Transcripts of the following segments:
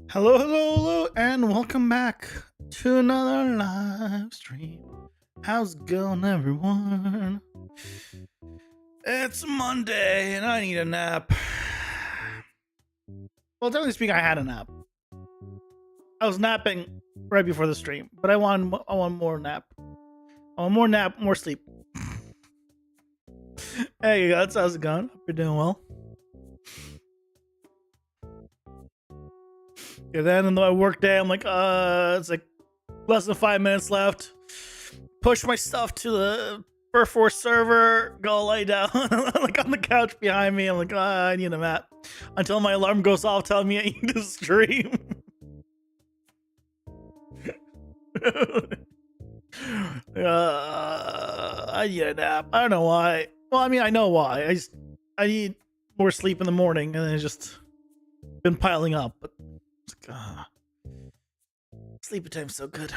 Hello, hello, hello, and welcome back to another live stream. How's it going, everyone? It's Monday, and I need a nap. Well, technically speaking, I had a nap. I was napping right before the stream, but I want more nap. I want more nap, more sleep. Hey, guys, how's it going? Hope you're doing well. Yeah, then in the work day, I'm like, it's like less than 5 minutes left. Push my stuff to the Perforce server, go lay down like on the couch behind me. I'm like, I need a nap until my alarm goes off telling me I need to stream. I need a nap. I don't know why. Well, I mean, I know why. I need more sleep in the morning, and it's just been piling up. But it's like, sleepy time's so good.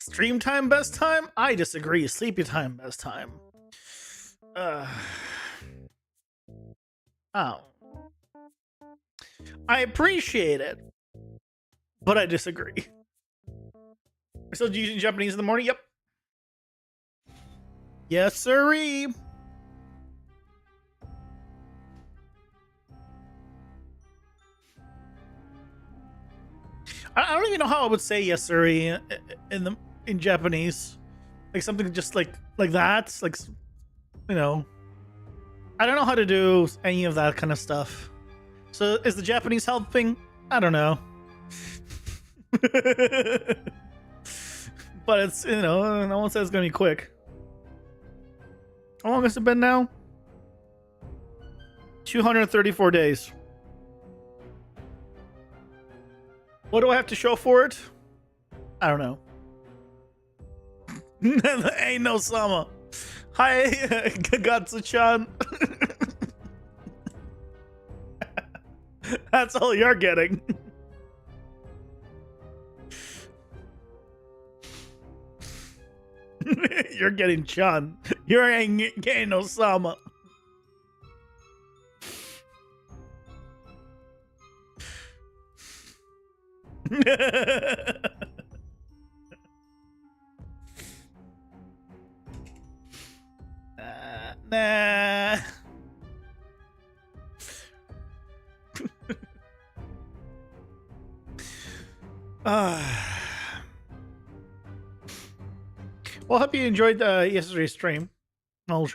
Stream time best time? I disagree. Sleepy time best time. Oh. I appreciate it, but I disagree. We're still using Japanese in the morning? Yep. Yes, sirree. I don't even know how I would say yes, sirree in Japanese. Like something just like that. Like, you know. I don't know how to do any of that kind of stuff. So is the Japanese helping? I don't know. But it's, you know, no one says it's gonna be quick. How long has it been now? 234 days. What do I have to show for it? I don't know. Ain't no summer. Hi, Gatsu-chan. That's all you're getting. You're getting Chan. You ain't getting no Sama. Nah. Well, I hope you enjoyed yesterday's stream. For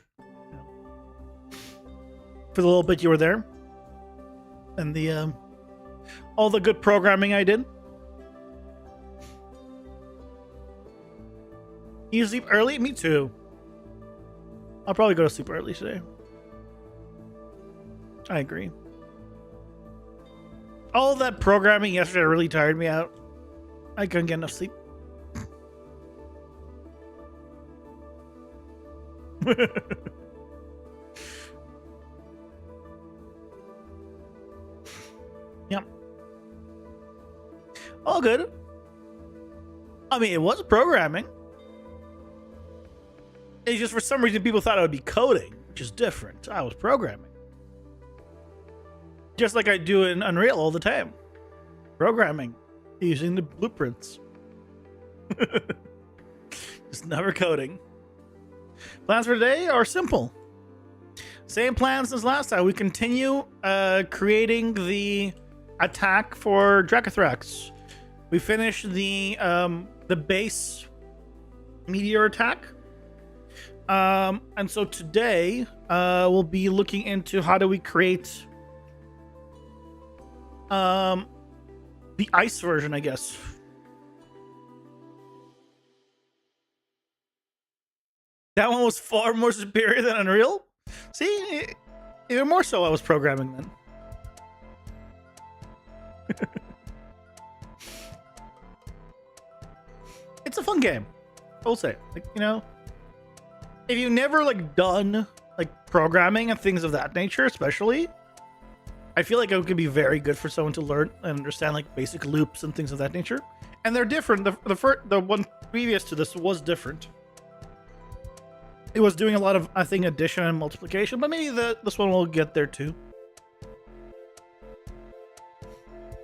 the little bit you were there, and the all the good programming I did. You sleep early? Me too. I'll probably go to sleep early today. I agree. All of that programming yesterday really tired me out. I couldn't get enough sleep. Yep. All good. I mean, it was programming. It's just for some reason people thought I would be coding, which is different. I was programming. Just like I do in Unreal all the time. Programming. Using the blueprints. Just never coding. Plans for today are simple. Same plans as last time. We continue creating the attack for Dracothrax. We finished the base meteor attack. And so today we'll be looking into how do we create the ice version, I guess. That one was far more superior than Unreal. See, even more so I was programming then. It's a fun game, I will say. Like, you know, if you've never like done like programming and things of that nature, especially, I feel like it could be very good for someone to learn and understand like basic loops and things of that nature. And they're different. The one previous to this was different. It was doing a lot of, I think, addition and multiplication, but maybe this one will get there too.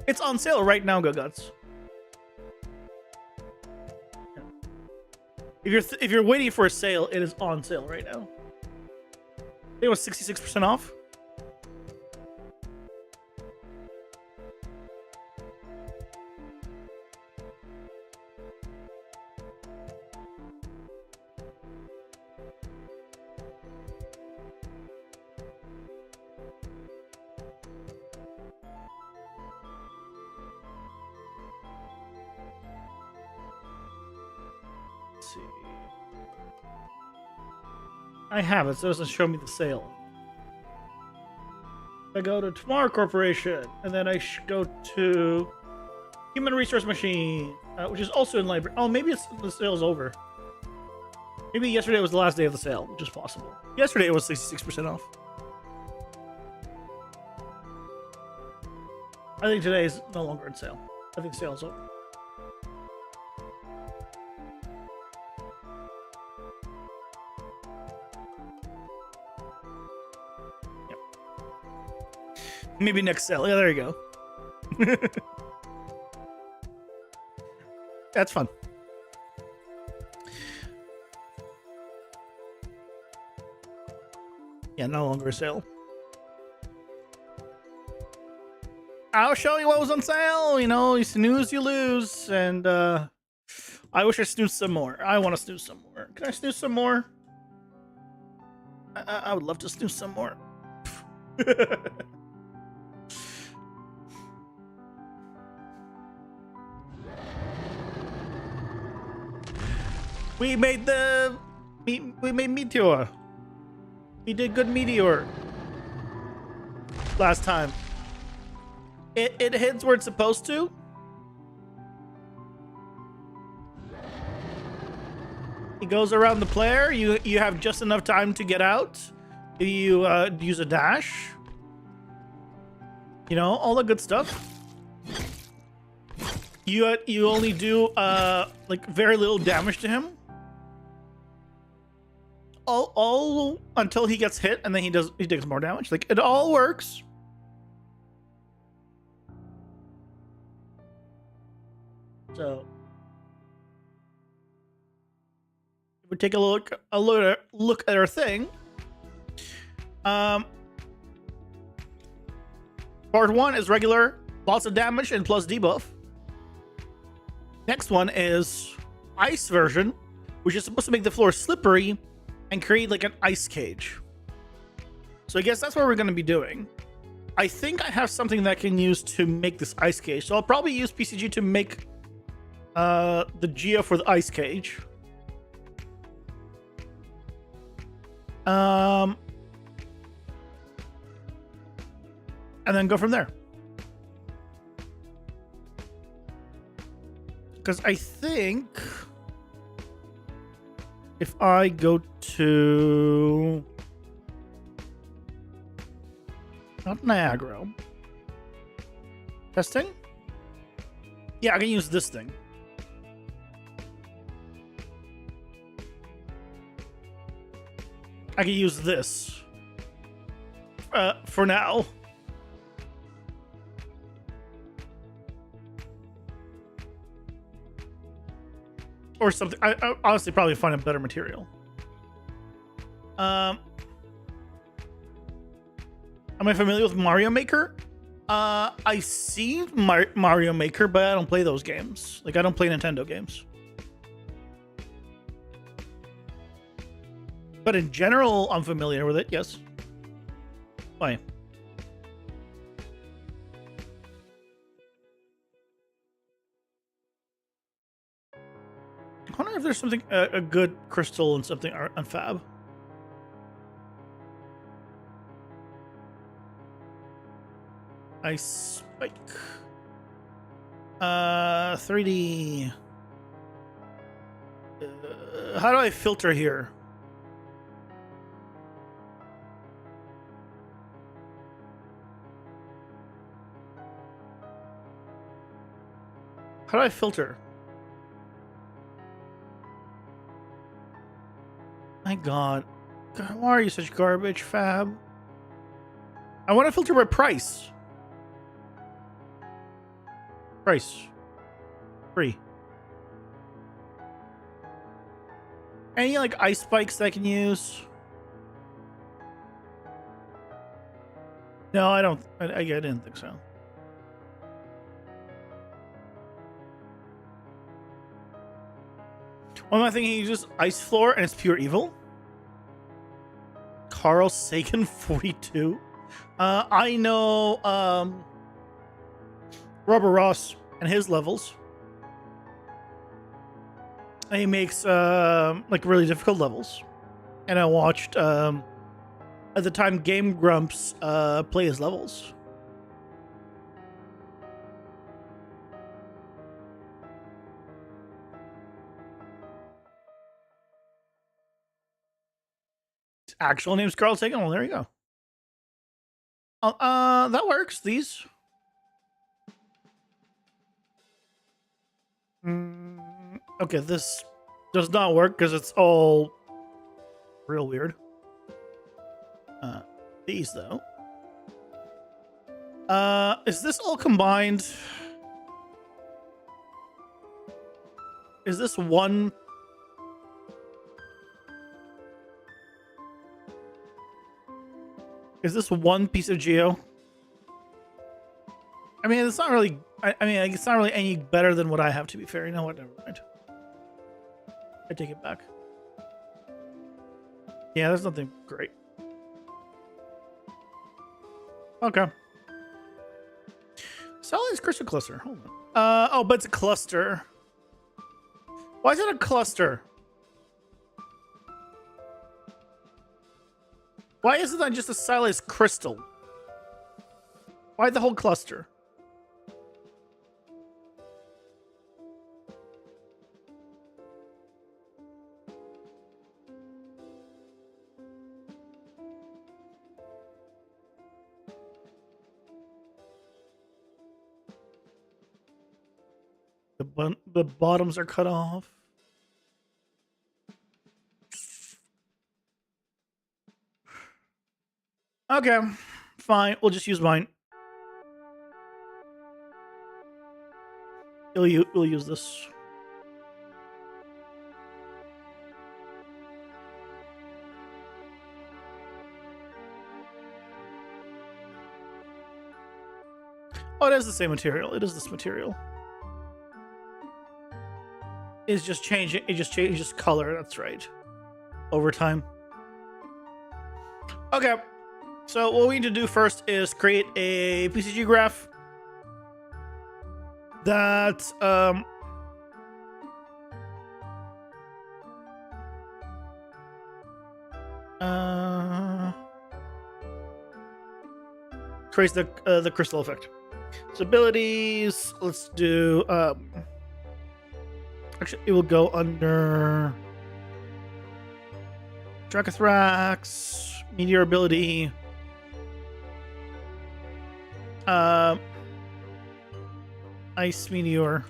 It's on sale right now, Guts. If you're waiting for a sale, it is on sale right now. It was 66% off. See. I have it, so it doesn't show me the sale. I go to Tomorrow Corporation, and then I go to Human Resource Machine, which is also in library. Oh, maybe the sale's over. Maybe yesterday was the last day of the sale, which is possible. Yesterday it was 66% off. I think today is no longer on sale. I think sale's over. Maybe next sale. Yeah, there you go. That's fun. Yeah, no longer a sale. I'll show you what was on sale. You know, you snooze, you lose. And I wish I snoozed some more. I want to snooze some more. Can I snooze some more? I would love to snooze some more. We made Meteor. We did good Meteor last time. It hits where it's supposed to. It goes around the player. You have just enough time to get out. You use a dash. You know, all the good stuff. You only do like very little damage to him. All until he gets hit, and then he takes more damage. Like, it all works. So if we take a look at our thing. Part 1 is regular, lots of damage and plus debuff. Next one is ice version, which is supposed to make the floor slippery and create like an ice cage. So I guess that's what we're going to be doing. I think I have something that I can use to make this ice cage. So I'll probably use PCG to make the Geo for the ice cage. And then go from there. Because I think if I go to not Niagara testing, yeah, I can use this thing. I can use this for now. Or something. I honestly probably find a better material. Am I familiar with Mario Maker? I see Mario Maker, but I don't play those games. Like, I don't play Nintendo games. But in general, I'm familiar with it, yes. Why? I wonder if there's something, a good crystal and something on Fab. Ice Spike. 3D. How do I filter here? How do I filter? My God. Why are you such garbage, Fab? I want to filter by price. Price. Free. Any like ice spikes that I can use? No, I don't. I didn't think so. One of my thinking, he uses Ice Floor and it's pure evil. Carl Sagan 42. I know Robert Ross and his levels. And he makes like really difficult levels. And I watched at the time Game Grumps play his levels. His actual name's Carl Sagan. Well, there you go. That works. These. Okay, this does not work because it's all real weird. These though. Is this all combined? Is this one? Is this one piece of geo? I mean, it's not really. I mean, it's not really any better than what I have. To be fair, you know what? Never mind. I take it back. Yeah, there's nothing great. Okay. Sally's crystal cluster. Hold on. Oh, but it's a cluster. Why is it a cluster? Why isn't that just a Silas crystal? Why the whole cluster? The bottoms are cut off. Okay, fine. We'll just use mine. We'll use this. Oh, it is the same material. It is this material. It's just changing. It just changes color. That's right. Over time. Okay. So what we need to do first is create a PCG graph that creates the crystal effect. So abilities. Let's do. Actually, it will go under Dracothrax, Meteor ability. Ice Meteor.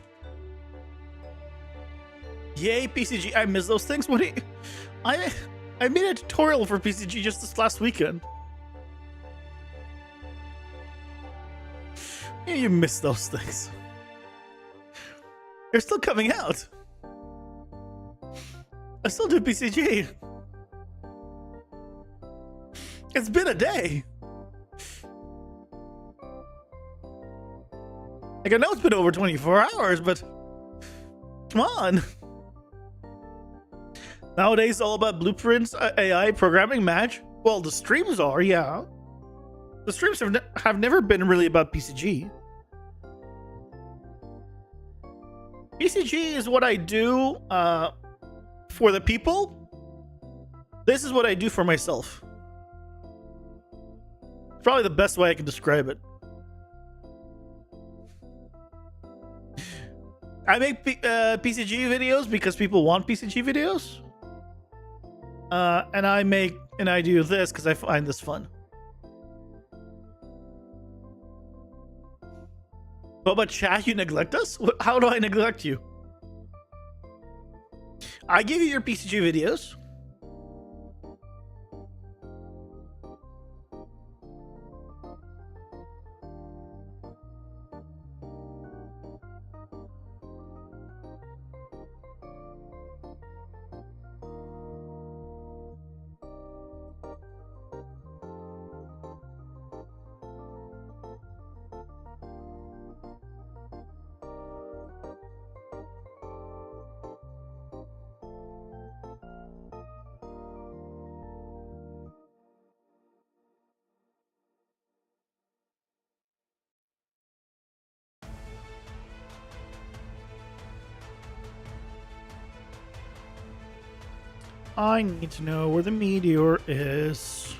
Yay, PCG. I miss those things. What do you, I made a tutorial for PCG just this last weekend. Yeah, you miss those things. They're still coming out. I still do PCG. It's been a day. Like, I know it's been over 24 hours, but come on. Nowadays, it's all about blueprints, AI, programming, match. Well, the streams are, yeah. The streams have never been really about PCG. PCG is what I do for the people. This is what I do for myself. Probably the best way I can describe it. I make PCG videos because people want PCG videos. And I do this because I find this fun. What about chat? You neglect us? How do I neglect you? I give you your PCG videos. I need to know where the meteor is.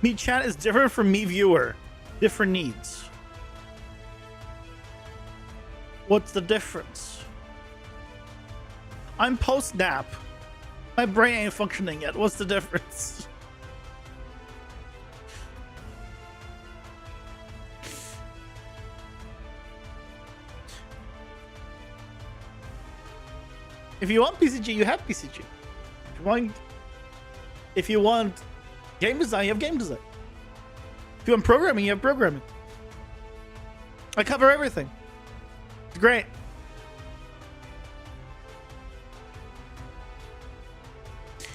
Me chat is different from me viewer. Different needs. What's the difference? I'm post nap. My brain ain't functioning yet. What's the difference? If you want PCG, you have PCG. If you want game design, you have game design. If you want programming, you have programming. I cover everything. It's great.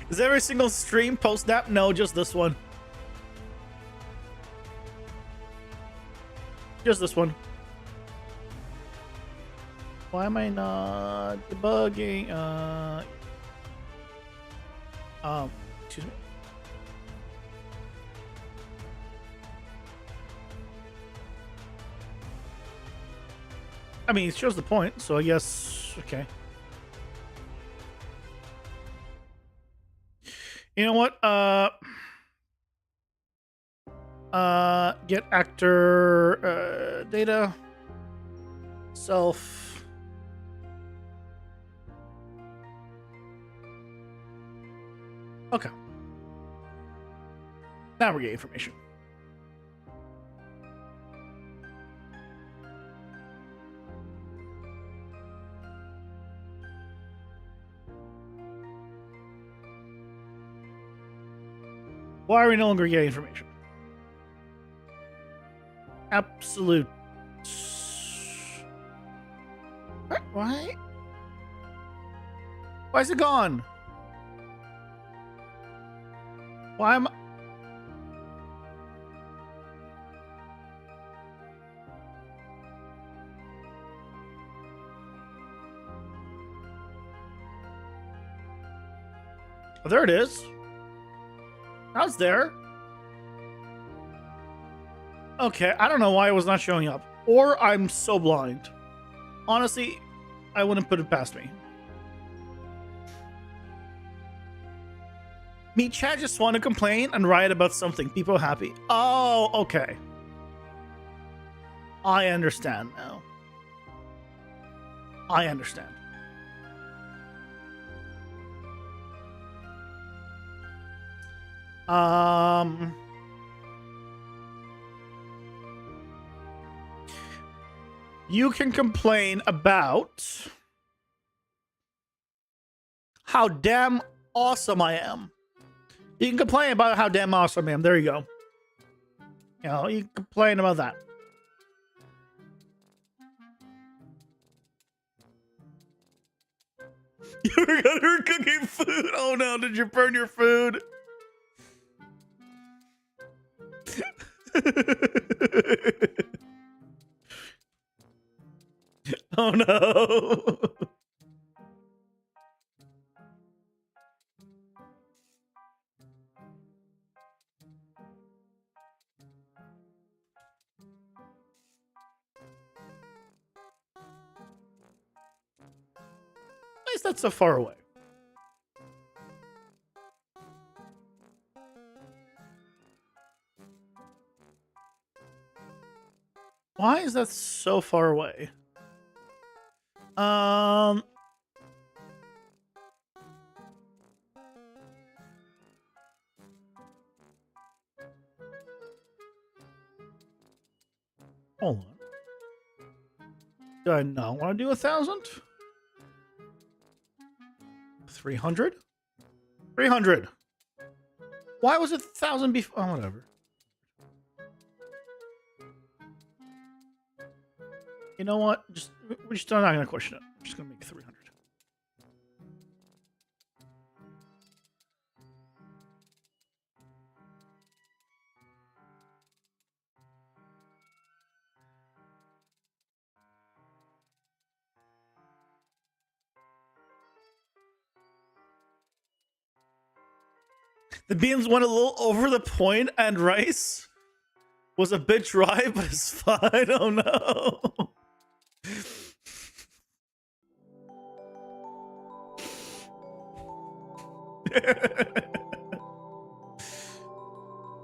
Is every single stream post-nap? No, just this one. Just this one. Why am I not debugging? Excuse me. I mean, it shows the point, so I guess, okay. You know what? Get actor data self. Okay. Now we're getting information. Why are we no longer getting information? Absolute. Why? Why is it gone? Why am I? Oh, there it is. I was there. Okay, I don't know why it was not showing up. Or I'm so blind. Honestly, I wouldn't put it past me. Me chat just want to complain and write about something. People happy. Oh, okay. I understand now. I understand. You can complain about how damn awesome I am. You can complain about how damn awesome I am. There you go. You know, you can complain about that. You got her cooking food. Oh no, did you burn your food? Oh no. Why is that so far away? Why is that so far away? Hold on. Do I not want to do 1,000? 300? 300. Why was it 1,000 before? Oh, whatever. You know what? We're just not gonna question it. I'm just gonna make 300. The beans went a little over the point, and rice was a bit dry, but it's fine. Oh no.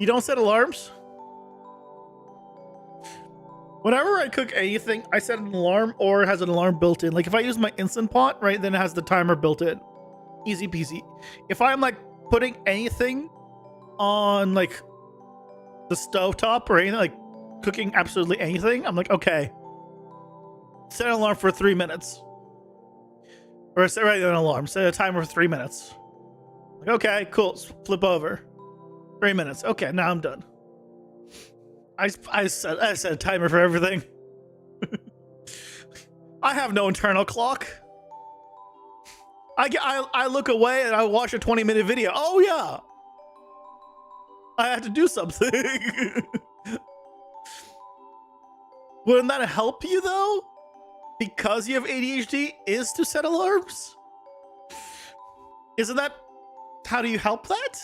You don't set alarms? Whenever I cook anything, I set an alarm or it has an alarm built in. Like if I use my Instant Pot, right, then it has the timer built in. Easy peasy. If I'm like putting anything on like the stovetop or anything, like cooking absolutely anything, I'm like, okay, set an alarm for 3 minutes. Or set an alarm, set a timer for 3 minutes. Like, okay, cool, flip over. 3 minutes. Okay, now I'm done. I set a timer for everything. I have no internal clock. I look away and I watch a 20-minute video. Oh yeah, I have to do something. Wouldn't that help you though? Because you have ADHD, is to set alarms? Isn't that how do you help that?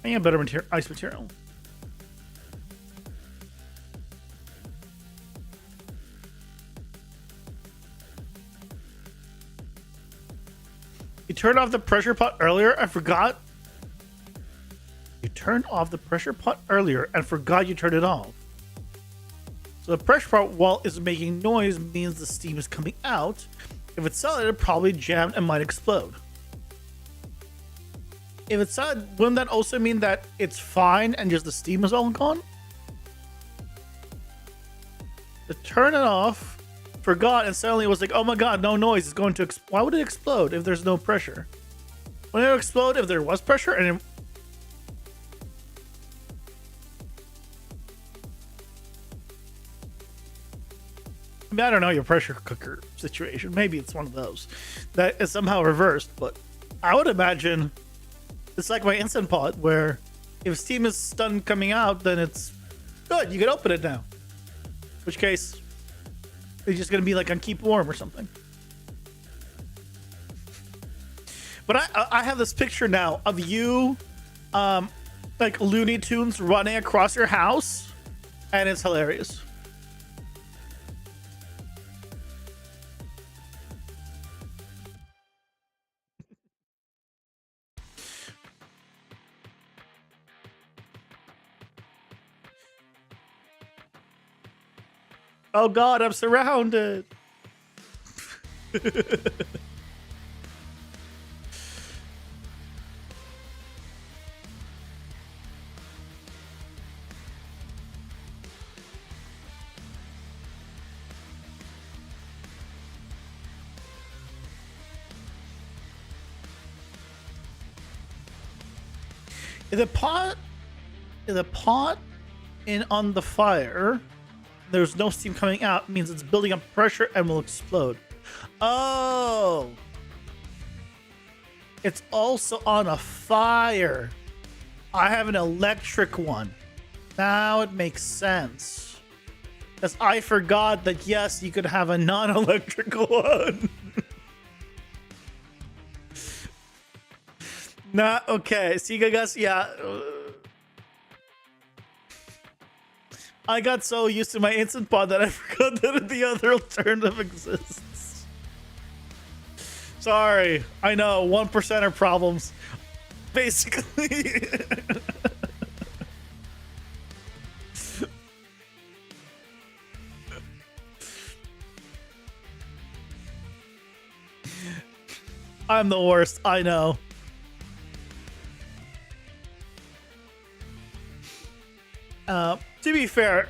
I need a better ice material. You turned off the pressure pot earlier. I forgot. You turned off the pressure pot earlier and forgot you turned it off. So the pressure pot, while it's making noise, means the steam is coming out. If it's solid, it probably jammed and might explode. If it's solid, wouldn't that also mean that it's fine and just the steam is all gone? To turn it off, forgot, and suddenly it was like, oh my god, no noise, it's going to why would it explode if there's no pressure? Wouldn't it explode if there was pressure? And it I mean, I don't know your pressure cooker situation. Maybe it's one of those that is somehow reversed, but I would imagine it's like my Instant Pot, where if steam is done coming out, then it's good. You can open it now. In which case, it's just going to be like on keep warm or something. But I have this picture now of you, like Looney Tunes running across your house, and it's hilarious. Oh god, I'm surrounded. If the pot in on the fire, there's no steam coming out, means it's building up pressure and will explode. Oh, it's also on a fire. I have an electric one. Now it makes sense. As I forgot that, yes, you could have a non-electrical one. Nah, okay. See, guys, yeah. I got so used to my instant pot that I forgot that the other alternative exists. Sorry. I know, 1%er problems. Basically. I'm the worst, I know. To be fair,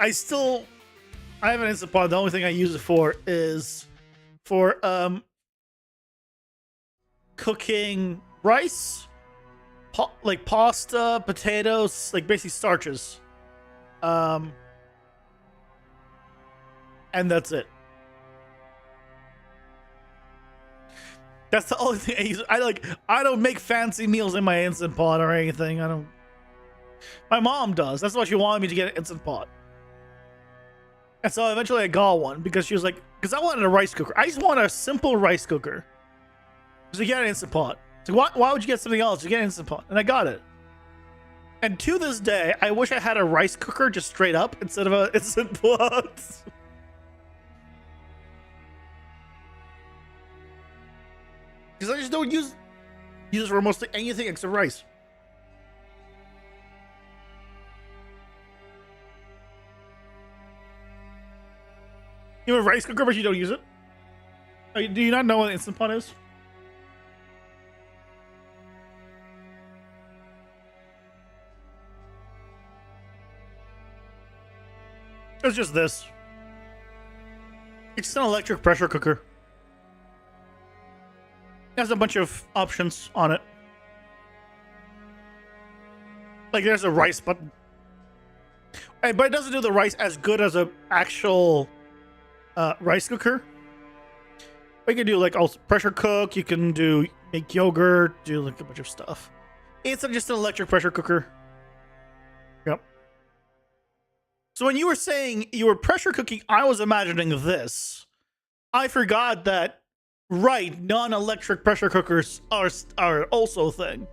I have an instant pot. The only thing I use it for is for cooking rice, like pasta, potatoes, like basically starches. And that's it. That's the only thing I use. I don't make fancy meals in my instant pot or anything. I don't. My mom does. That's why she wanted me to get an instant pot. And so eventually I got one because she was like, because I wanted a rice cooker. I just want a simple rice cooker. So you get an instant pot. So why would you get something else? You get an instant pot. And I got it. And to this day, I wish I had a rice cooker just straight up instead of an instant pot. Because I just don't use it for mostly anything except rice. You have a rice cooker, but you don't use it? Do you not know what an instant pot is? It's just this. It's just an electric pressure cooker. It has a bunch of options on it. Like there's a rice button. But it doesn't do the rice as good as an actual rice cooker. But you can do like also pressure cook. You can make yogurt. Do like a bunch of stuff. It's just an electric pressure cooker. Yep. So when you were saying you were pressure cooking, I was imagining this. I forgot that, right, non-electric pressure cookers are also a thing.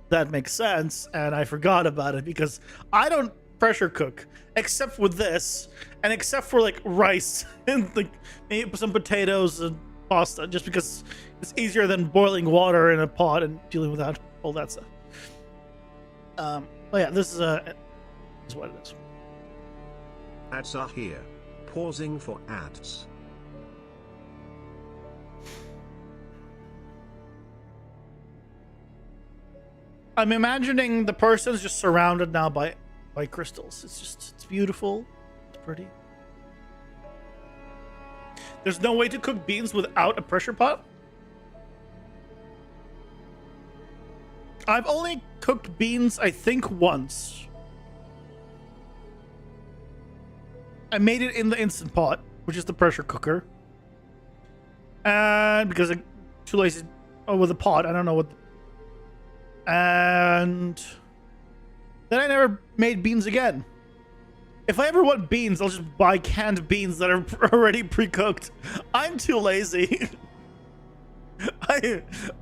That makes sense, and I forgot about it because I don't pressure cook except with this, and except for like rice and like maybe some potatoes and pasta, just because it's easier than boiling water in a pot and dealing with all that stuff. But yeah, this is what it is. Ads are here. Pausing for ads. I'm imagining the person's just surrounded now by crystals. It's beautiful. It's pretty. There's no way to cook beans without a pressure pot? I've only cooked beans, I think, once. I made it in the Instant Pot, which is the pressure cooker. And because I'm too lazy... Oh, with a pot, I don't know what... And... Then I never made beans again. If I ever want beans, I'll just buy canned beans that are already pre-cooked. I'm too lazy.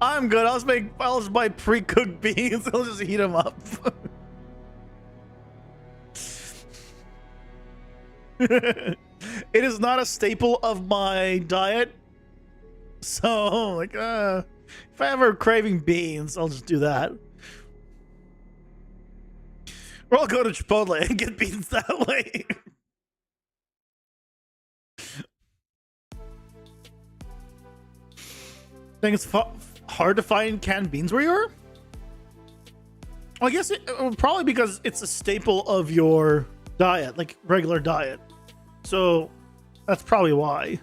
I'm good. I'll just buy pre-cooked beans. I'll just heat them up. It is not a staple of my diet. So, like, if I ever craving beans, I'll just do that. Or I'll go to Chipotle and get beans that way. I think it's hard to find canned beans where you are? Well, I guess probably because it's a staple of your diet, like regular diet. So that's probably why.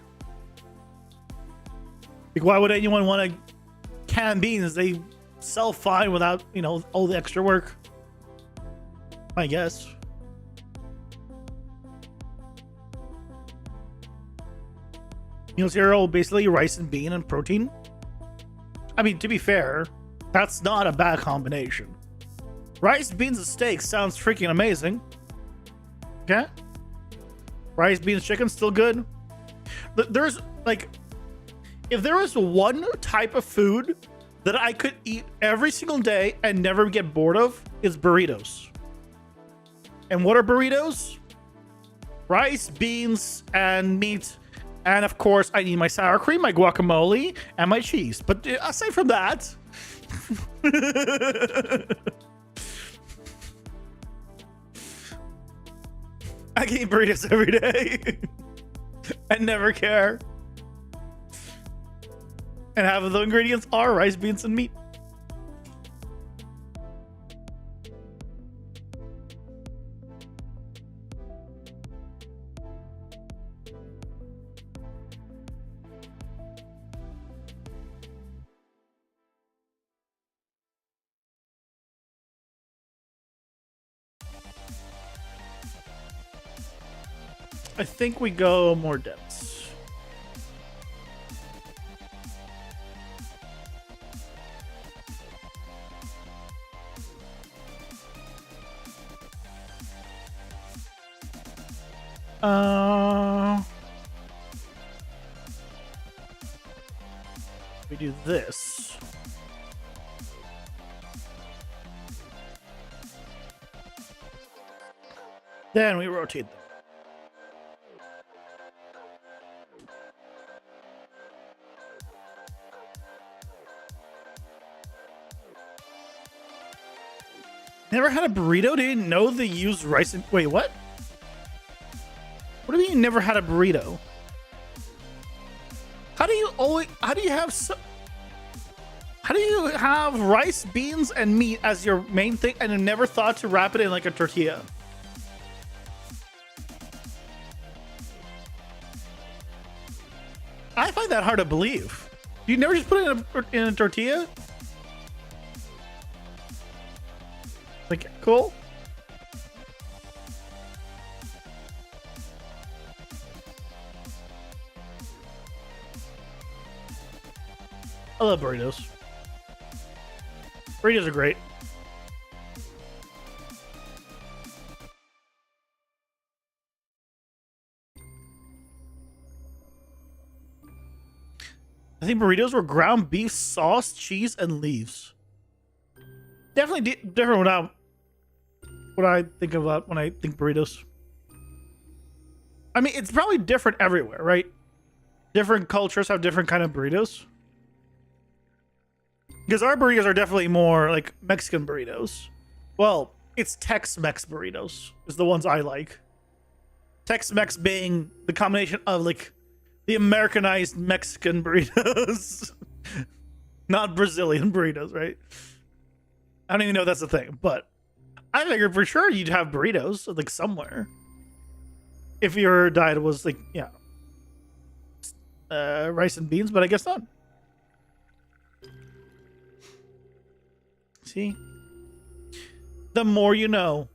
Like, why would anyone want to can beans? They sell fine without, all the extra work. I guess. Meal cereal, basically rice and bean and protein. I mean, to be fair, that's not a bad combination. Rice, beans, and steak sounds freaking amazing. Okay? Rice, beans, chicken, still good. There's like, if there was one type of food that I could eat every single day and never get bored of, it's burritos. And what are burritos? Rice, beans, and meat. And of course, I need my sour cream, my guacamole, and my cheese. But aside from that, I can eat burritos every day and never care. And half of the ingredients are rice, beans, and meat. I think we go more dense. We do this. Then we rotate them. Never had a burrito? Didn't know they use rice and... Wait, what? What do you mean you never had a burrito? How do you always... How do you have so... How do you have rice, beans, and meat as your main thing and you never thought to wrap it in like a tortilla? I find that hard to believe. You never just put it in a tortilla? Like, cool. I love burritos. Burritos are great. I think burritos were ground beef, sauce, cheese, and leaves. Definitely different without what I think about when I think burritos. I mean, it's probably different everywhere, right? Different cultures have different kind of burritos. Because our burritos are definitely more like Mexican burritos. Well, it's Tex-Mex burritos is the ones I like. Tex-Mex being the combination of like the Americanized Mexican burritos. Not Brazilian burritos, right? I don't even know if that's a thing, but I figured for sure you'd have burritos like somewhere. If your diet was like, yeah, rice and beans, but I guess not. See? The more you know.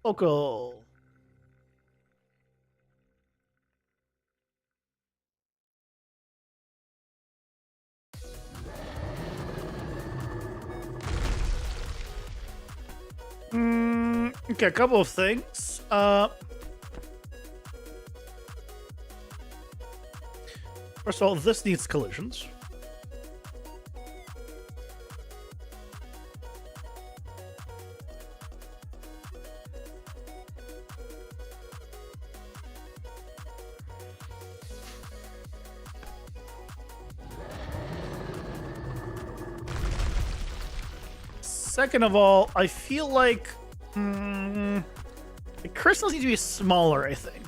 Local. Okay, a couple of things. First of all, this needs collisions. Second of all, I feel like the crystals need to be smaller, I think.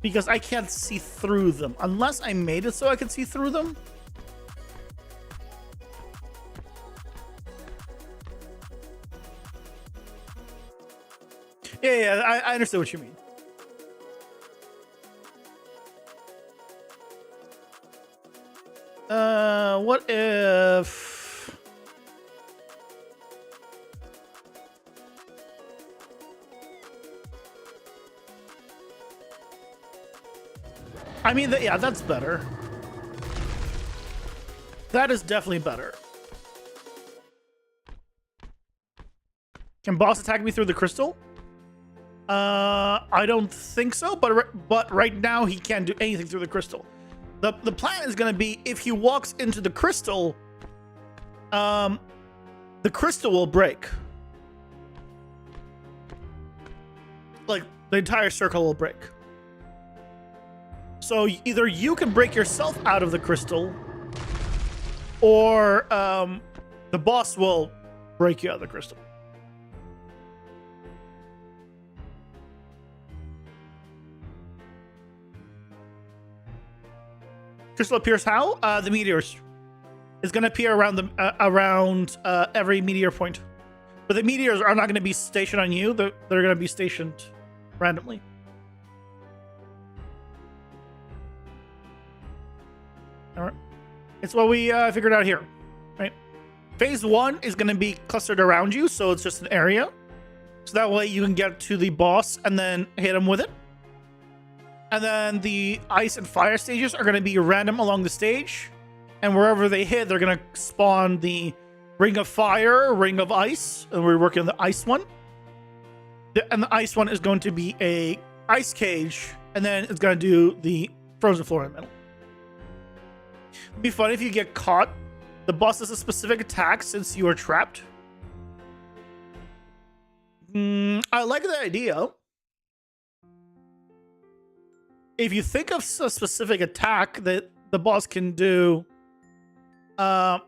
Because I can't see through them. Unless I made it so I could see through them. Yeah, I understand what you mean. What if... I mean, yeah, that's better. That is definitely better. Can boss attack me through the crystal? I don't think so, but right now he can't do anything through the crystal. The plan is going to be if he walks into the crystal, the crystal will break. Like, the entire circle will break. So either you can break yourself out of the crystal, or the boss will break you out of the crystal. Crystal appears how? The meteors. It's going to appear around every meteor point. But the meteors are not going to be stationed on you. They're going to be stationed randomly. All right. It's what we figured out here. Right. Phase 1 is going to be clustered around you, so it's just an area. So that way you can get to the boss and then hit him with it. And then the ice and fire stages are going to be random along the stage. And wherever they hit, they're going to spawn the ring of fire, ring of ice. And we're working on the ice one. And the ice one is going to be a ice cage. And then it's going to do the frozen floor in the middle. It'd be fun if you get caught. The boss does a specific attack since you are trapped. I like the idea. If you think of a specific attack that the boss can do, one,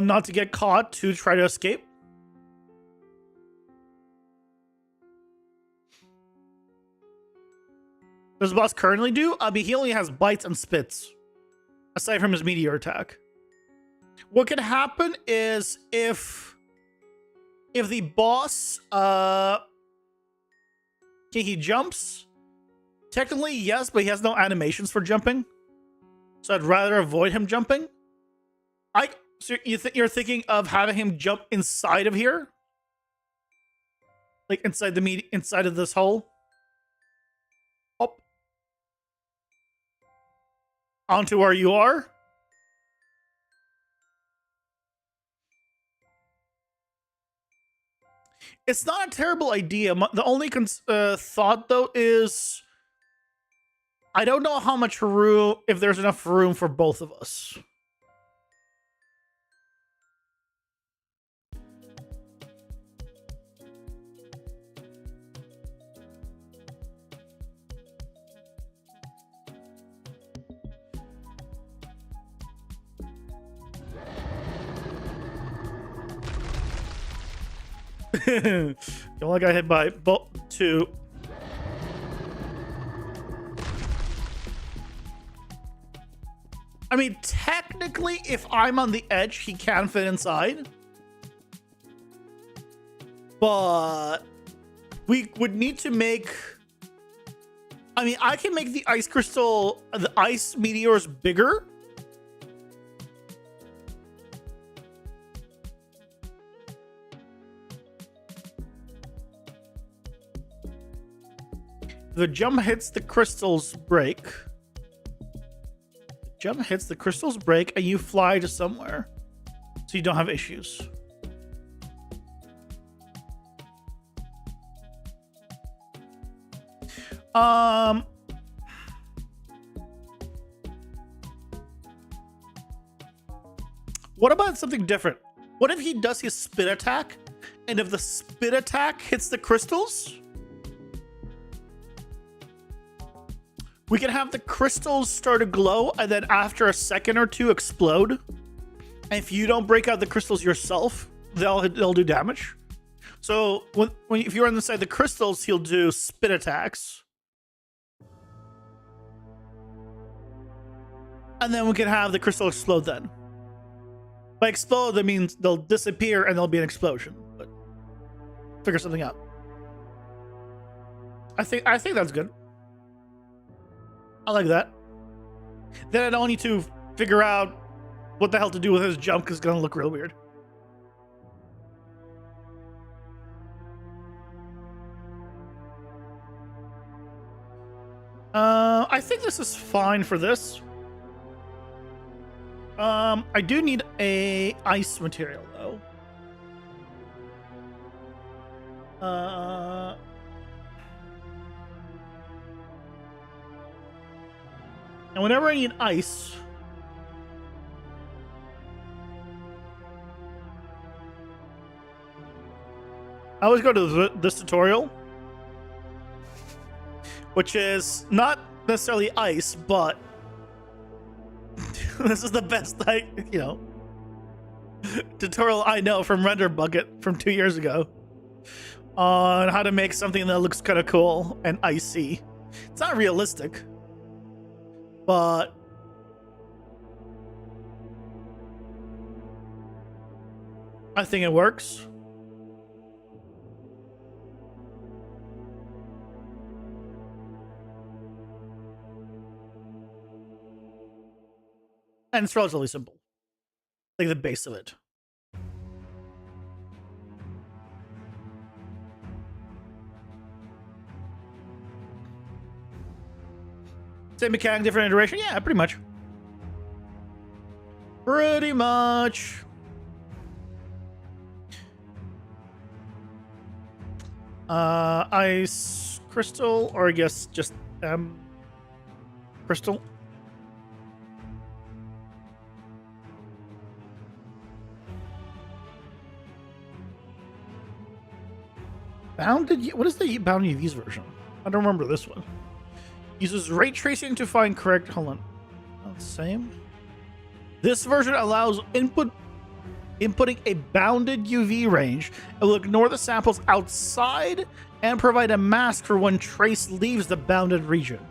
not to get caught, two, try to escape. Does the boss currently do? He only has bites and spits, aside from his meteor attack. What could happen is if the boss he jumps, technically yes, but he has no animations for jumping, so I'd rather avoid him jumping. So you're thinking of having him jump inside of here, like inside inside of this hole, up onto where you are. It's not a terrible idea. The only thought, though, is I don't know how much room, if there's enough room for both of us. You only got hit by two. I mean, technically, if I'm on the edge, he can fit inside. But we would need to make... I mean, I can make the ice crystal, the ice meteors bigger. The jump hits the crystals break. Jump hits the crystals break and you fly to somewhere. So you don't have issues. What about something different? What if he does his spit attack, and if the spit attack hits the crystals, we can have the crystals start to glow, and then after a second or two explode. And if you don't break out the crystals yourself, they'll do damage. So if you're inside the crystals, he'll do spit attacks. And then we can have the crystal explode then. By explode, that means they'll disappear and there'll be an explosion. But figure something out. I think that's good. I like that. Then I don't need to figure out what the hell to do with his jump because it's gonna look real weird. I think this is fine for this. I do need a ice material though. And whenever I need ice, I always go to this tutorial, which is not necessarily ice, but this is the best tutorial I know from Render Bucket from 2 years ago on how to make something that looks kind of cool and icy. It's not realistic, but I think it works. And it's relatively simple. Like the base of it. Same mechanic, different iteration? Yeah, pretty much. Pretty much. Ice crystal, or I guess just crystal. Bounded? What is the bounded UVs version? I don't remember this one. Uses ray tracing to find correct. Hold on. Not the same. This version allows inputting a bounded UV range. It will ignore the samples outside and provide a mask for when trace leaves the bounded region.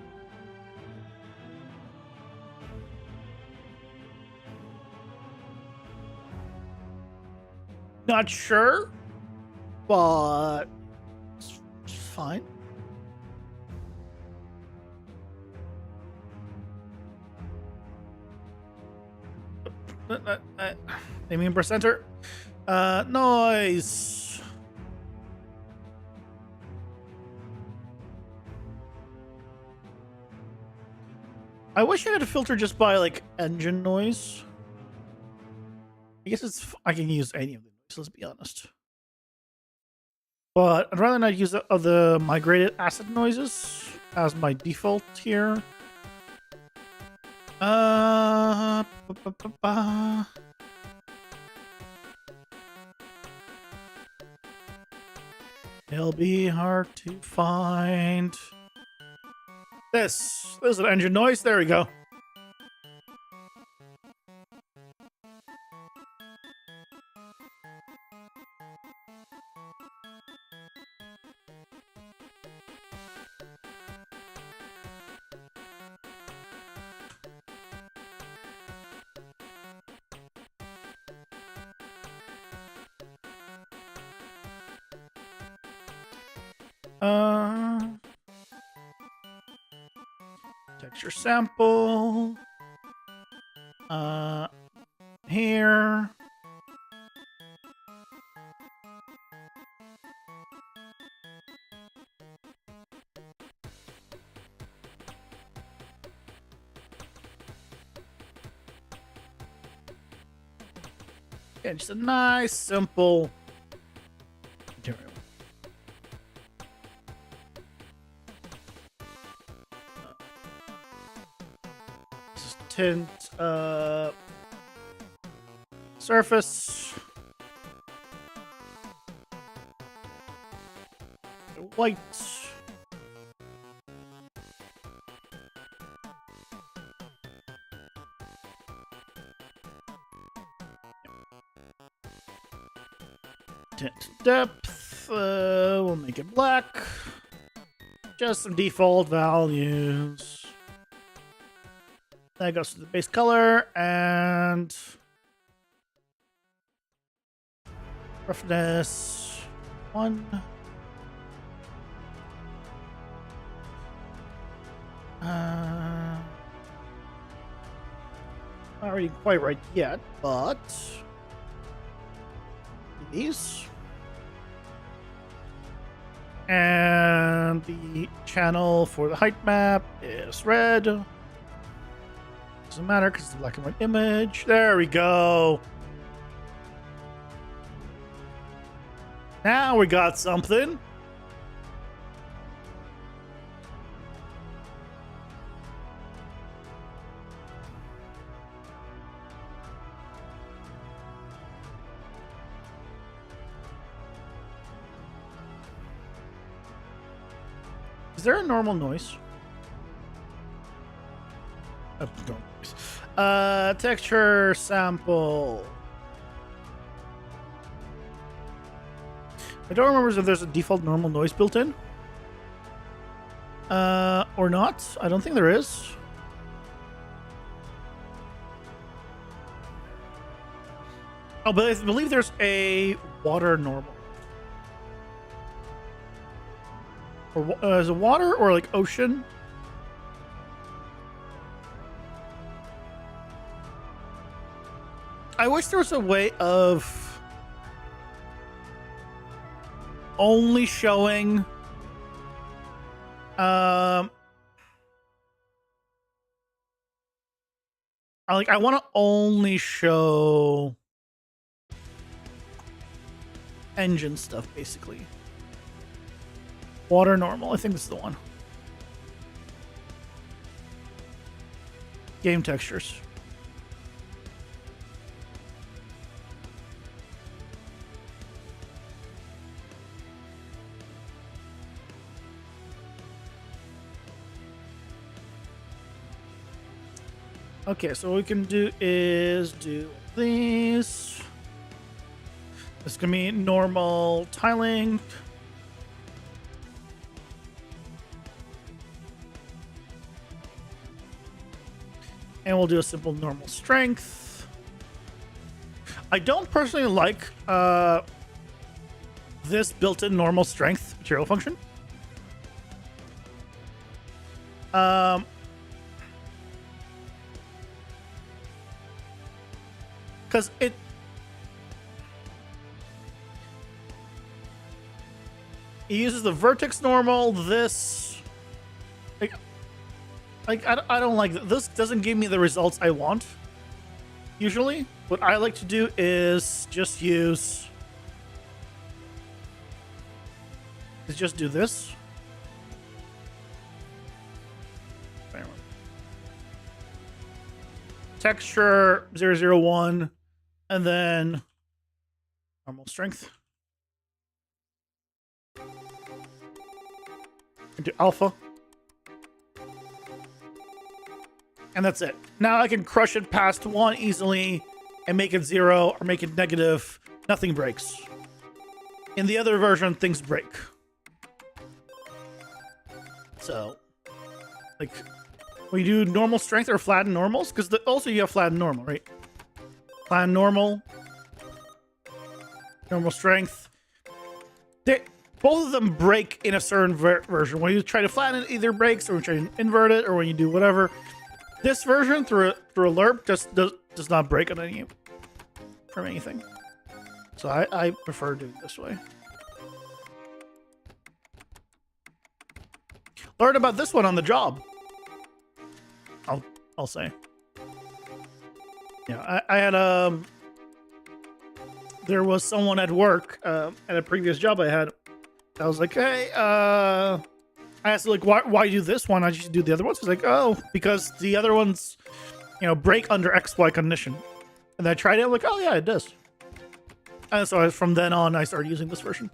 Not sure, but it's fine. Naming percenter. Noise. I wish I had a filter just by like engine noise. I guess I can use any of the noise, let's be honest. But I'd rather not use the migrated acid noises as my default here. It'll be hard to find. This is an engine noise. There we go. Texture sample. Here. And just a nice, simple material. Just tint surface white. Tint depth, we'll make it black. Just some default values. That goes to the base color and roughness. one. Not really quite right yet, but these. And the channel for the height map is red. Doesn't matter because it's a black and white image. There we go. Now we got something. Is there a normal noise? Normal noise. Texture sample. I don't remember if there's a default normal noise built in. Or not. I don't think there is. Oh, but I believe there's a water normal. Or is it water or like ocean? I wish there was a way of only showing I want to only show engine stuff basically. Water normal, I think this is the one. Game textures. Okay, so what we can do is do these. This is gonna be normal tiling. And we'll do a simple normal strength. I don't personally like this built-in normal strength material function. Because it uses the vertex normal, this I don't like that. This doesn't give me the results I want. Usually, what I like to do is just do this. Texture 001, and then normal strength. Do alpha. And that's it. Now I can crush it past 1 easily and make it 0 or make it negative. Nothing breaks. In the other version, things break. So, like, when you do normal strength or flatten normals, because also you have flatten normal, right? Flatten normal, normal strength. Both of them break in a certain version. When you try to flatten it, it either breaks, or when you try to invert it, or when you do whatever. This version through a lerp just does not break on any from anything. So I prefer doing it this way. Learn about this one on the job. I'll say. Yeah, I had there was someone at work at a previous job I had. I was like, hey, I asked like, why do this one? I just do the other ones. He's like, oh, because the other ones, break under XY condition. And I tried it. I'm like, oh yeah, it does. And so from then on, I started using this version.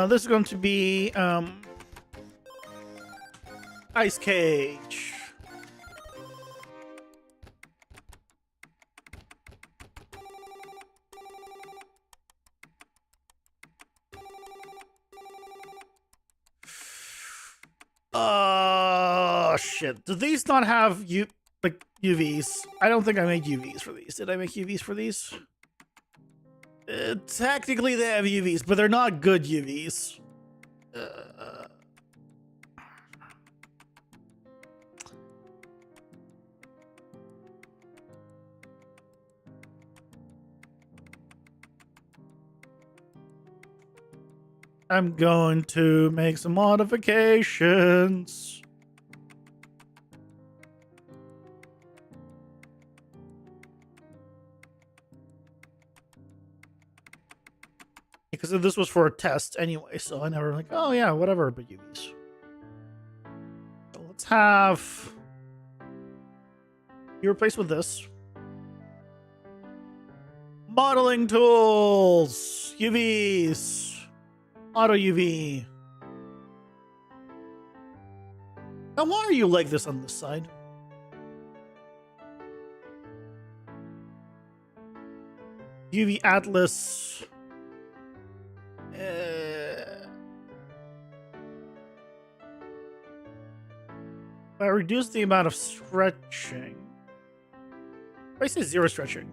This is going to be ice cage. shit. Do these not have like UVs? I don't think I made UVs for these. Did I make UVs for these? Technically they have UVs, but they're not good UVs. I'm going to make some modifications. Because this was for a test anyway, so I never like, oh yeah, whatever, but UVs. So let's have you replace with this. Modeling tools, UVs, auto UV. Now why are you like this on this side? UV Atlas. I reduce the amount of stretching. I say 0 stretching.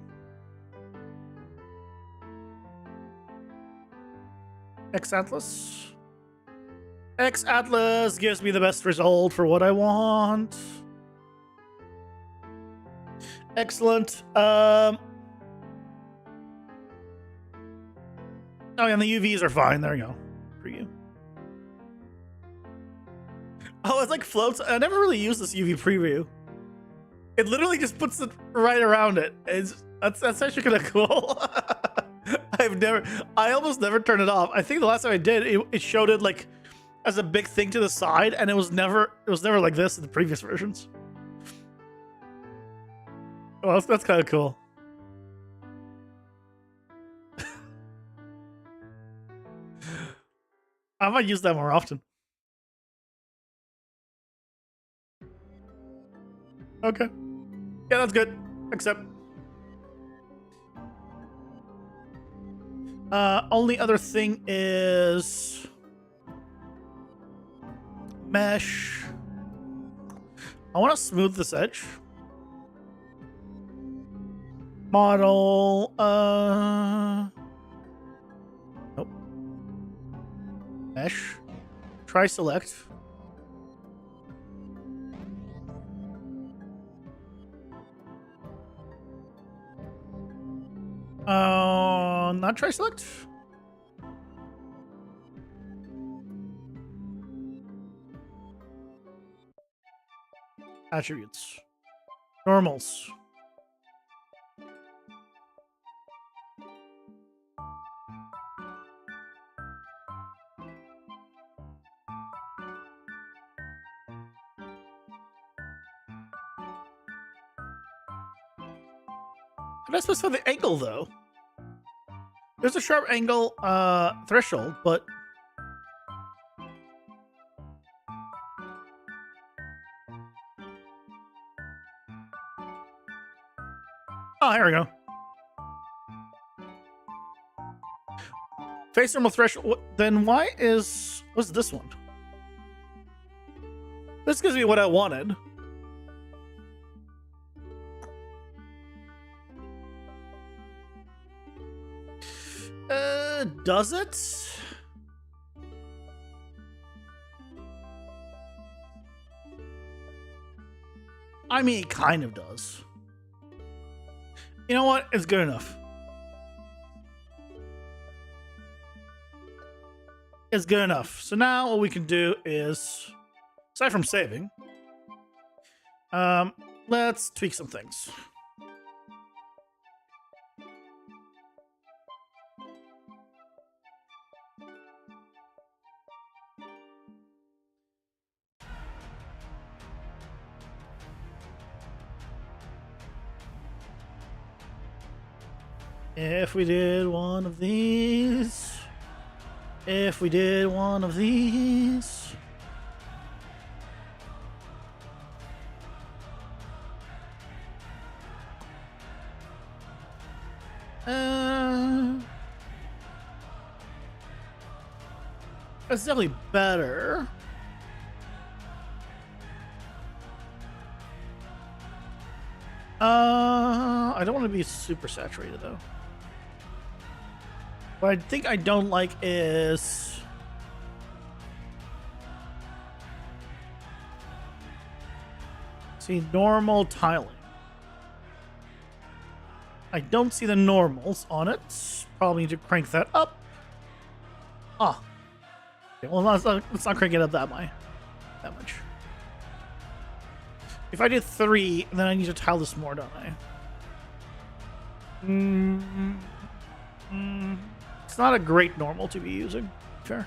X Atlas. X Atlas gives me the best result for what I want. Excellent. Oh, and the UVs are fine. There you go. For you. Oh, it's like floats. I never really used this UV preview. It literally just puts it right around it. That's actually kind of cool. I almost never turn it off. I think the last time I did, it showed it like as a big thing to the side, and it was never like this in the previous versions. Well, that's kind of cool. I might use that more often. Okay. Yeah, that's good. Accept. Only other thing is mesh. I want to smooth this edge. Model. Nope. Mesh. Try select. Not try select. Attributes. Normals. How do I specify the angle though? There's a sharp angle threshold, but oh, here we go. Face normal threshold. Then why what's this one? This gives me what I wanted. Does it? I mean, it kind of does. You know what? It's good enough. It's good enough. So now what we can do is, aside from saving, let's tweak some things. If we did one of these. If we did one of these. It's definitely better. I don't want to be super saturated though. What I think I don't like is see normal tiling. I don't see the normals on it. Probably need to crank that up. Ah. Okay, well, let's not crank it up that much. If I did 3, then I need to tile this more, don't I? It's not a great normal to be using. Fair.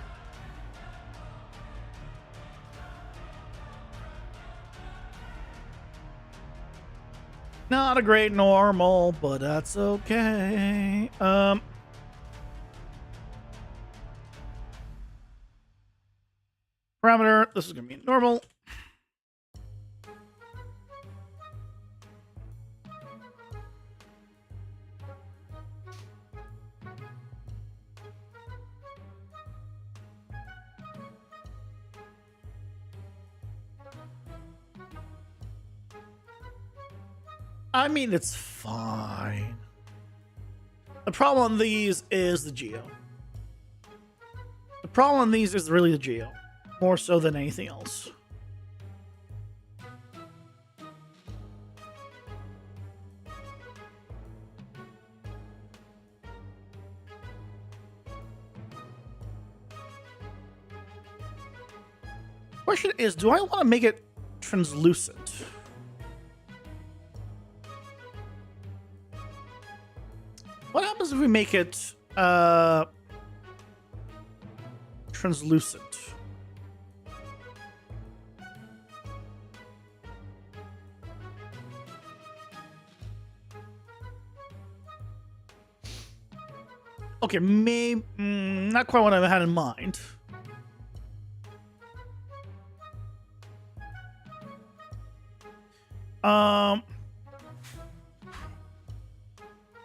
Not a great normal, but that's okay. Parameter, this is gonna be normal. I mean, it's fine. The problem on these is the geo. The problem on these is really the geo, more so than anything else. Question is, do I want to make it translucent? What happens if we make it translucent? Okay, maybe not quite what I had in mind.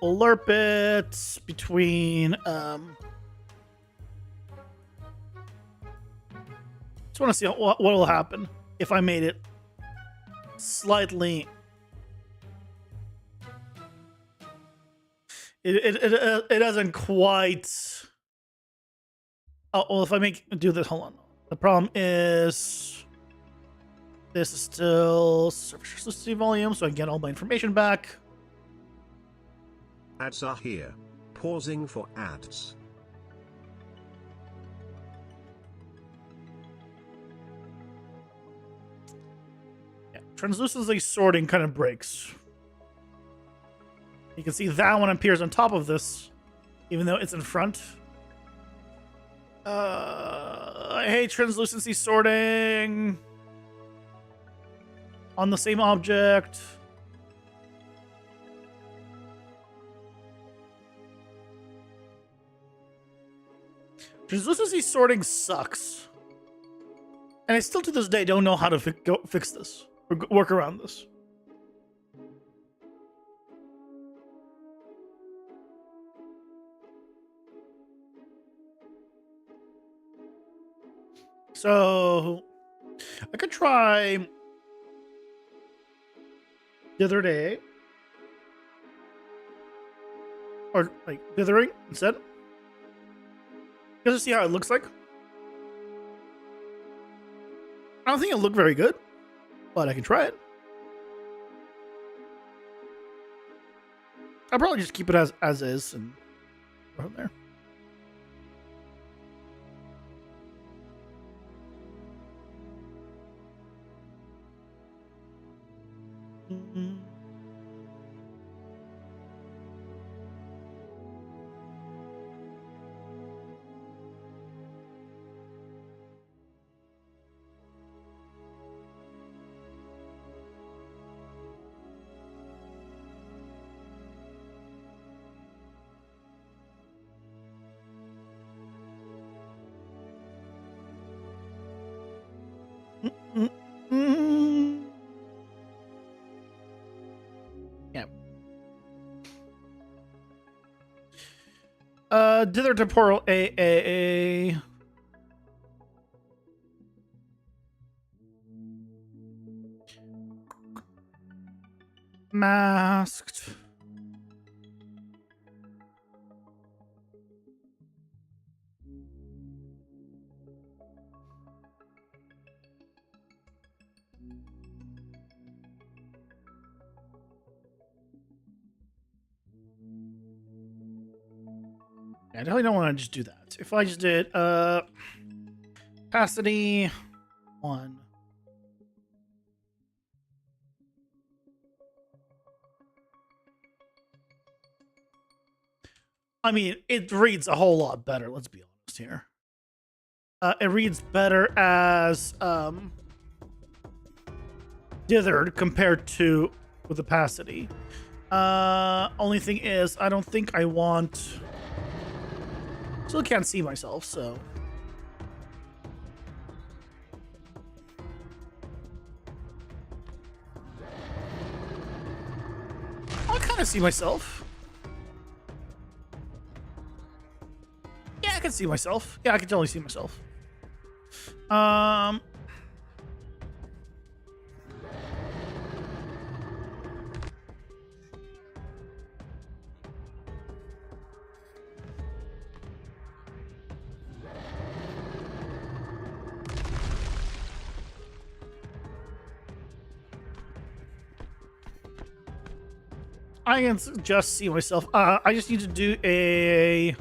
Lerp it between just want to see what will happen if I made it slightly. It doesn't quite. Oh well, if I do this, hold on. The problem is this is still surface resistivity volume, so I can get all my information back. Ads are here. Pausing for ads. Yeah, translucency sorting kind of breaks. You can see that one appears on top of this, even though it's in front. I hate translucency sorting on the same object. Translucency sorting sucks. And I still to this day don't know how to fix this or work around this. So I could try the other day, or like dithering instead. Just to see how it looks like. I don't think it'll look very good, but I can try it. I'll probably just keep it as is and go from there. Mm-hmm. Yeah. Dither temporal A. Masked. I definitely don't want to just do that. If I just did opacity 1. I mean, it reads a whole lot better, let's be honest here. It reads better as dithered compared to with opacity. Only thing is, I don't think I want... Still can't see myself, so... I kind of see myself. Yeah, I can see myself. Yeah, I can totally see myself. I can just see myself. I just need to do a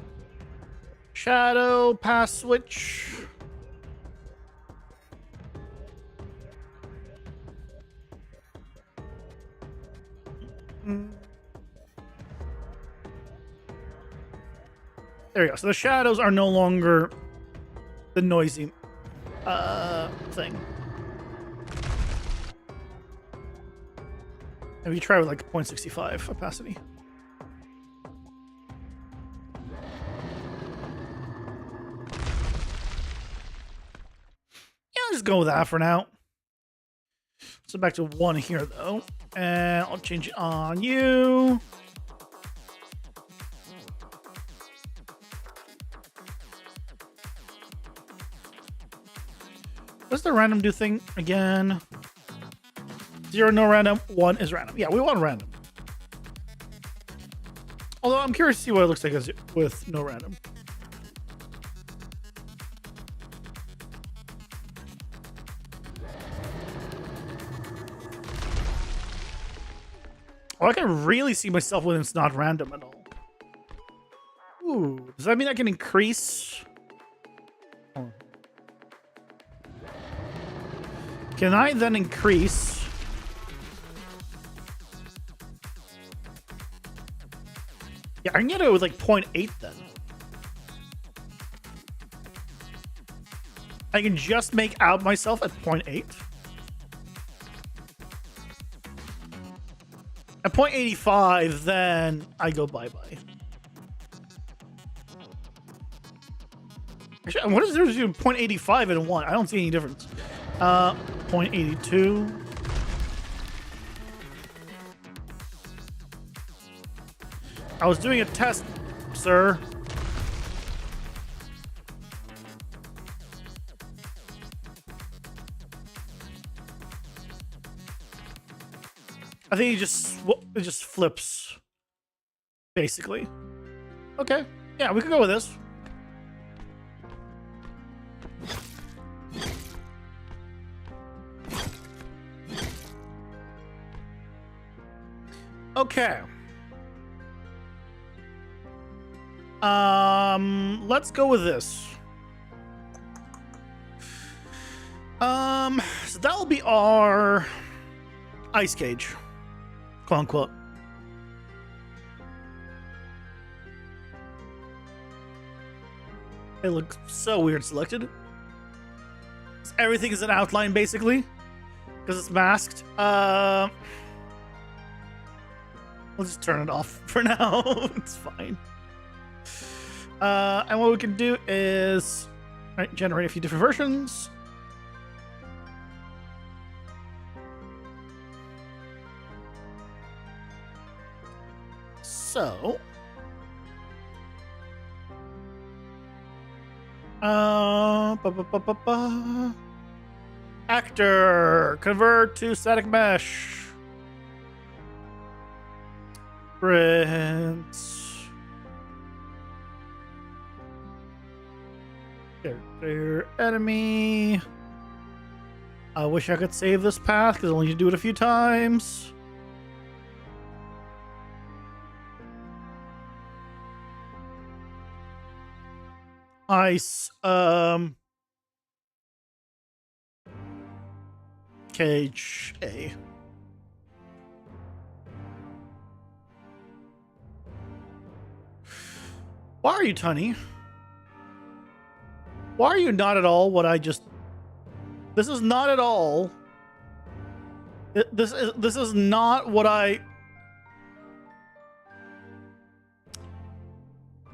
shadow pass switch. There we go. So the shadows are no longer the noisy thing. Maybe try with like 0.65 opacity. Yeah, I'll just go with that for now. So back to 1 here though. And I'll change it on you. What's the random do thing again? 0, no random. 1 is random. Yeah, we want random. Although I'm curious to see what it looks like with no random. Oh, I can really see myself when it's not random at all. Ooh, does that mean I can increase? Can I then increase? Yeah, I can get it with like 0.8 then. I can just make out myself at 0.8. At 0.85, then I go bye-bye. Actually, what is there between 0.85 and 1? I don't see any difference. 0.82. I was doing a test, sir. I think it just flips, basically. Okay, yeah, we could go with this. Okay. Let's go with this. So that'll be our ice cage, quote unquote. It looks so weird selected. Everything is an outline basically, because it's masked. We'll just turn it off for now. It's fine. And what we can do is generate a few different versions. So, actor, convert to static mesh. blueprints. Character enemy. I wish I could save this path because I only need to do it a few times. Ice. Cage A. Why are you tiny? Why are you not at all what I just... This is not at all... This is not what I...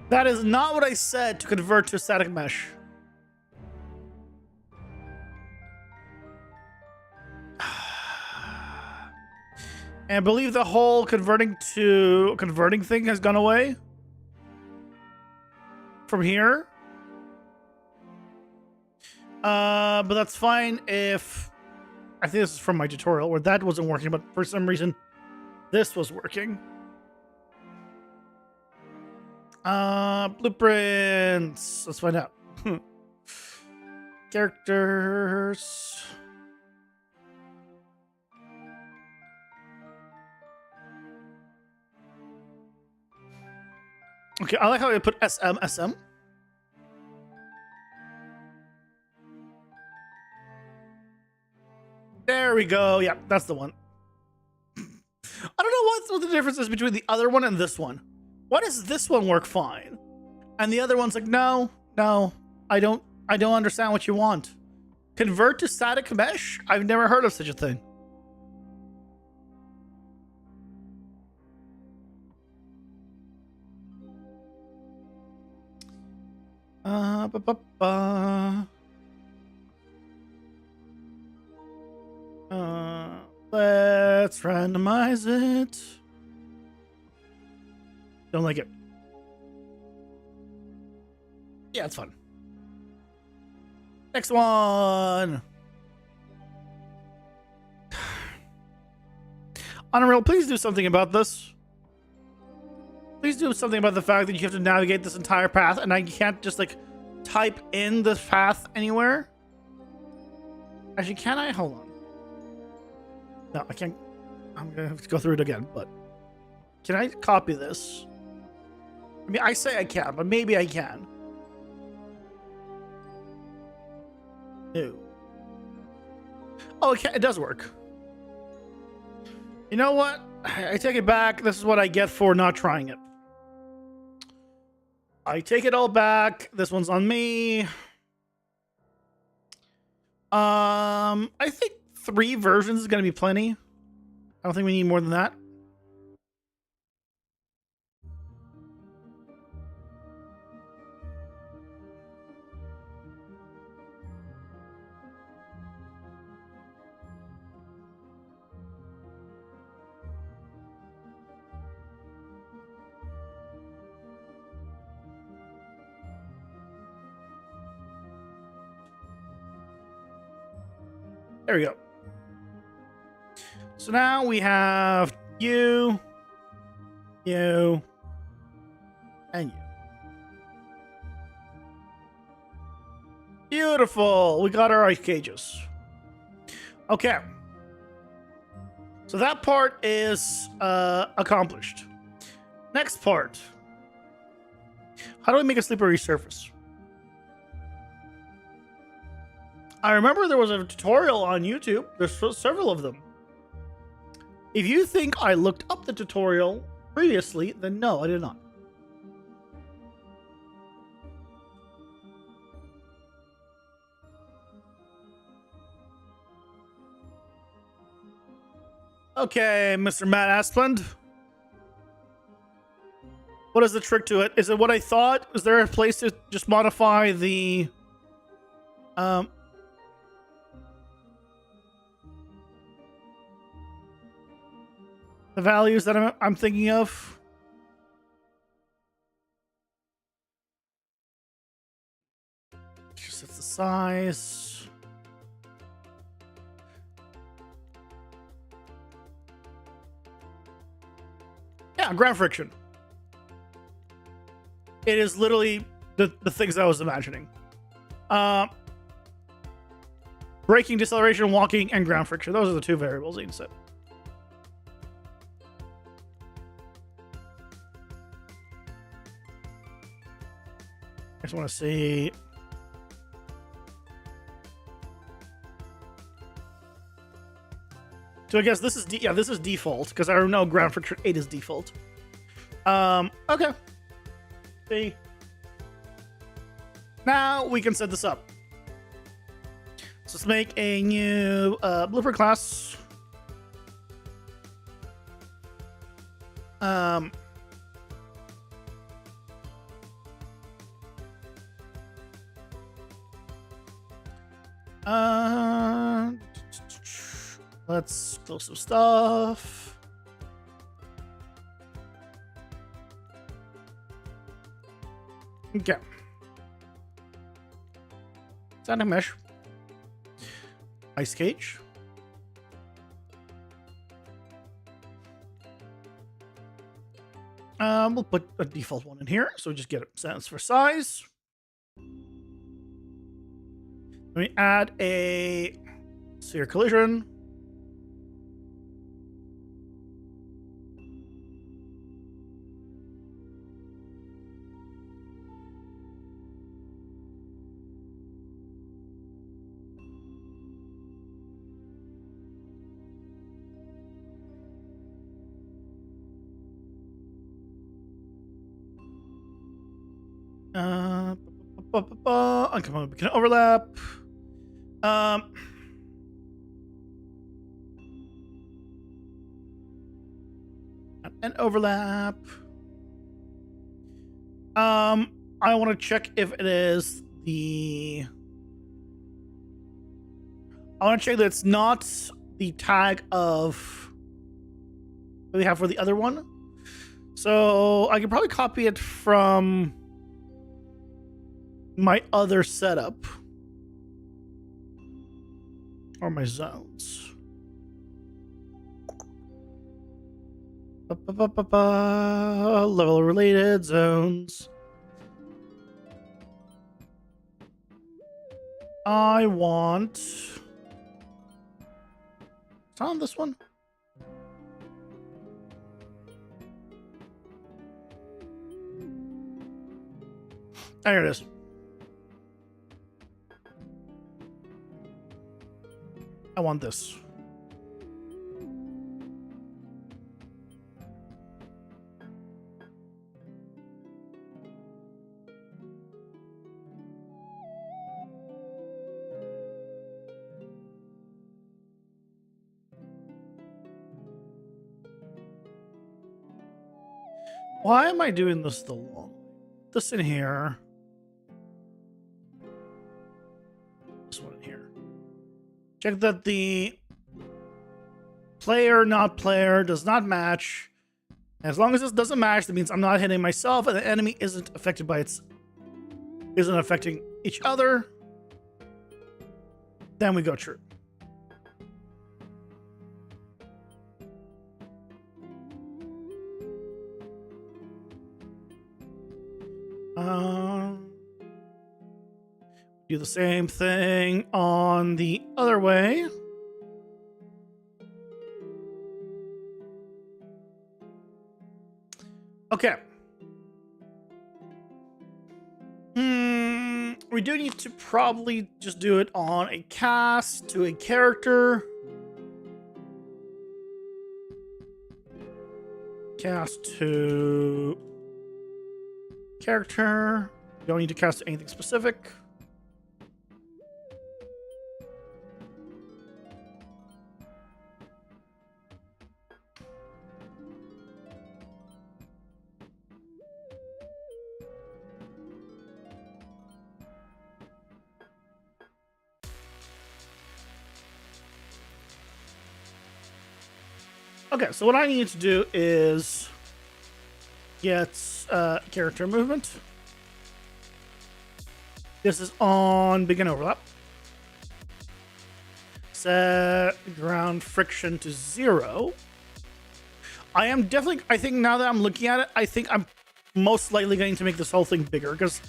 That is not what I said to convert to static mesh. And I believe the whole converting thing has gone away from here. But that's fine if... I think this is from my tutorial where that wasn't working, but for some reason this was working. Blueprints. Let's find out. Characters. Okay, I like how you put SM. There we go. Yeah, that's the one. I don't know what the difference is between the other one and this one. Why does this one work fine? And the other one's like, no, I don't understand what you want. Convert to static mesh? I've never heard of such a thing. Let's randomize it. Don't like it. Yeah, it's fun. Next one. Unreal, please do something about this. Please do something about the fact that you have to navigate this entire path and I can't just like type in this path anywhere. Actually, can I? Hold on. No, I can't. I'm gonna have to go through it again, but can I copy this? I mean, I say I can, but maybe I can. No. Oh, it does work. You know what? I take it back. This is what I get for not trying it. I take it all back. This one's on me. I think 3 versions is going to be plenty. I don't think we need more than that. There we go. So now we have you, and you. Beautiful. We got our ice cages. Okay. So that part is accomplished. Next part. How do we make a slippery surface? I remember there was a tutorial on YouTube. There's several of them. If you think I looked up the tutorial previously, then no, I did not. Okay, Mr. Matt Asplund. What is the trick to it? Is it what I thought? Is there a place to just modify the... the values that I'm thinking of? Just set the size. Yeah, Yeah, ground friction. It is literally the things I was imagining. Braking, deceleration, walking, and ground friction. Those are the 2 variables you can set. I just want to see. So I guess this is this is default because I know ground friction 8 is default. Okay. See. Now we can set this up. So let's make a new blueprint class. Let's close some stuff. Okay. Static mesh. Ice cage. We'll put a default one in here, so we just get it sense for size. Let me add a sphere collision. Uncommonly, we can overlap. And overlap. I want to check if it is the. I want to check that it's not the tag of that we have for the other one. So I could probably copy it from my other setup or my zones. Level related zones. I want. It's on this one. There it is. I want this. Why am I doing this the long way? This in here. This one in here. Check that the player, not player, does not match. As long as this doesn't match, that means I'm not hitting myself and the enemy isn't affected by isn't affecting each other. Then we go true. Do the same thing on the other way. Okay. We do need to probably just do it on a cast to a character. Cast to character. You don't need to cast anything specific. Okay, so what I need to do is get character movement. This is on begin overlap. Set ground friction to 0. I am definitely, I think now that I'm looking at it, I think I'm most likely going to make this whole thing bigger because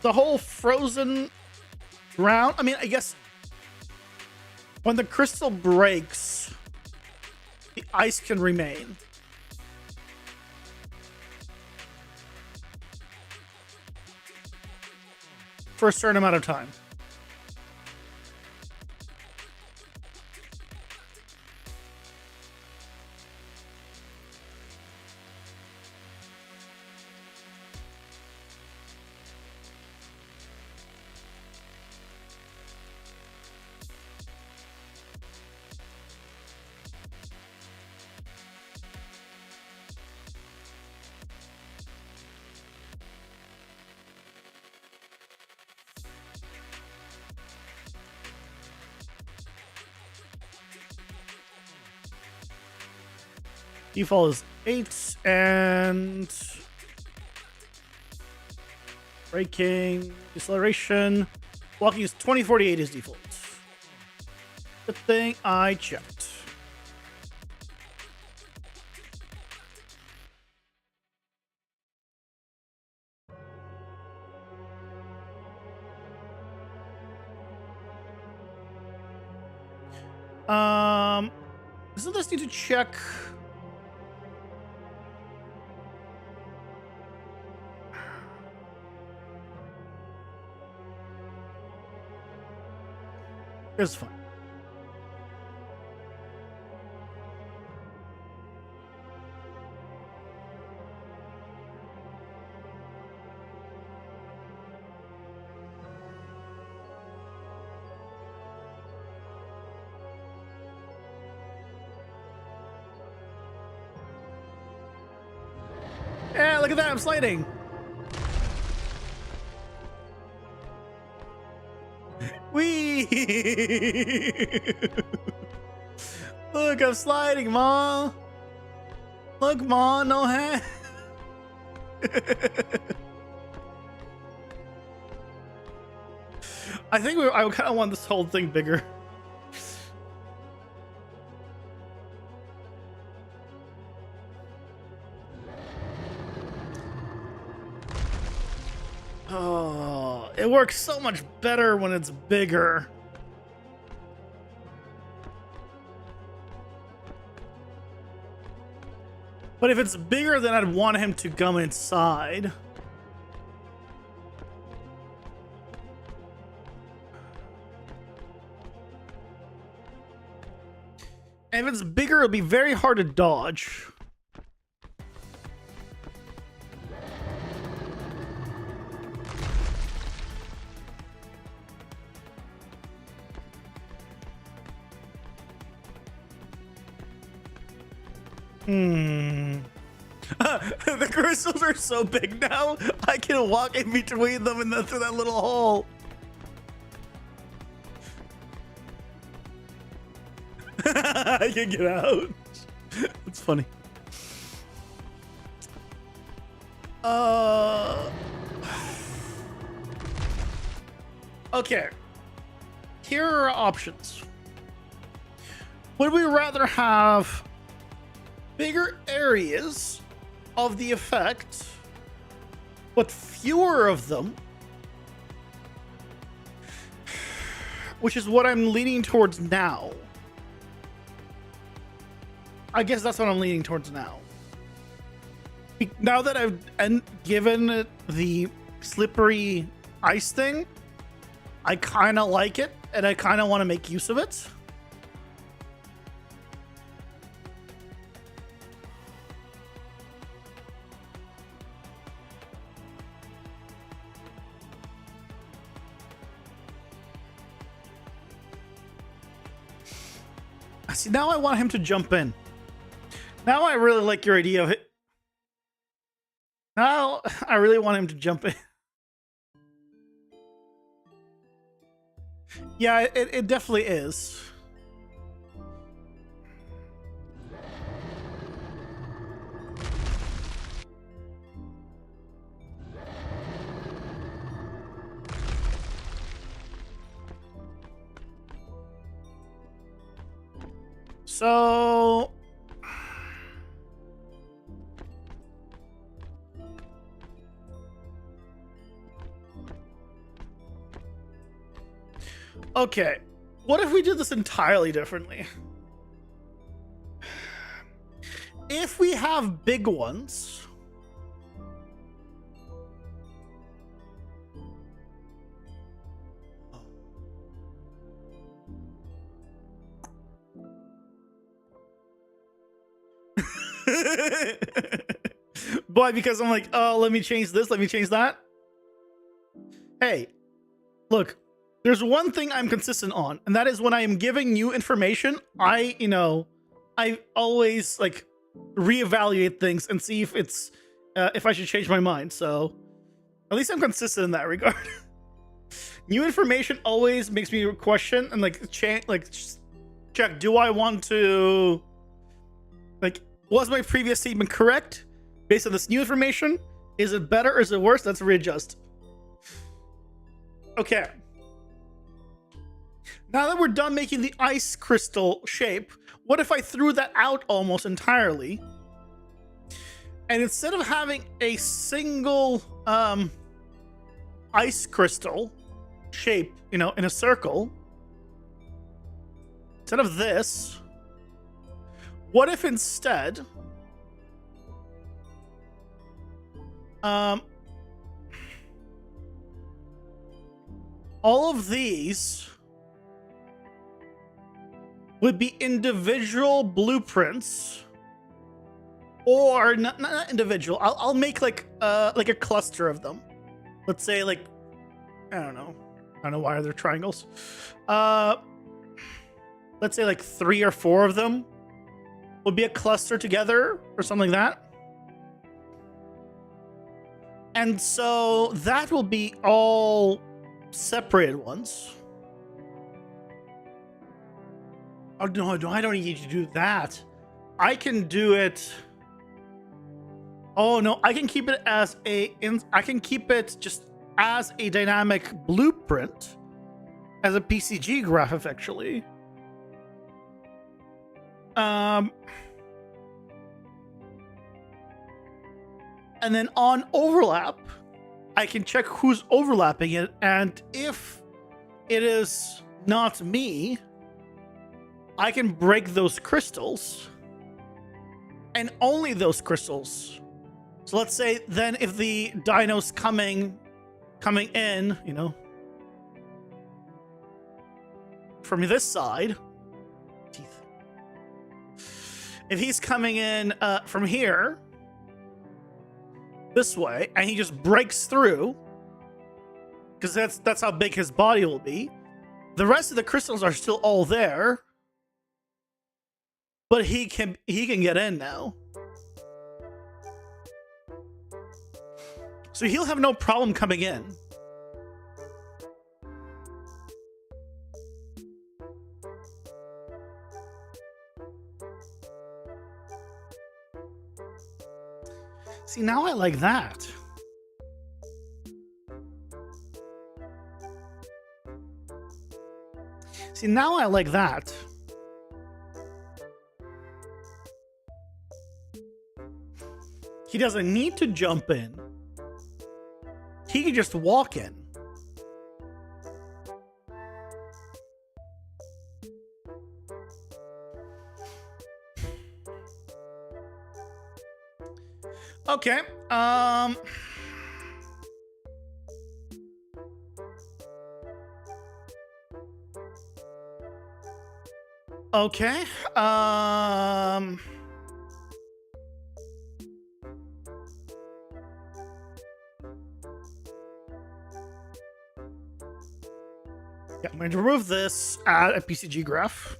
the whole frozen ground, I mean, I guess when the crystal breaks, the ice can remain. For a certain amount of time. Default is 8 and braking, deceleration, walking is 2048 is default. Good thing I checked. Doesn't this need to check? It's fine. Yeah, look at that, I'm sliding. Whee! Look, I'm sliding, Ma. Look, Ma, no hand. I think I kind of want this whole thing bigger. Oh, it works so much better when it's bigger. But if it's bigger, then I'd want him to come inside. And if it's bigger, it'll be very hard to dodge. The crystals are so big now, I can walk in between them and through that little hole. I can get out. It's funny. Okay. Here are our options. Would we rather have bigger areas of the effect, but fewer of them, which is what I'm leaning towards now. I guess that's what I'm leaning towards now. Now that I've given it the slippery ice thing, I kind of like it, and I kind of want to make use of it. See, now I want him to jump in. Now I really like your idea of it. Now I really want him to jump in. Yeah, it definitely is. So Okay, what if we did this entirely differently? If we have big ones, but because I'm like, oh, let me change this, let me change that. Hey, look, there's one thing I'm consistent on, and that is when I am giving new information, I always like reevaluate things and see if it's if I should change my mind. So at least I'm consistent in that regard. New information always makes me question and like check, do I want to, like, was my previous statement correct based on this new information? Is it better or is it worse? Let's readjust. Okay. Now that we're done making the ice crystal shape, what if I threw that out almost entirely? And instead of having a single ice crystal shape, in a circle, instead of this, what if instead all of these would be individual blueprints, or not individual. I'll make like a cluster of them. Let's say like, I don't know why are there triangles. Let's say like 3 or 4 of them would be a cluster together or something like that. And so that will be all separated ones. Oh no, I don't need to do that. I can do it. Oh no, I can keep it as I can keep it just as a dynamic blueprint, as a PCG graph, actually. And then on overlap, I can check who's overlapping it, and if it is not me, I can break those crystals, and only those crystals. So let's say then if the dino's coming in, from this side, teeth. If he's coming in from here, this way, and he just breaks through, because that's how big his body will be. The rest of the crystals are still all there, but he can get in now. So he'll have no problem coming in. See, now I like that. See, now I like that. He doesn't need to jump in. He can just walk in. Okay. Okay. Yeah, I'm going to remove this, add a PCG graph.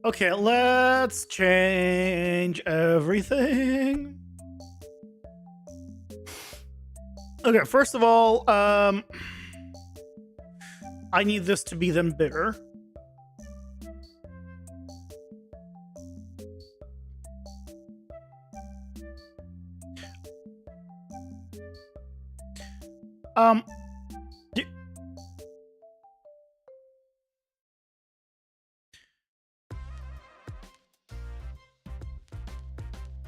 Okay, let's change everything. Okay, first of all, I need this to be then bigger. Um, do-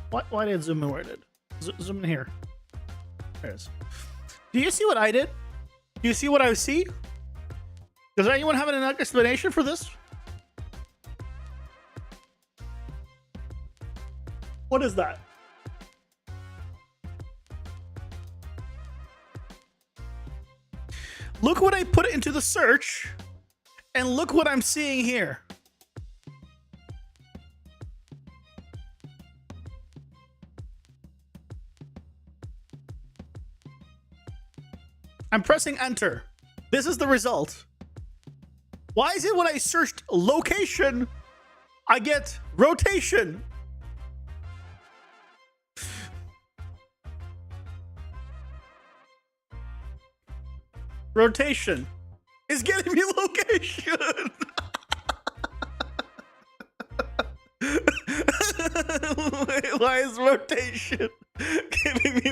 why did it zoom in where it did? Zoom in here. There it is. Do you see what I did? Do you see what I see? Does anyone have an explanation for this? What is that? Look what I put into the search, and look what I'm seeing here. I'm pressing enter. This is the result. Why is it when I searched location, I get rotation? Rotation is getting me location. Wait, why is rotation giving me?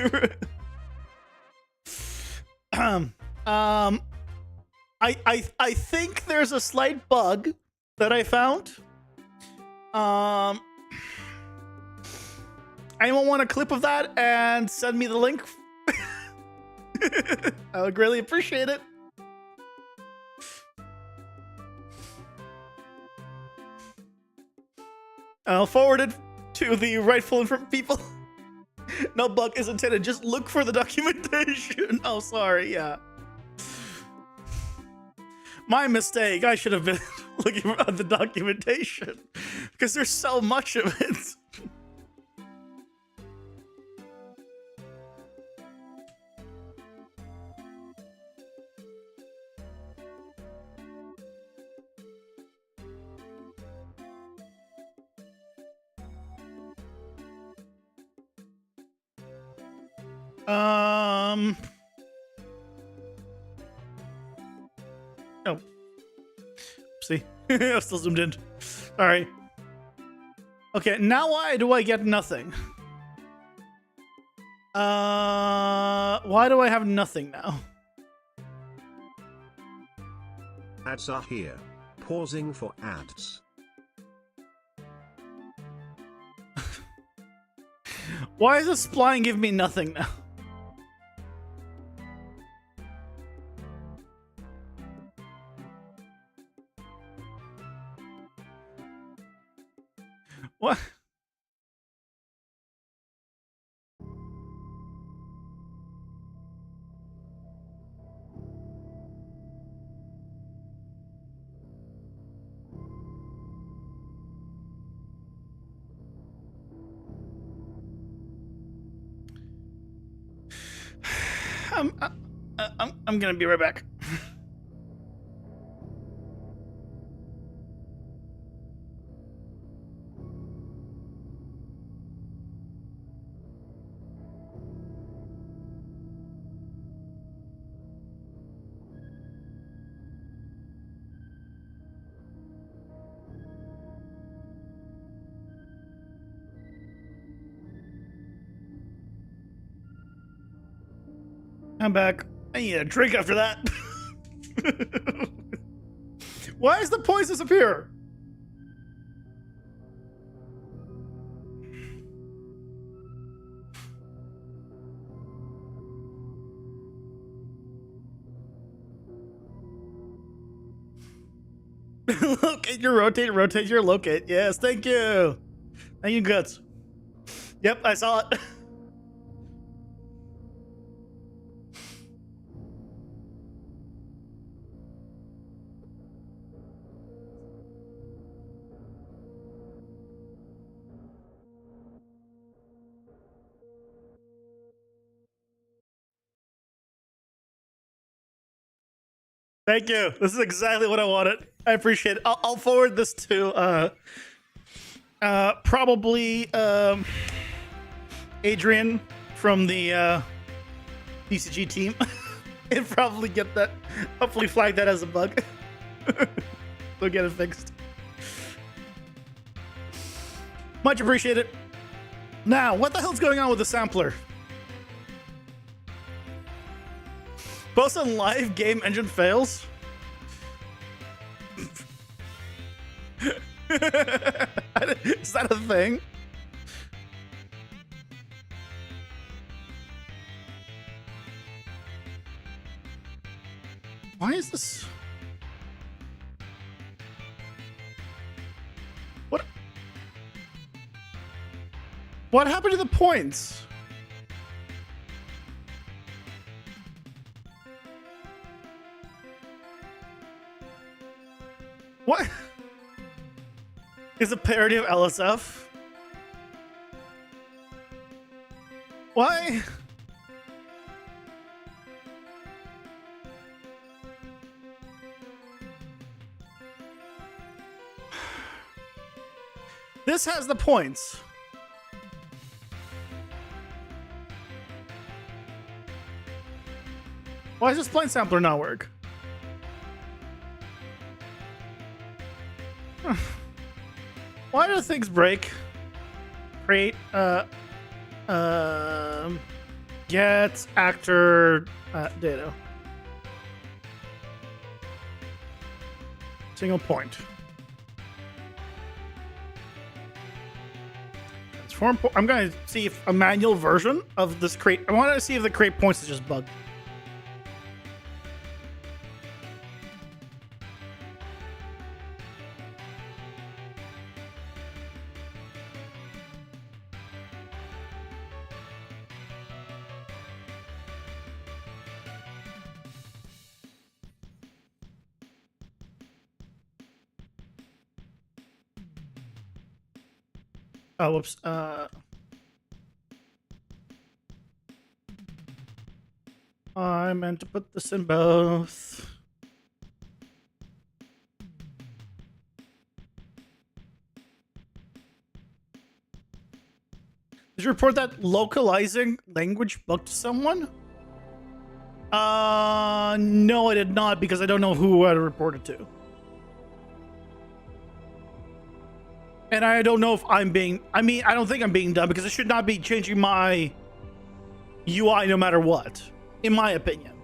I think there's a slight bug that I found. Anyone want a clip of that and send me the link? I would greatly appreciate it. I'll forward it to the rightful people. No bug is intended. Just look for the documentation. Oh, sorry. Yeah. My mistake. I should have been looking at the documentation because there's so much of it. Oh. See, I'm still zoomed in. All right. Okay, now why do I get nothing? Why do I have nothing now? Ads are here. Pausing for ads. Why is this spline give me nothing now? What? I'm gonna be right back. I'm back. I need a drink after that. Why does the poise disappear? Locate your rotate your locate. Yes, thank you. Thank you, Guts. Yep, I saw it. Thank you. This is exactly what I wanted. I appreciate it. I'll forward this to probably Adrian from the BCG team. And probably get that, hopefully flag that as a bug. So get it fixed. Much appreciated. Now, what the hell's going on with the sampler? Post on live, game engine fails. Is that a thing? Why is this? What happened to the points? What? Is a parody of LSF? Why? This has the points. Why does this plane sampler not work? Why do things break? Create get actor data. Single point. Transform. I'm gonna see if a manual version of this create. I want to see if the create points is just bugged. Oh, whoops. I meant to put this in both. Did you report that localizing language bugged someone? No, I did not, because I don't know who I reported to. And I don't know if I'm being... I mean, I don't think I'm being dumb, because it should not be changing my UI no matter what, in my opinion.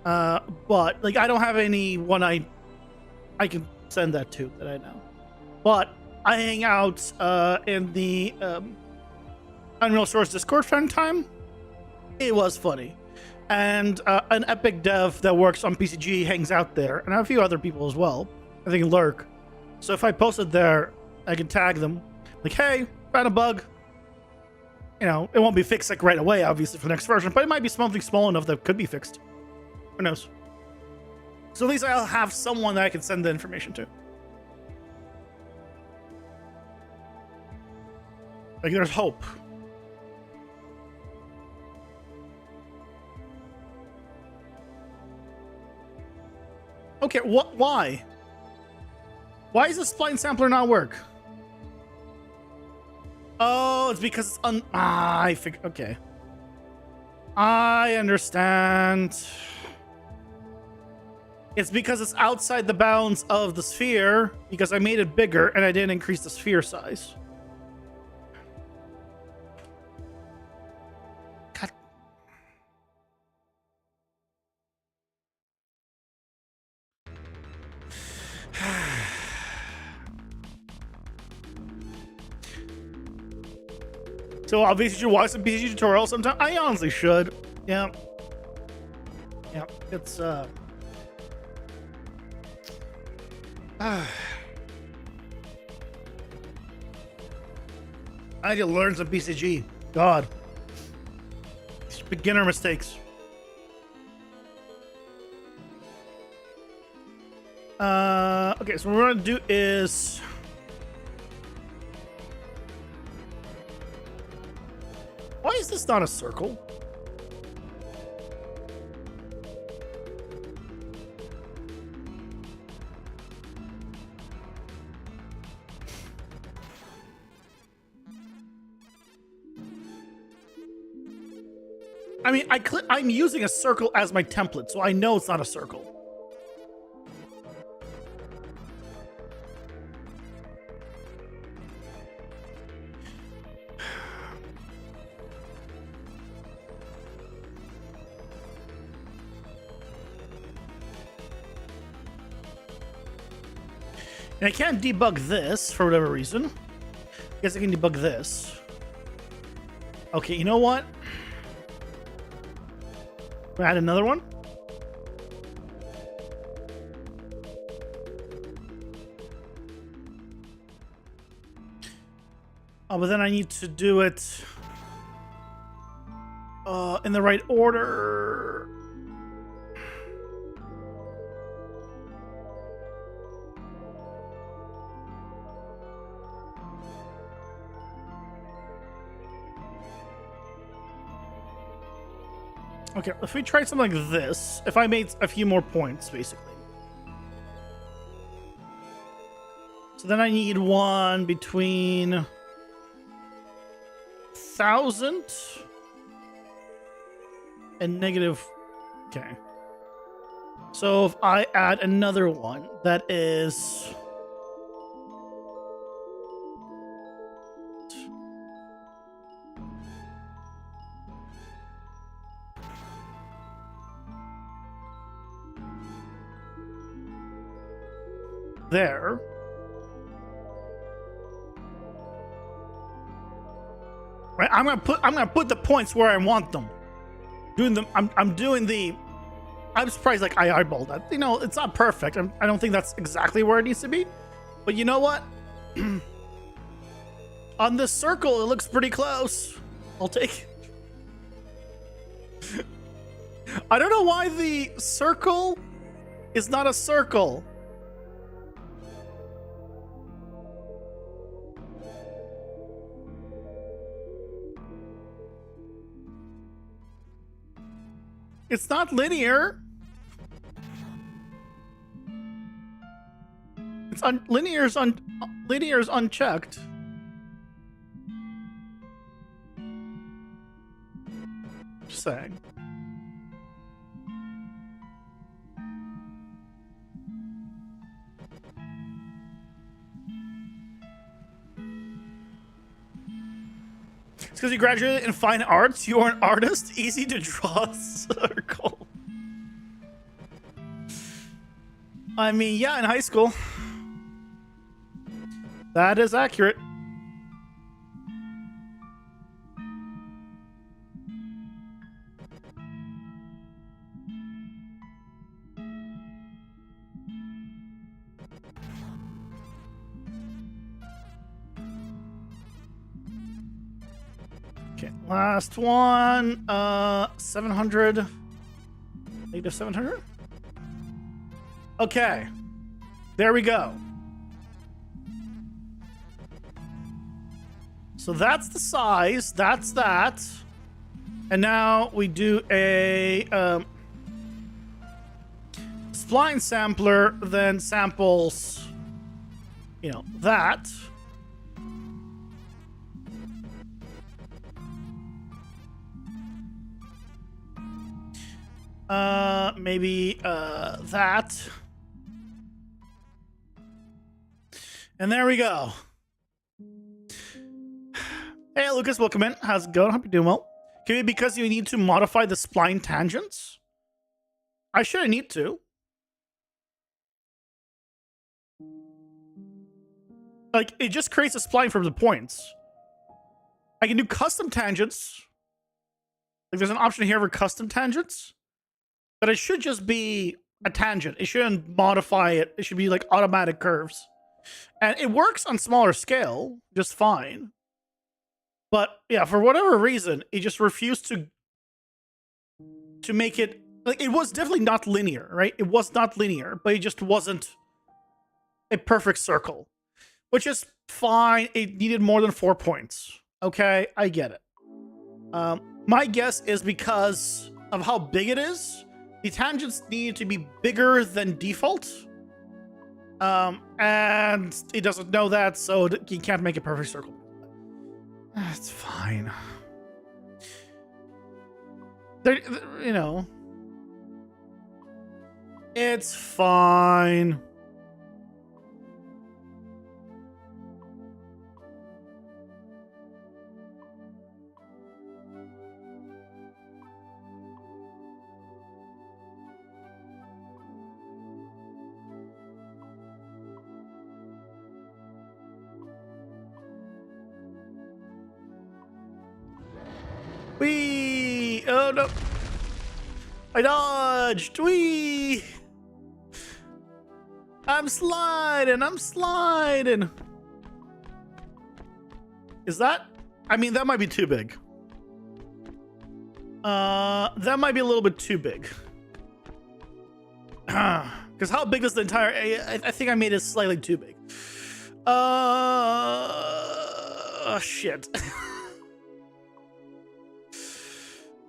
But, like, I don't have anyone I can send that to that I know. But I hang out in the Unreal Source Discord friend time. It was funny. And an Epic dev that works on PCG hangs out there, and a few other people as well. I think Lurk. So if I post it there, I can tag them. Like, hey, found a bug. You know, it won't be fixed like right away, obviously, for the next version, but it might be something small enough that could be fixed. Who knows? So at least I'll have someone that I can send the information to. Like, there's hope. Okay, what? Why? Why does the spline sampler not work? Oh, it's because it's I figured. Okay. I understand. It's because it's outside the bounds of the sphere, because I made it bigger and I didn't increase the sphere size. God. So obviously you should watch some PCG tutorials sometime. I honestly should. Yeah. Yeah, it's I need to learn some PCG. God. These beginner mistakes. Okay, so what we're gonna do is why is this not a circle? I mean, I'm using a circle as my template, so I know it's not a circle. And I can't debug this for whatever reason. Guess I can debug this. Okay, you know what? We'll add another one. Oh, but then I need to do it in the right order. Okay, if we try something like this, if I made a few more points, basically. So then I need one between 1,000 and negative. Okay. So if I add another one, that is. There. Right, I'm gonna put the points where I want them. I'm doing the. I'm surprised like I eyeballed that. You know, it's not perfect. I don't think that's exactly where it needs to be. But you know what? On this circle, it looks pretty close. I'll take it. I don't know why the circle is not a circle. It's not linear. It's linear's unchecked. Just saying. It's because you graduated in fine arts. You are an artist. Easy to draw a circle. I mean, yeah, in high school. That is accurate. Okay, last one. 700. Negative 700? Okay. There we go. So that's the size. That's that. And now we do a spline sampler, then samples, you know, that. Maybe that. And there we go. Hey, Lucas, welcome in. How's it going? Hope you're doing well. Can it be because you need to modify the spline tangents? I shouldn't need to. Like, it just creates a spline from the points. I can do custom tangents. Like, there's an option here for custom tangents. But it should just be a tangent. It shouldn't modify it. It should be like automatic curves. And it works on smaller scale just fine. But yeah, for whatever reason, it just refused to make it, like, it was definitely not linear, right? It was not linear, but it just wasn't a perfect circle, which is fine. It needed more than 4 points. Okay, I get it. My guess is because of how big it is, the tangents need to be bigger than default. And it doesn't know that, so you can't make a perfect circle. It's fine. You know, it's fine. Whee! Oh no! I dodged! Whee! I'm sliding! I'm sliding! Is that? I mean, that might be too big. That might be a little bit too big. Because how big is the entire... I think I made it slightly too big. Shit.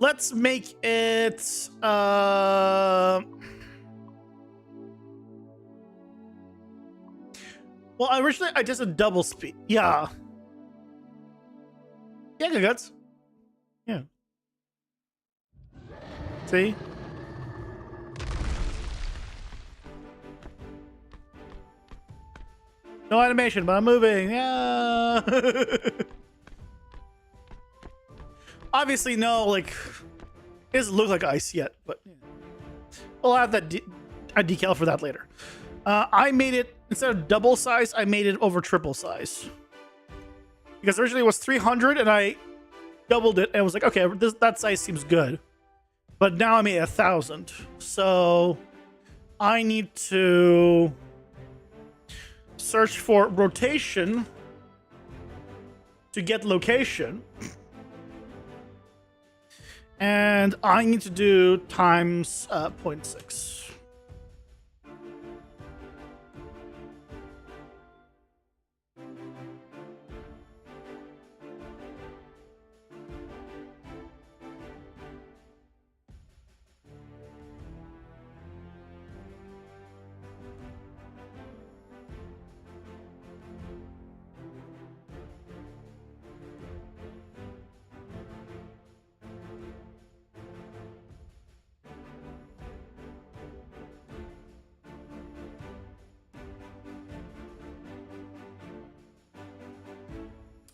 Let's make it... Well, originally I just a double speed. Yeah. Yeah, good guts. Yeah. See? No animation, but I'm moving. Yeah. Obviously, no, like, it doesn't look like ice yet, but yeah. We'll have that a decal for that later. I made it, instead of double size, I made it over triple size. Because originally it was 300 and I doubled it and was like, okay, that size seems good. But now I made 1,000. So I need to search for rotation to get location. And I need to do times 0.6.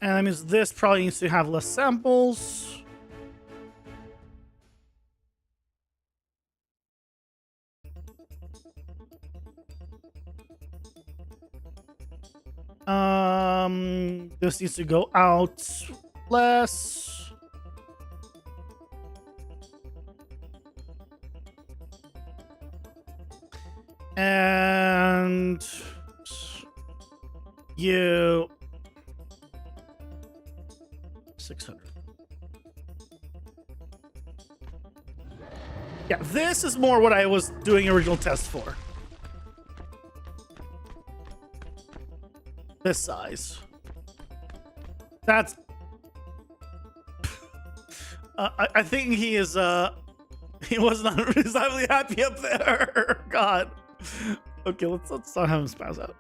And that means this probably needs to have less samples. This needs to go out less. And you 600. Yeah, this is more what I was doing original test for. This size. That's... I think he is, he was not reasonably happy up there. God. Okay, let's not have him spaz out.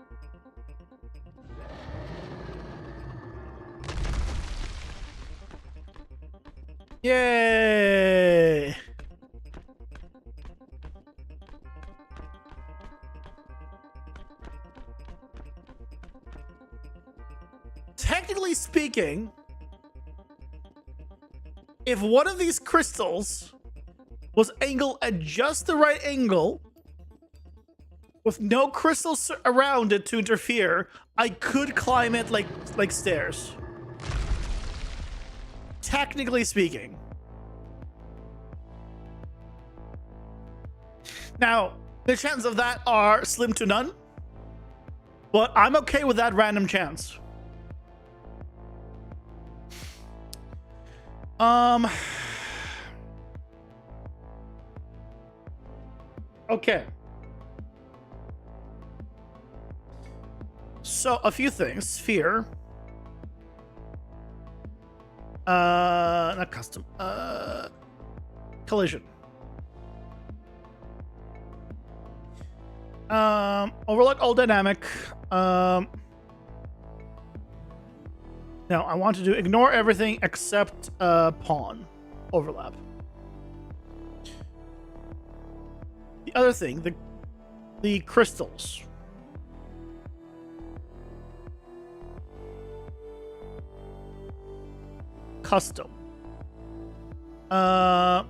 Yay! Technically speaking, if one of these crystals was angled at just the right angle, with no crystals around it to interfere, I could climb it like stairs. Technically speaking. Now, the chances of that are slim to none, but I'm okay with that random chance. Okay. So, a few things. Sphere. Not custom. Collision. Overlook all dynamic. Now I want to do ignore everything except pawn overlap. The other thing, the crystals. Custom. I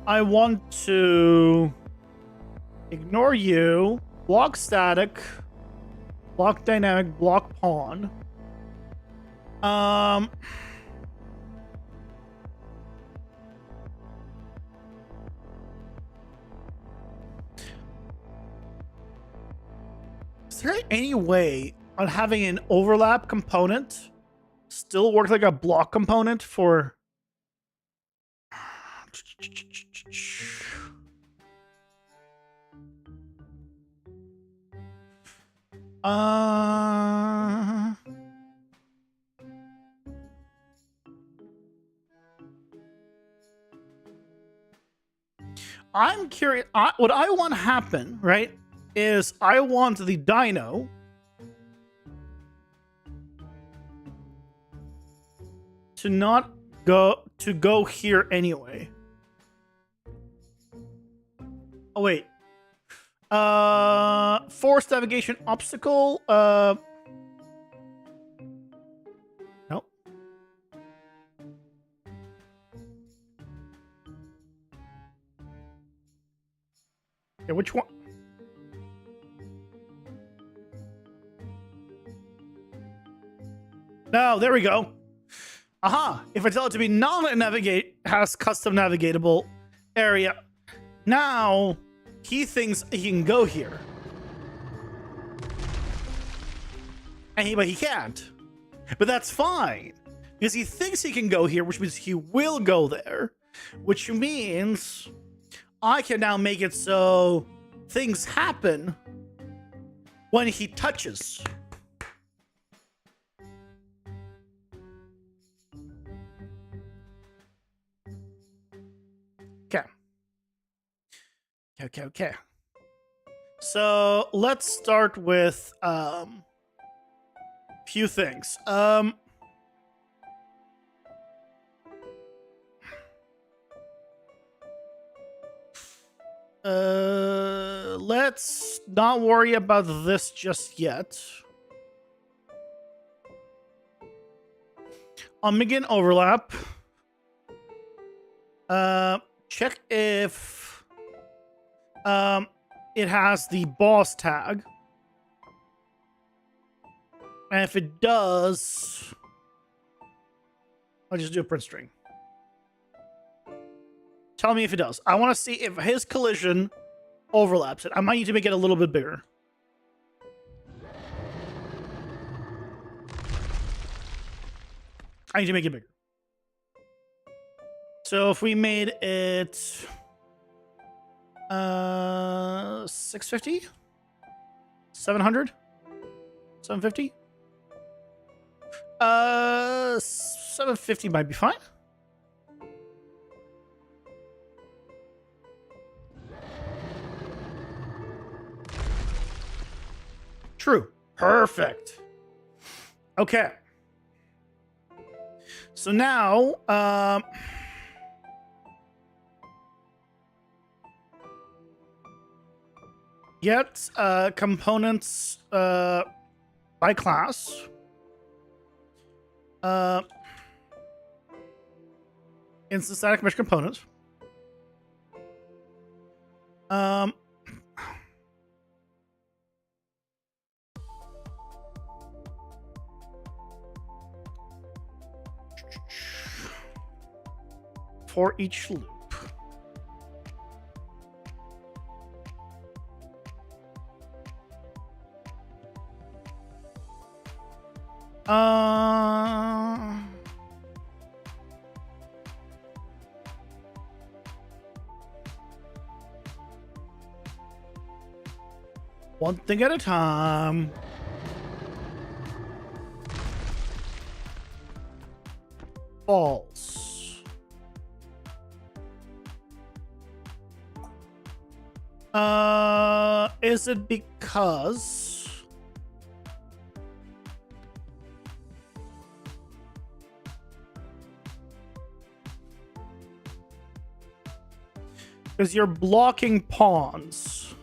want to ignore you, block static, block dynamic, block pawn. Is there any way on having an overlap component still work like a block component for? I'm curious. What I want to happen, right, is I want the dino to not go here anyway. Oh wait. Forced navigation obstacle. Nope. Yeah, which one? No, there we go. Aha! If I tell it to be non-navigate, has custom navigatable area. Now he thinks he can go here, but he can't. But that's fine because he thinks he can go here, which means he will go there, which means I can now make it so things happen when he touches. Okay. So let's start with few things. Let's not worry about this just yet. I'll make an overlap. Check if it has the boss tag. And if it does, I'll just do a print string. Tell me if it does. I want to see if his collision overlaps it. I might need to make it a little bit bigger. I need to make it bigger. So if we made it 650, 700, 750, 750 might be fine. True. Perfect. Okay. So now, get components by class. Instance static mesh component. For each loop. One thing at a time. False. Is it because you're blocking pawns?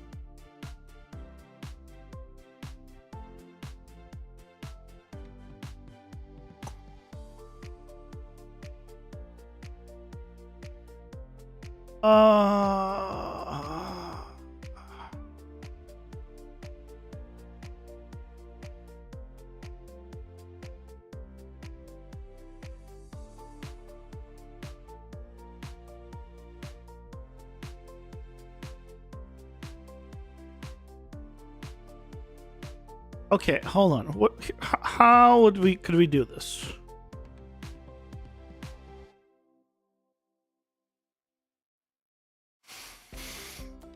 Okay, hold on. How could we do this?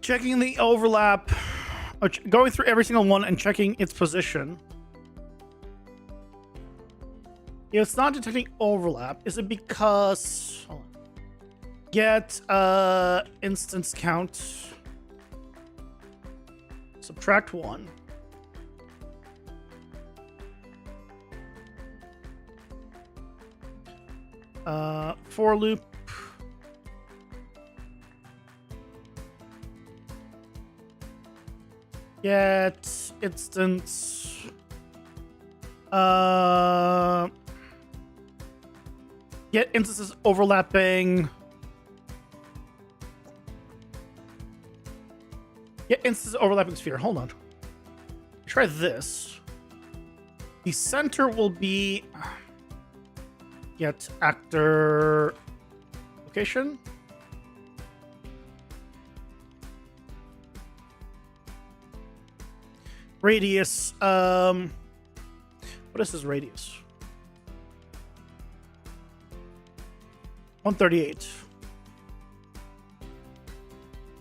Checking the overlap, going through every single one and checking its position. If it's not detecting overlap, is it because... Hold on. Get instance count. Subtract 1. For loop. Get instance. Get instances overlapping. Get instances overlapping sphere. Hold on. Try this. The center will be get actor location. Radius. What is his radius? 138.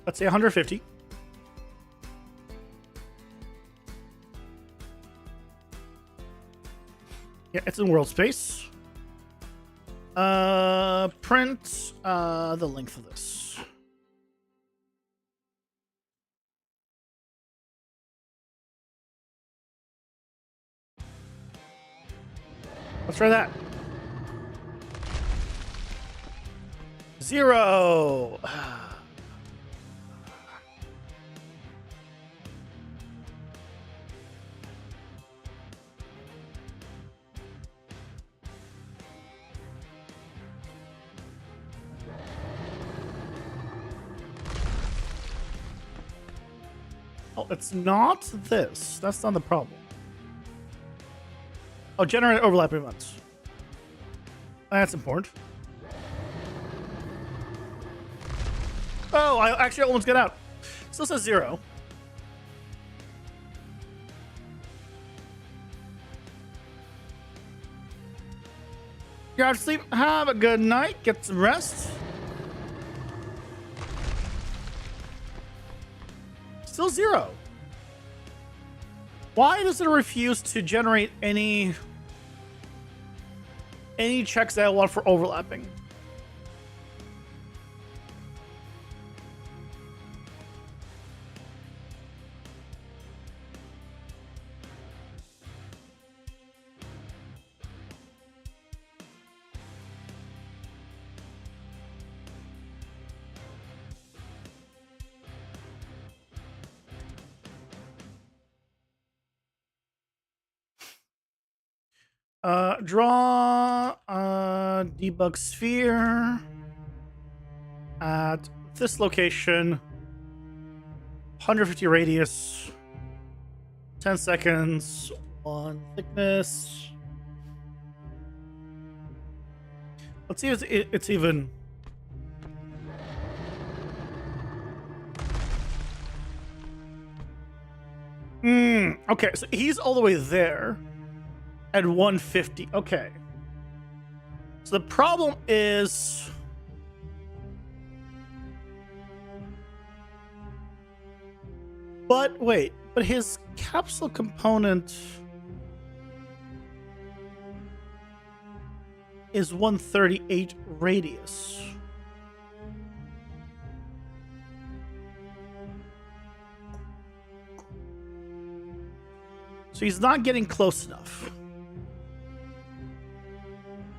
Let's say 150. Yeah, it's in world space. Print the length of this. Let's try that. 0. Oh, it's not this. That's not the problem. Oh, generate overlapping events. That's important. Oh, I actually almost got out. Still says 0. You're out to sleep. Have a good night. Get some rest. Still 0. Why does it refuse to generate any checks that I want for overlapping? Draw a debug sphere at this location, 150 radius, 10 seconds, 1 thickness. Let's see if it's even. Okay, so he's all the way there. At 150. Okay. So the problem is... But wait, but his capsule component is 138 radius. So he's not getting close enough.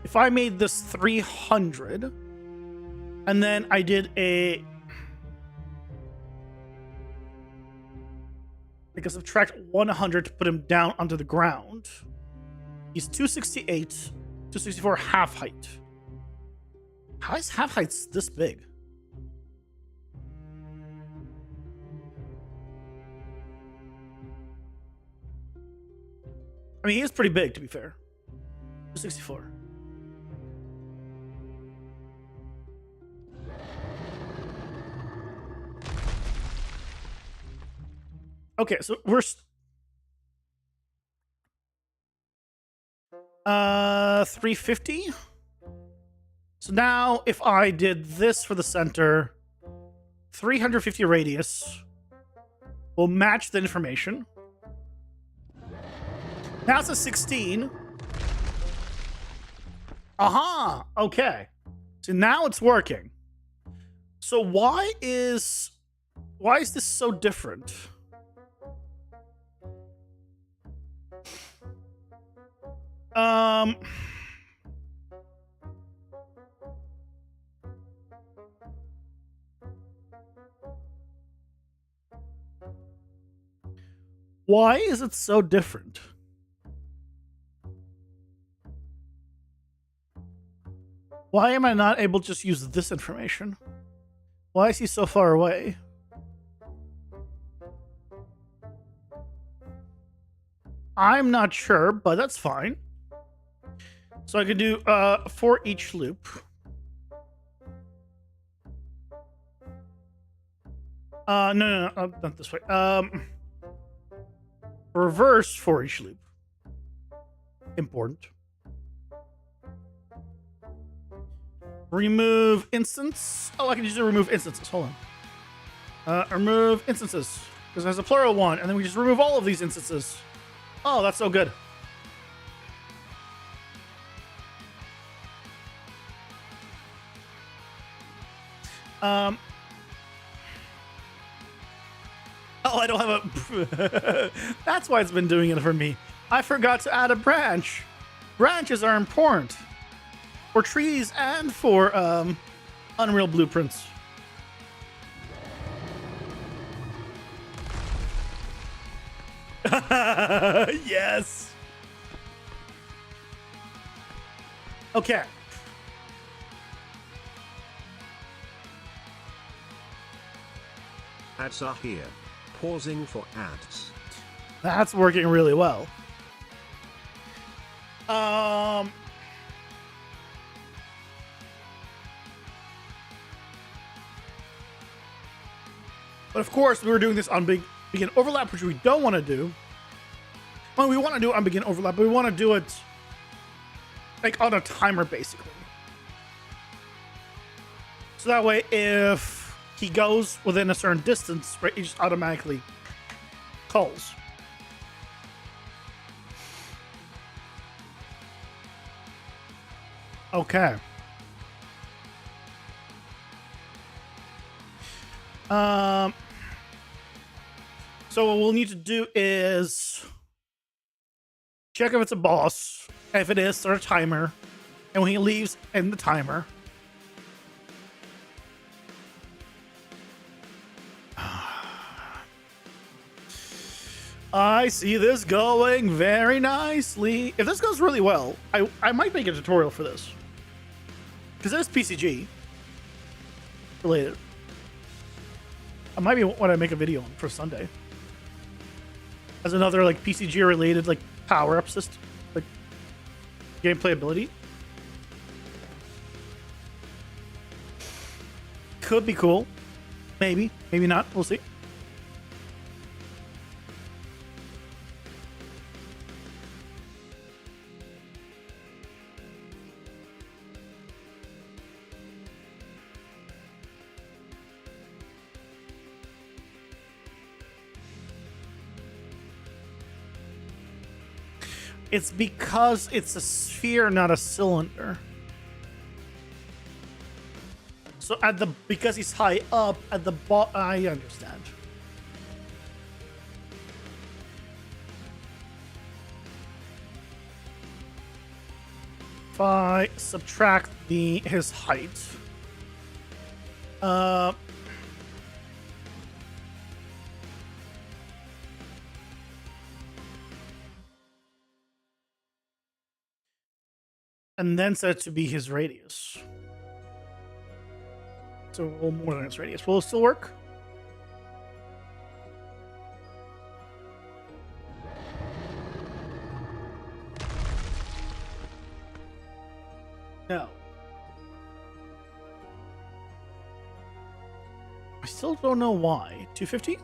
If I made this 300 and then I did a subtract 100 to put him down onto the ground, he's 268, 264 half height. How is half height this big? I mean, he is pretty big, to be fair. 264. Okay, so 350. So now if I did this for the center, 350 radius will match the information. Now it's a 16. Aha! Okay. So now it's working. So why is this so different? Why is it so different? Why am I not able to just use this information? Why is he so far away? I'm not sure, but that's fine. So I can do for each loop. No, not this way. Reverse for each loop. Important. Remove instance. Oh, I can just remove instances. Hold on. Remove instances. Because there's a plural one, and then we just remove all of these instances. Oh, that's so good. Oh, I don't have a... That's why it's been doing it for me. I forgot to add a branch. Branches are important. For trees and for Unreal blueprints. Yes. Okay. Ads are here. Pausing for ads. That's working really well. But of course, we were doing this on begin overlap, which we don't want to do. Well, we want to do it on begin overlap, but we want to do it like on a timer, basically. So that way, if he goes within a certain distance, right, he just automatically calls. Okay. So what we'll need to do is check if it's a boss. If it is, start a timer. And when he leaves, end the timer. I see this going very nicely. If this goes really well, I might make a tutorial for this. Because it is PCG related. I might be what I make a video on for Sunday. As another like PCG related like power-up system, like gameplay ability. Could be cool. Maybe, maybe not. We'll see. It's because it's a sphere, not a cylinder. So because he's high up at the bottom, I understand. If I subtract his height, and then set it to be his radius. So a little more than its radius. Will it still work? No. I still don't know why. 250?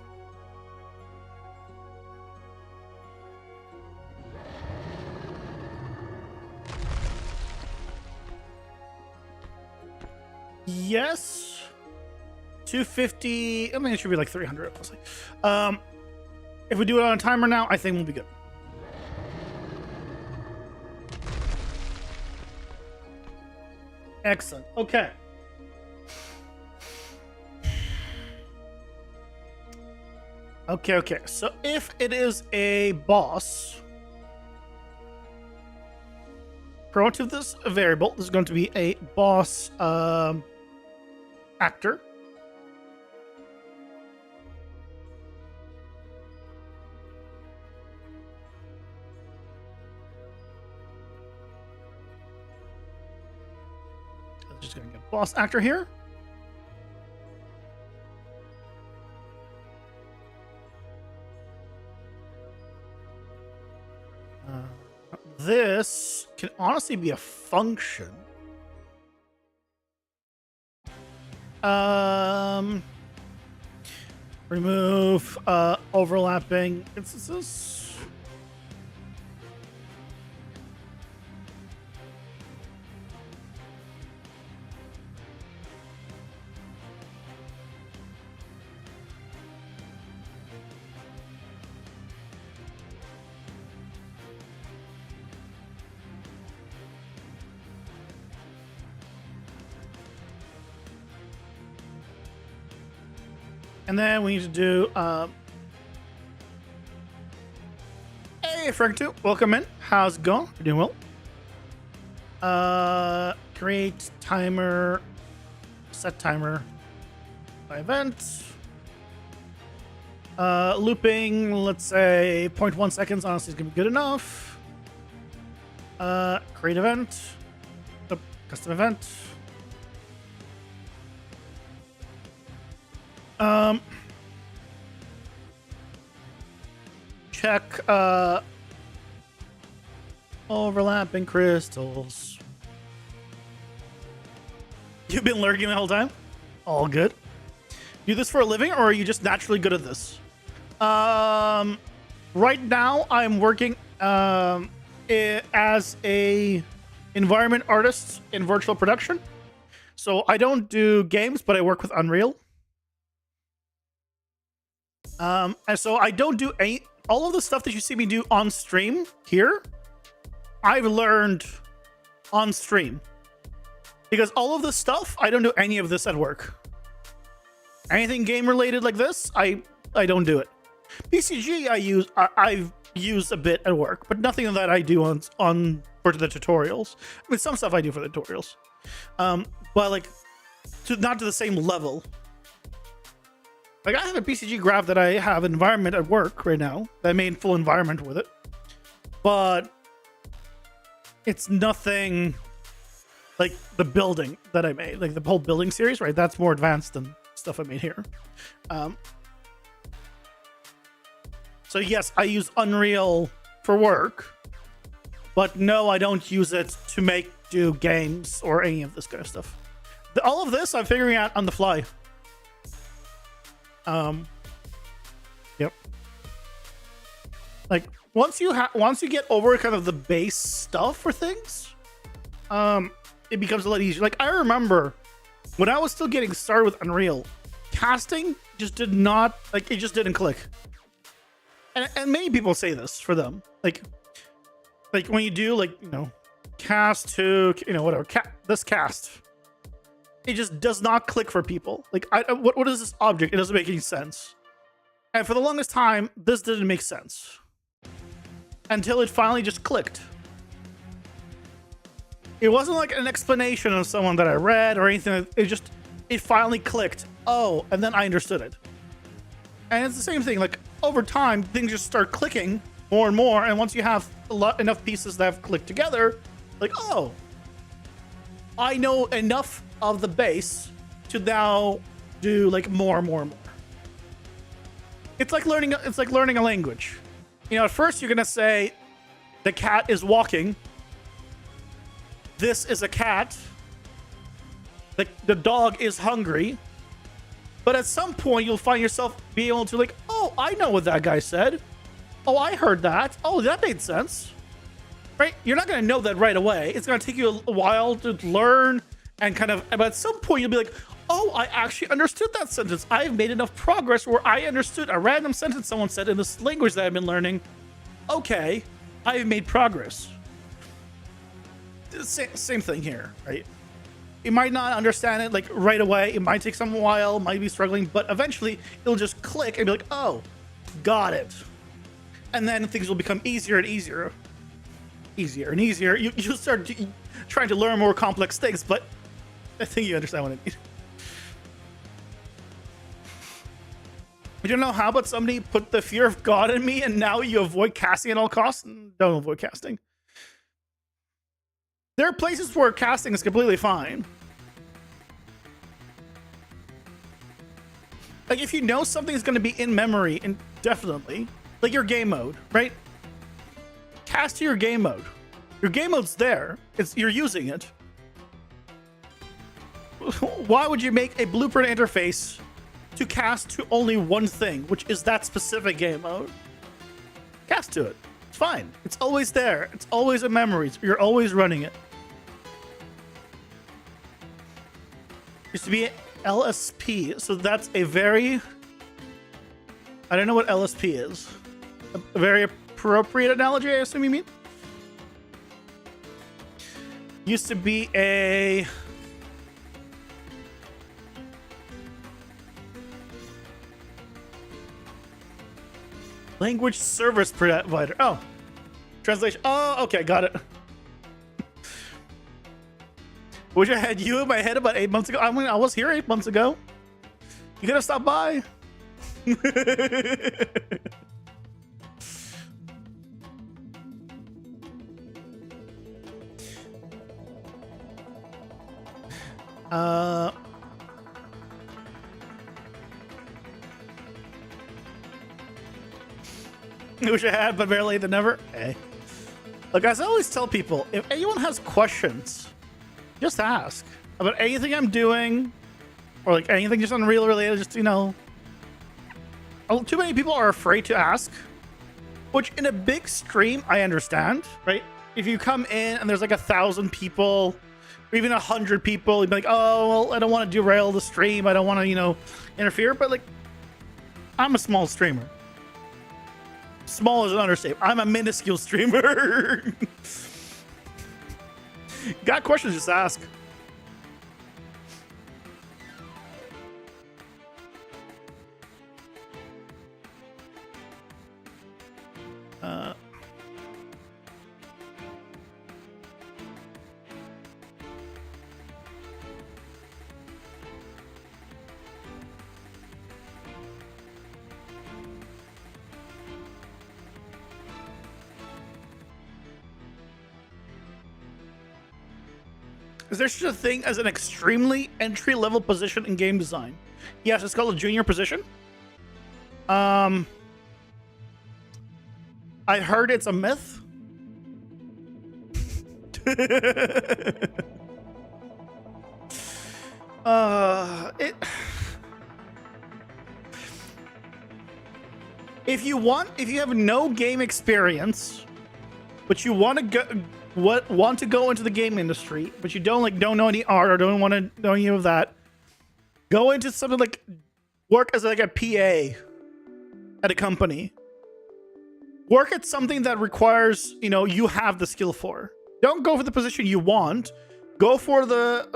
Yes. 250. I mean, it should be like 300, honestly. If we do it on a timer now, I think we'll be good. Excellent. Okay. Okay. So if it is a boss, go to this variable. This is going to be a boss actor. Just going to get boss actor here. This can honestly be a function. Remove overlapping instances. And then we need to do, hey, Frank2, welcome in. How's it going? You're doing well. Create timer, set timer by event. Looping, let's say 0.1 seconds, honestly, is going to be good enough. Create event, custom event. Check overlapping crystals. You've been lurking the whole time? All good. Do this for a living, or are you just naturally good at this? Right now I'm working as a environment artist in virtual production. So I don't do games, but I work with Unreal. And so I don't do all of the stuff that you see me do on stream here. I've learned on stream, because all of this stuff, I don't do any of this at work. Anything game related like this, I don't do it. PCG I've used a bit at work, but nothing of that I do on for the tutorials. I mean, some stuff I do for the tutorials, but like not to the same level. Like, I have a BCG graph that I have an environment at work right now. That I made full environment with it. But it's nothing like the building that I made. Like the whole building series, right? That's more advanced than stuff I made here. So yes, I use Unreal for work. But no, I don't use it to do games or any of this kind of stuff. All of this I'm figuring out on the fly. Yep. Like once you get over kind of the base stuff for things, it becomes a lot easier. Like I remember when I was still getting started with Unreal, casting just did not, like, it just didn't click. And many people say this for them, like when you do, like, you know, cast to, you know, whatever, this cast, it just does not click for people. Like, what is this object? It doesn't make any sense. And for the longest time, this didn't make sense. Until it finally just clicked. It wasn't like an explanation of someone that I read or anything. It finally clicked. Oh, and then I understood it. And it's the same thing. Like, over time, things just start clicking more and more. And once you have enough pieces that have clicked together, like, oh, I know enough of the base to now do like more and more and more. It's like learning a language. You know, at first you're gonna say the cat is walking. This is a cat. The dog is hungry. But at some point you'll find yourself being able to, like, oh, I know what that guy said. Oh, I heard that. Oh, that made sense. Right? You're not gonna know that right away. It's gonna take you a while to learn And kind of, but at some point you'll be like, oh, I actually understood that sentence. I've made enough progress where I understood a random sentence someone said in this language that I've been learning. Okay, I've made progress. Same thing here, right? You might not understand it like right away. It might take some while, might be struggling, but eventually it'll just click and be like, oh, got it. And then things will become easier and easier. Easier and easier. You'll start trying to learn more complex things, but I think you understand what I mean. You don't know how about somebody put the fear of God in me and now you avoid casting at all costs? Don't avoid casting. There are places where casting is completely fine. Like if you know something's going to be in memory indefinitely, like your game mode, right? Cast to your game mode. Your game mode's there. You're using it. Why would you make a blueprint interface to cast to only one thing, which is that specific game mode? Cast to it. It's fine. It's always there. It's always in memories. You're always running it. Used to be LSP, so that's a very... I don't know what LSP is. A very appropriate analogy, I assume you mean? Used to be a... language service provider. Oh, translation. Oh, okay, got it. Wish I had you in my head about 8 months ago. I mean, I was here 8 months ago. You could have stopped by. Wish I had, but better late than never. Hey. Look, as I always tell people, if anyone has questions, just ask about anything I'm doing, or like anything just Unreal related. Just, you know, too many people are afraid to ask, which in a big stream I understand, right? If you come in and there's like 1,000 people, or even 100 people, you'd be like, oh, well, I don't want to derail the stream. I don't want to, you know, interfere. But like, I'm a small streamer. Small is an understatement. I'm a minuscule streamer. Got questions, just ask. Is there such a thing as an extremely entry-level position in game design? Yes, it's called a junior position. I heard it's a myth. If you have no game experience, but you want to go into the game industry, but you don't know any art or don't want to know any of that, go into something like work as like a PA at a company. Work at something that requires, you know, you have the skill for. Don't go for the position you want. Go for the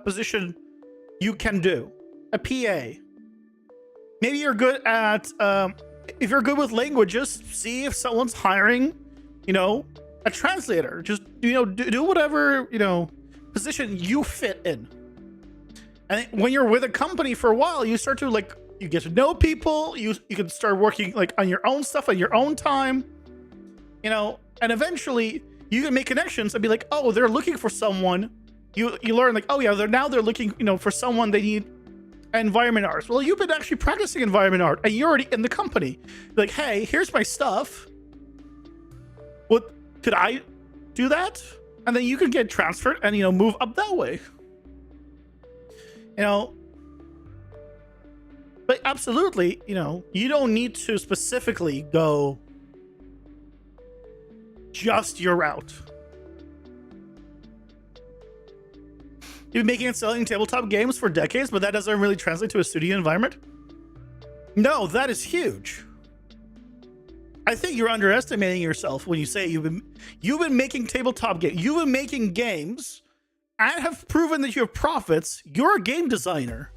position you can do. A PA. Maybe you're good at if you're good with languages, see if someone's hiring, you know, a translator. Just, you know, do whatever, you know, position you fit in. And when you're with a company for a while, you start to like, you get to know people. You can start working like on your own stuff at your own time, you know, and eventually you can make connections and be like, oh, they're looking for someone. You learn like, oh yeah, they're looking, you know, for someone. They need environment artists. Well, you've been actually practicing environment art and you're already in the company. Like, hey, here's my stuff. What could I do that? And then you can get transferred and, you know, move up that way. You know, but absolutely, you know, you don't need to specifically go just your route. You've been making and selling tabletop games for decades, but that doesn't really translate to a studio environment? No, that is huge. I think you're underestimating yourself when you say you've been making tabletop games. You've been making games and have proven that you have profits. You're a game designer,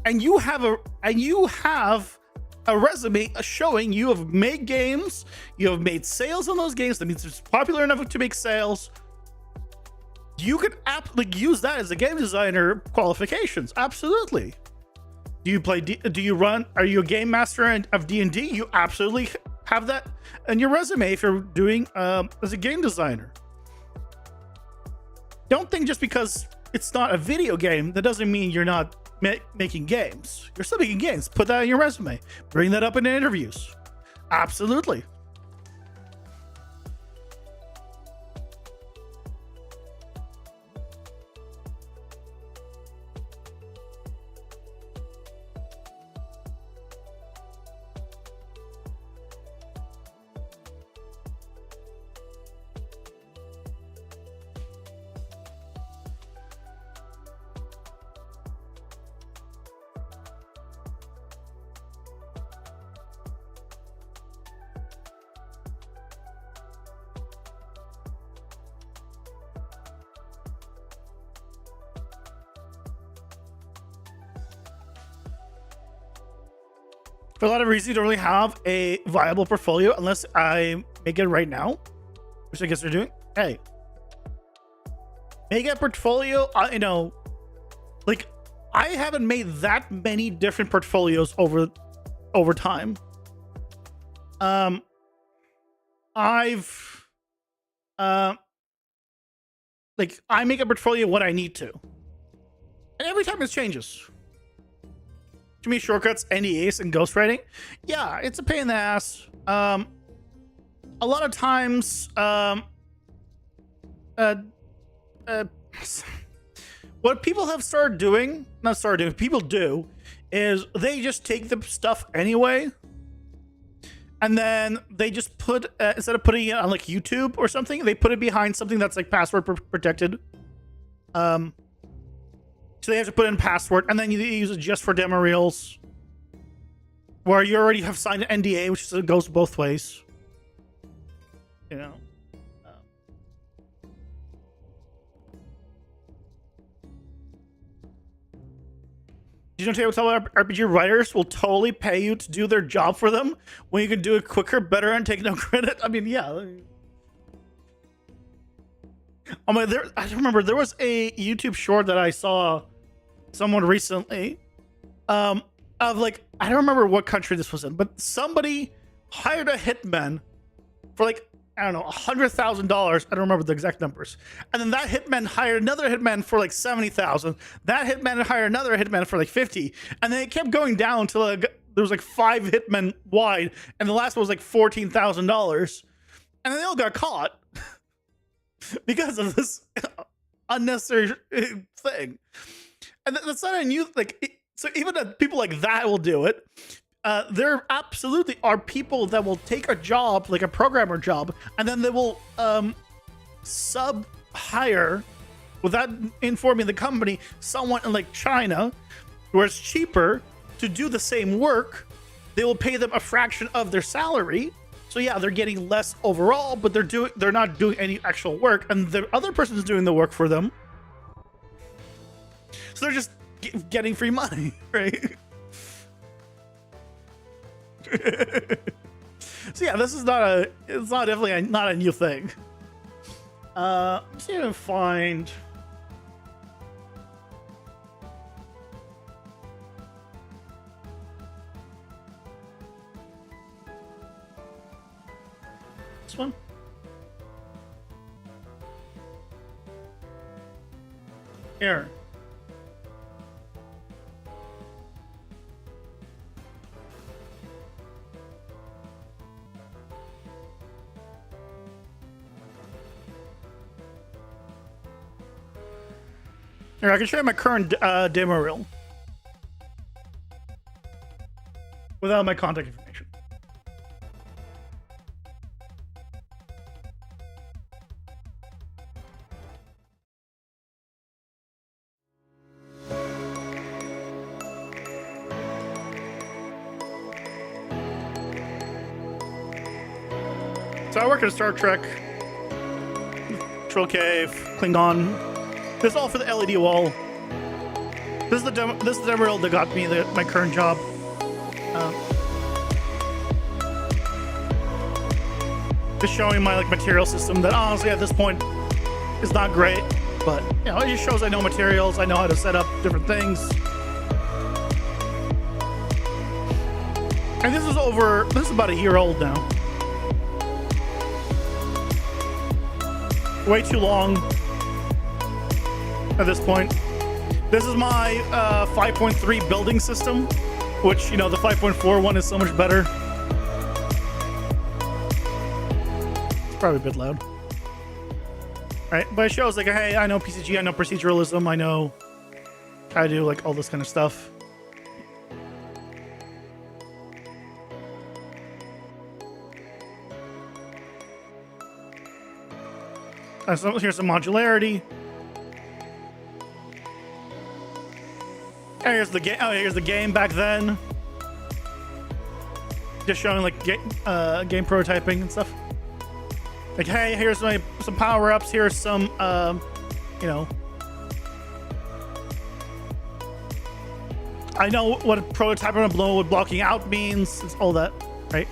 and you have a resume showing you have made games. You have made sales on those games. That means it's popular enough to make sales. You could use that as a game designer qualifications. Absolutely. Do you play? Do you run? Are you a game master of D&D? You absolutely have that in your resume if you're doing as a game designer. Don't think just because it's not a video game that doesn't mean you're not making games. You're still making games. Put that in your resume. Bring that up in interviews. Absolutely. For a lot of reasons, you don't really have a viable portfolio unless I make it right now, which I guess they're doing. Hey, make a portfolio. Like I haven't made that many different portfolios over time. I've like I make a portfolio when I need to, and every time it changes. Too many shortcuts, NDAs, and ghostwriting. Yeah, it's a pain in the ass. A lot of times, what people have started doing, people do, is they just take the stuff anyway, and then they just put, instead of putting it on like YouTube or something, they put it behind something that's like password protected. So they have to put in password, and then you use it just for demo reels, where you already have signed an NDA, which goes both ways. You know. You know, tabletop RPG writers will totally pay you to do their job for them when you can do it quicker, better, and take no credit. I mean, yeah. I remember there was a YouTube short that I saw someone recently of like, I don't remember what country this was in, but somebody hired a hitman for like, I don't know, $100,000. I don't remember the exact numbers. And then that hitman hired another hitman for like 70,000. That hitman hired another hitman for like 50. And then it kept going down until like, there was like 5 hitmen wide, and the last one was like $14,000. And then they all got caught because of this unnecessary thing. And that's not a new, like, so even people like that will do it. There absolutely are people that will take a job, like a programmer job, and then they will sub-hire, without informing the company, someone in like China, where it's cheaper to do the same work. They will pay them a fraction of their salary. So yeah, they're getting less overall, but they're not doing any actual work, and the other person is doing the work for them. So they're just getting free money, right? So yeah, it's not definitely not a new thing. Let's see if I can find. This one. Here. Here, I can show you my current demo reel without my contact information. So I work at a Star Trek, Troll Cave, Klingon. This is all for the LED wall. This is the demo reel that got me my current job. Just showing my like material system that honestly at this point is not great, but you know, it just shows I know materials, I know how to set up different things. And this is about a year old now. Way too long at this point. This is my 5.3 building system, which, you know, the 5.4 one is so much better. It's probably a bit loud. All right, but it shows like, hey, I know PCG, I know proceduralism, I know how to do like all this kind of stuff. So here's some modularity. And here's the game. Oh, here's the game back then. Just showing like game prototyping and stuff. Like, hey, here's some power ups. Here's some, you know. I know what a prototype on a blow, what blocking out means. It's all that, right?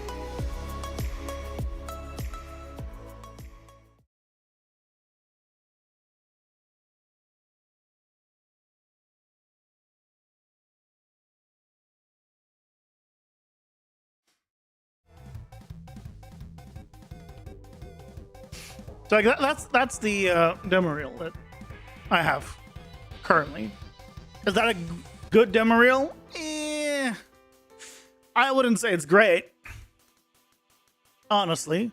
So like that's the demo reel that I have currently. Is that a good demo reel? I wouldn't say it's great. Honestly.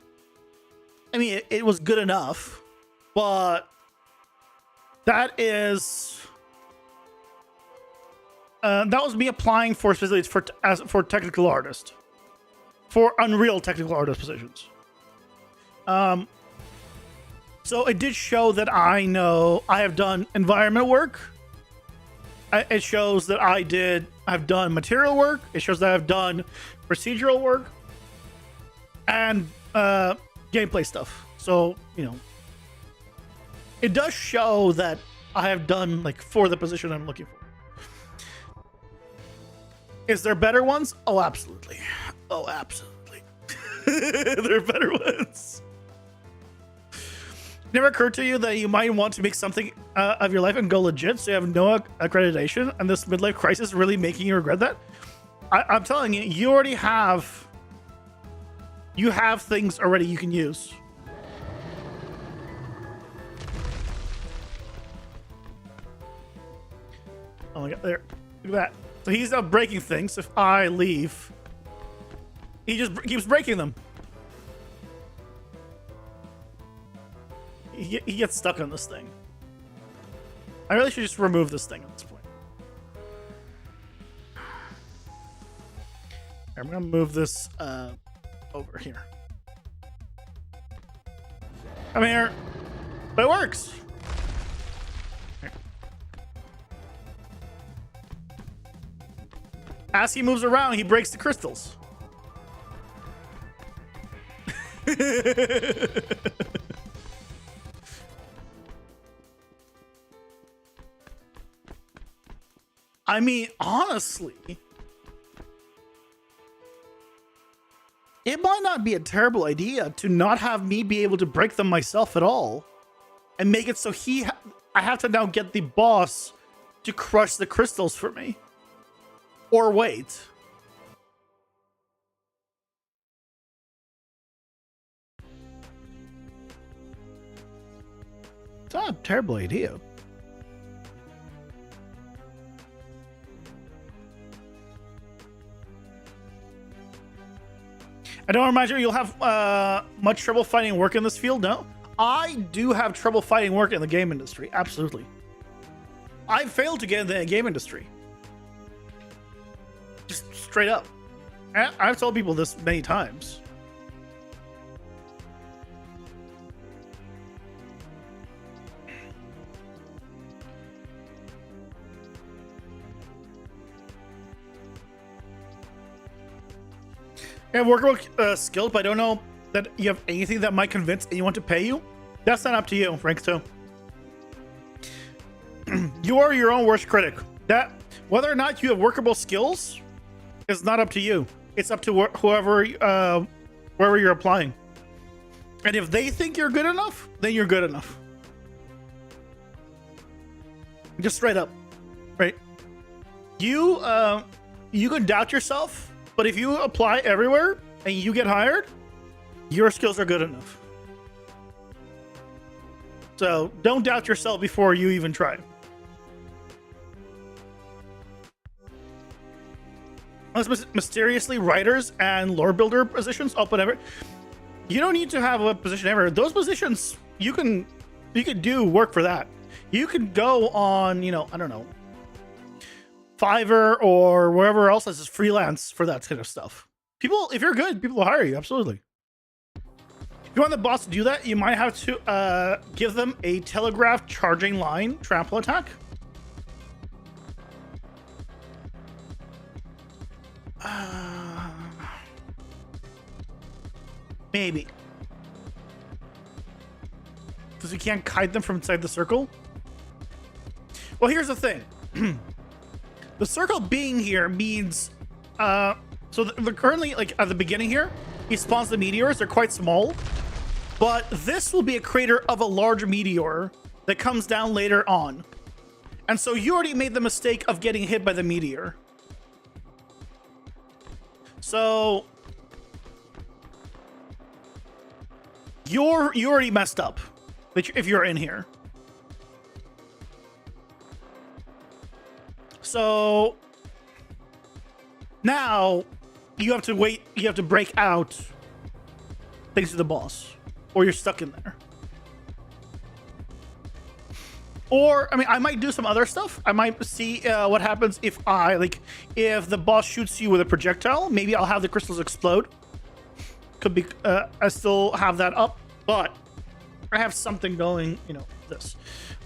I mean, it was good enough, but that is that was me applying for specifically for technical artist, for Unreal technical artist positions. So it did show that I know I have done environment work. It shows that I've done material work. It shows that I've done procedural work and gameplay stuff. So, you know, it does show that I have done like for the position I'm looking for. Is there better ones? Oh, absolutely. Oh, absolutely. There are better ones. Never occurred to you that you might want to make something of your life and go legit so you have no accreditation, and this midlife crisis is really making you regret that? I'm telling you, you already have things already you can use. Oh my god, there. Look at that. So he's now breaking things. If I leave, he just keeps breaking them. He gets stuck on this thing. I really should just remove this thing at this point. I'm gonna move this over here. Come here. But it works. Here. As he moves around, he breaks the crystals. I mean, honestly, it might not be a terrible idea to not have me be able to break them myself at all and make it so I have to now get the boss to crush the crystals for me. Or wait. It's not a terrible idea. I don't imagine you'll have much trouble finding work in this field, no? I do have trouble finding work in the game industry, absolutely. I failed to get in the game industry. Just straight up. I've told people this many times. Yeah, workable skilled, but I don't know that you have anything that might convince anyone to pay you, that's not up to you, Frank. So you are your own worst critic. That whether or not you have workable skills is not up to you. It's up to whoever, wherever you're applying. And if they think you're good enough, then you're good enough. Just straight up, right? You can doubt yourself, but if you apply everywhere and you get hired, your skills are good enough. So don't doubt yourself before you even try. Mysteriously, writers and lore builder positions open ever. You don't need to have a position ever. Those positions you can do work for that. You can go on, you know, I don't know, Fiverr or wherever else as freelance for that kind of stuff. People, if you're good, people will hire you. Absolutely. If you want the boss to do that, you might have to give them a telegraph charging line trample attack. Maybe. Because you can't kite them from inside the circle. Well, here's the thing. The circle being here means... so the currently, like, at the beginning here, he spawns the meteors. They're quite small. But this will be a crater of a large meteor that comes down later on. And so you already made the mistake of getting hit by the meteor. So... you already messed up if you're in here. So now you have to wait. You have to break out thanks to the boss, or you're stuck in there. Or, I mean, I might do some other stuff. I might see what happens if if the boss shoots you with a projectile. Maybe I'll have the crystals explode. Could be, I still have that up, but I have something going, you know, this.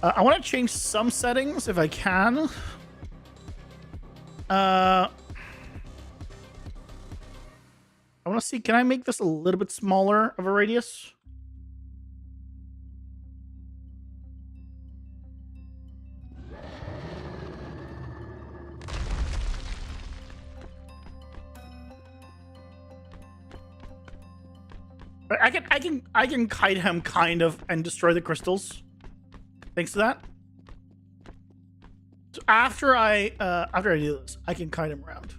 I want to change some settings if I can. I want to see, can I make this a little bit smaller of a radius? I can kite him kind of and destroy the crystals. Thanks to that. So after I do this, I can kite him around.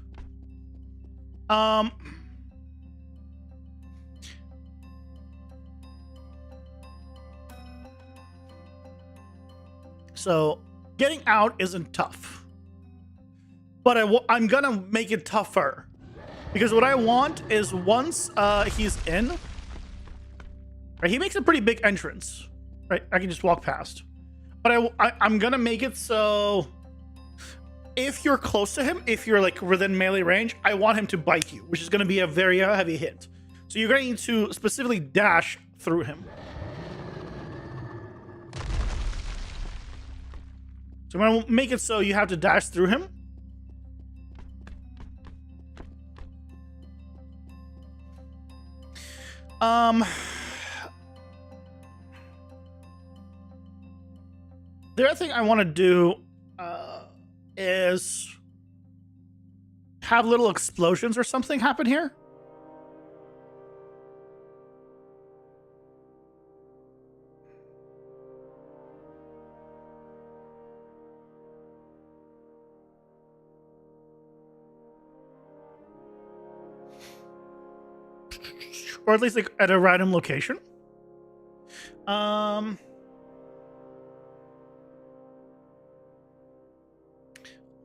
So getting out isn't tough, but I'm gonna make it tougher because what I want is once he's in. Right, he makes a pretty big entrance, right? I can just walk past, but I'm gonna make it so if you're close to him, if you're like within melee range, I want him to bite you, which is gonna be a very heavy hit. So you're gonna need to specifically dash through him. So I'm gonna make it so you have to dash through him. The other thing I want to do is have little explosions or something happen here. Or at least like at a random location.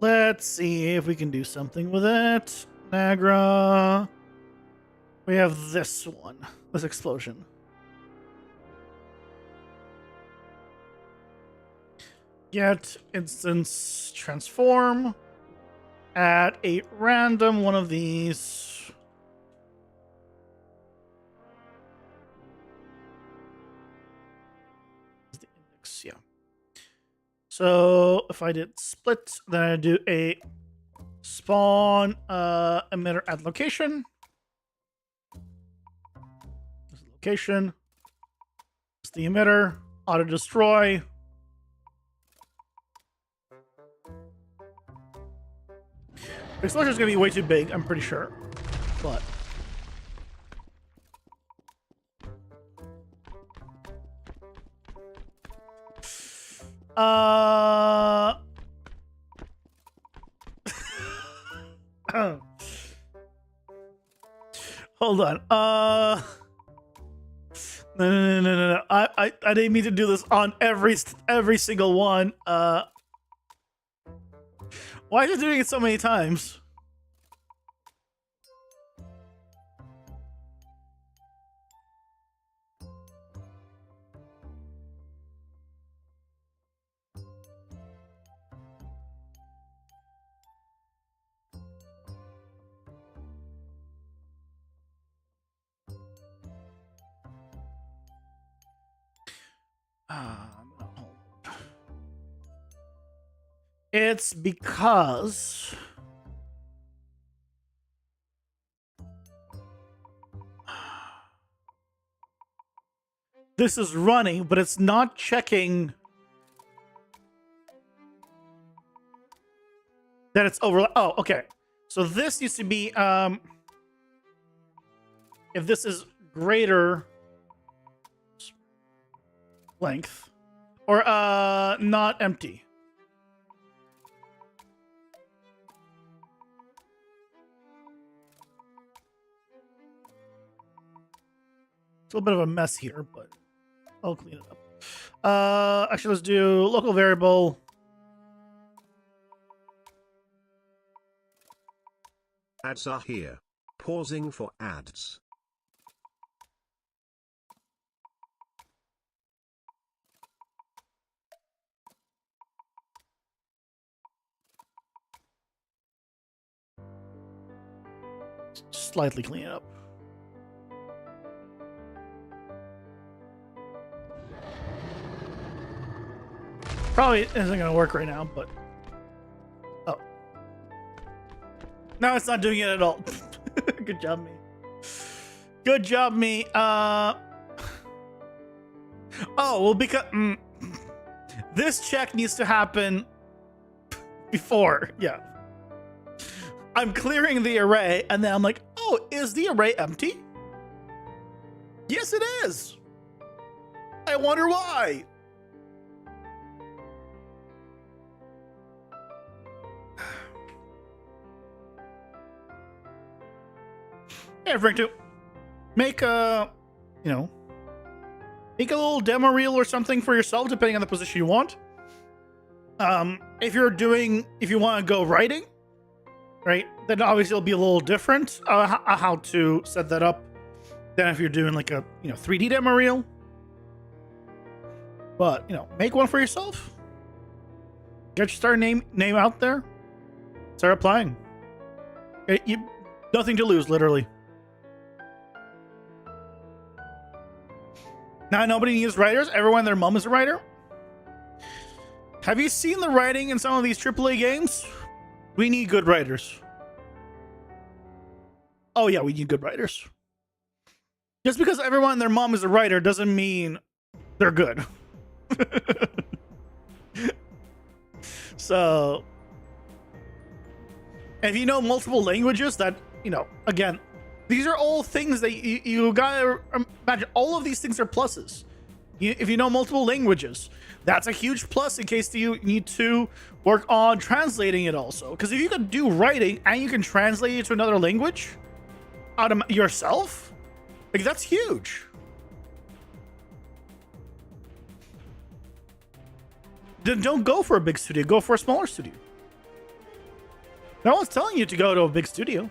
Let's see if we can do something with it. Nagra. We have this one. This explosion. Get instance transform. At a random one of these. The index, yeah. So if I did split, then I do a spawn emitter at location. location. It's the emitter. Auto destroy. The explosion is going to be way too big, I'm pretty sure. But hold on. No. I didn't mean to do this on every single one. Why is it doing it so many times? It's because this is running, but it's not checking that it's over. Oh, okay. So this needs to be if this is greater length or not empty. It's a little bit of a mess here, but I'll clean it up. Actually, let's do local variable. Ads are here. Pausing for ads. Slightly clean it up. Probably isn't going to work right now, but... Oh. No, it's not doing it at all. Good job, me. Good job, me. Oh, well, because... this check needs to happen before. Yeah. I'm clearing the array, and then I'm like, oh, is the array empty? Yes, it is. I wonder why. Yeah, Frank, to make a, make a little demo reel or something for yourself, depending on the position you want. If you want to go writing, right, then obviously it'll be a little different how to set that up than if you're doing like a 3D demo reel. But make one for yourself. Get your star name out there. Start applying. You nothing to lose, literally. Now nobody needs writers. Everyone, their mom is a writer. Have you seen the writing in some of these AAA games? We need good writers. Oh yeah, we need good writers. Just because everyone and their mom is a writer doesn't mean they're good. So, if you know multiple languages, that, again, these are all things that you gotta imagine. All of these things are pluses. If you know multiple languages, that's a huge plus in case you need to work on translating it also. Because if you can do writing and you can translate it to another language yourself, like, that's huge. Then don't go for a big studio. Go for a smaller studio. No one's telling you to go to a big studio.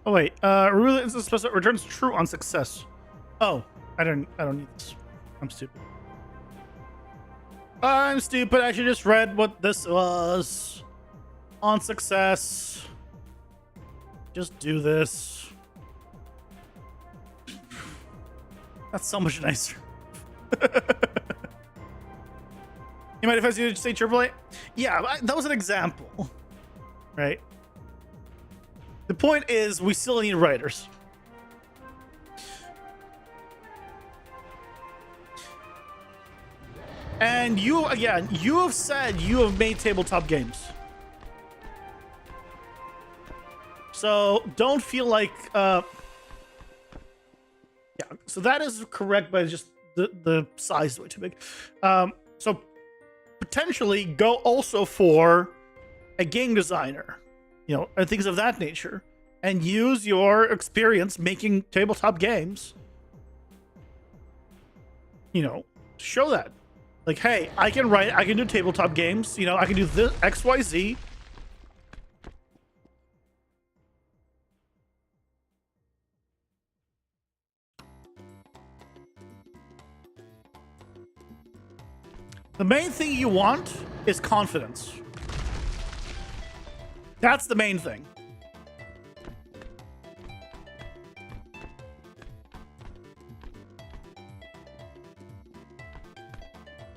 Oh wait, really, this is supposed to returns true on success. Oh, I don't need this. I'm stupid. I'm stupid. I should just read what this was. On success. Just do this. That's so much nicer. You mind if I say AAA? Yeah, that was an example. Right? The point is, we still need writers. And you, again, you have said you have made tabletop games. So don't feel like, yeah, so that is correct, but just the size is way too big. So potentially go also for a game designer, you know, and things of that nature, and use your experience making tabletop games, you know, show that. Like, hey, I can write, I can do tabletop games, you know, I can do this, X, Y, Z. The main thing you want is confidence. That's the main thing.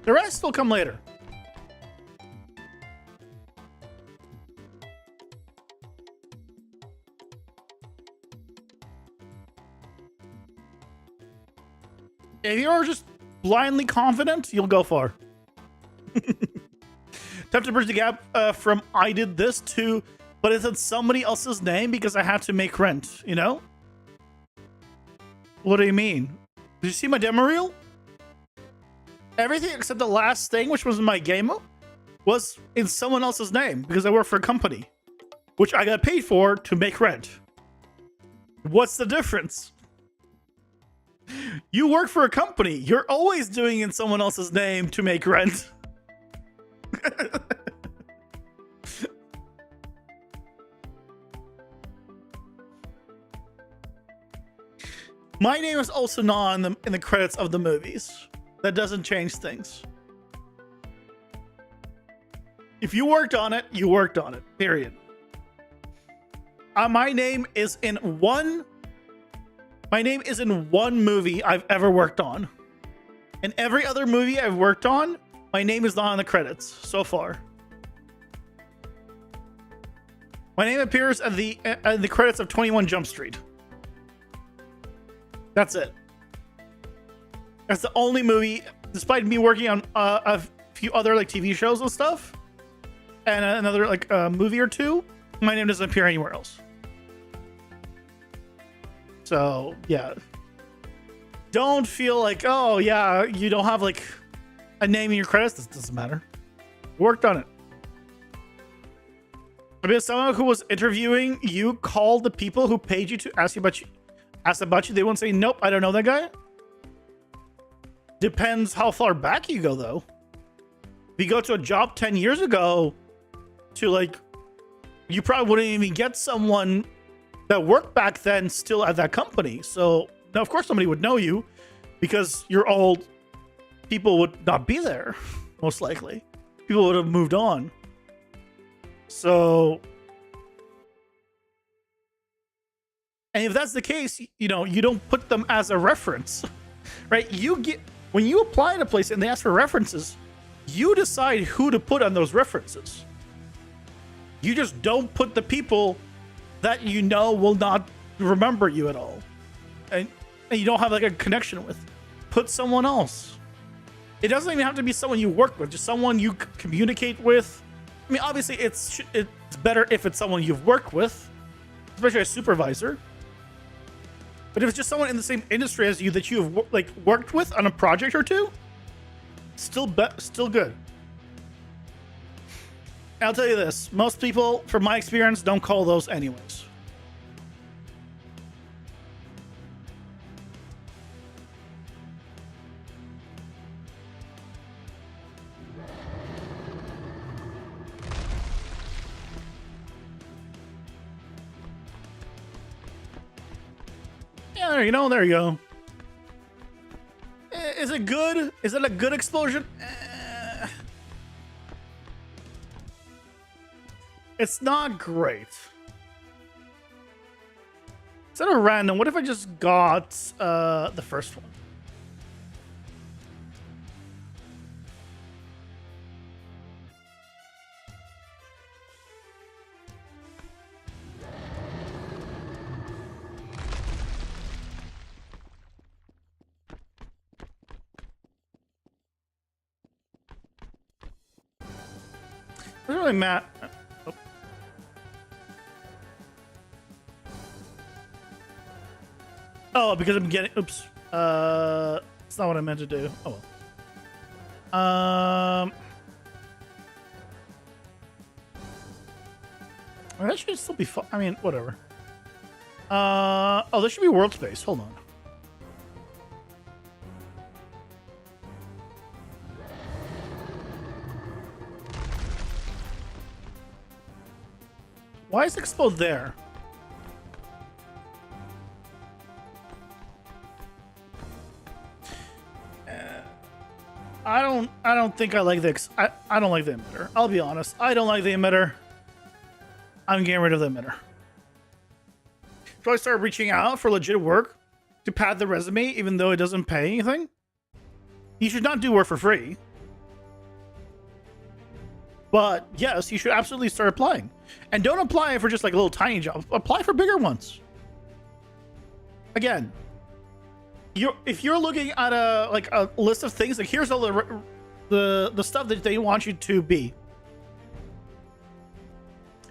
The rest will come later. If you're just blindly confident, you'll go far. Tough to bridge the gap from I did this to, but it's in somebody else's name because I had to make rent, you know? What do you mean? Did you see my demo reel? Everything except the last thing, which was in my game, was in someone else's name because I work for a company, which I got paid for to make rent. What's the difference? You work for a company. You're always doing in someone else's name to make rent. My name is also not in the credits of the movies. That doesn't change things. If you worked on it, you worked on it. Period. My name is in one. My name is in one movie I've ever worked on. In every other movie I've worked on, my name is not on the credits so far. My name appears at the credits of 21 Jump Street. That's it. That's the only movie, despite me working on a few other like TV shows and stuff, and another like movie or two, my name doesn't appear anywhere else. So yeah, don't feel like, oh yeah, you don't have like a name in your credits. This doesn't matter. Worked on it. I mean, someone who was interviewing you called the people who paid you to ask about you. They won't say, nope, I don't know that guy. Depends how far back you go, though. If you go to a job 10 years ago to like, you probably wouldn't even get someone that worked back then still at that company. So now, of course, somebody would know you because your old people would not be there, most likely. People would have moved on. So, and if that's the case, you know, you don't put them as a reference, right? When you apply to a place and they ask for references, you decide who to put on those references. You just don't put the people that you know will not remember you at all, and you don't have like a connection with. Put someone else. It doesn't even have to be someone you work with, just someone you communicate with. I mean, obviously, it's better if it's someone you've worked with, especially a supervisor. But if it's just someone in the same industry as you that you have like worked with on a project or two, still good. And I'll tell you this: most people, from my experience, don't call those anyways. Yeah, there you go. Is it good? Is it a good explosion? It's not great. Instead of random, what if I just got the first one? Doesn't really matter. Oh, because I'm getting. Oops. It's not what I meant to do. Oh well. Well, that should still be fun. I mean, whatever. Oh, there should be world space. Hold on. Why is Expo there? I don't think I like the I don't like the emitter. I'll be honest. I don't like the emitter. I'm getting rid of the emitter. So I start reaching out for legit work to pad the resume, even though it doesn't pay anything. You should not do work for free. But yes, you should absolutely start applying. And don't apply for just like a little tiny job. Apply for bigger ones. Again, if you're looking at a list of things, like here's all the stuff that they want you to be.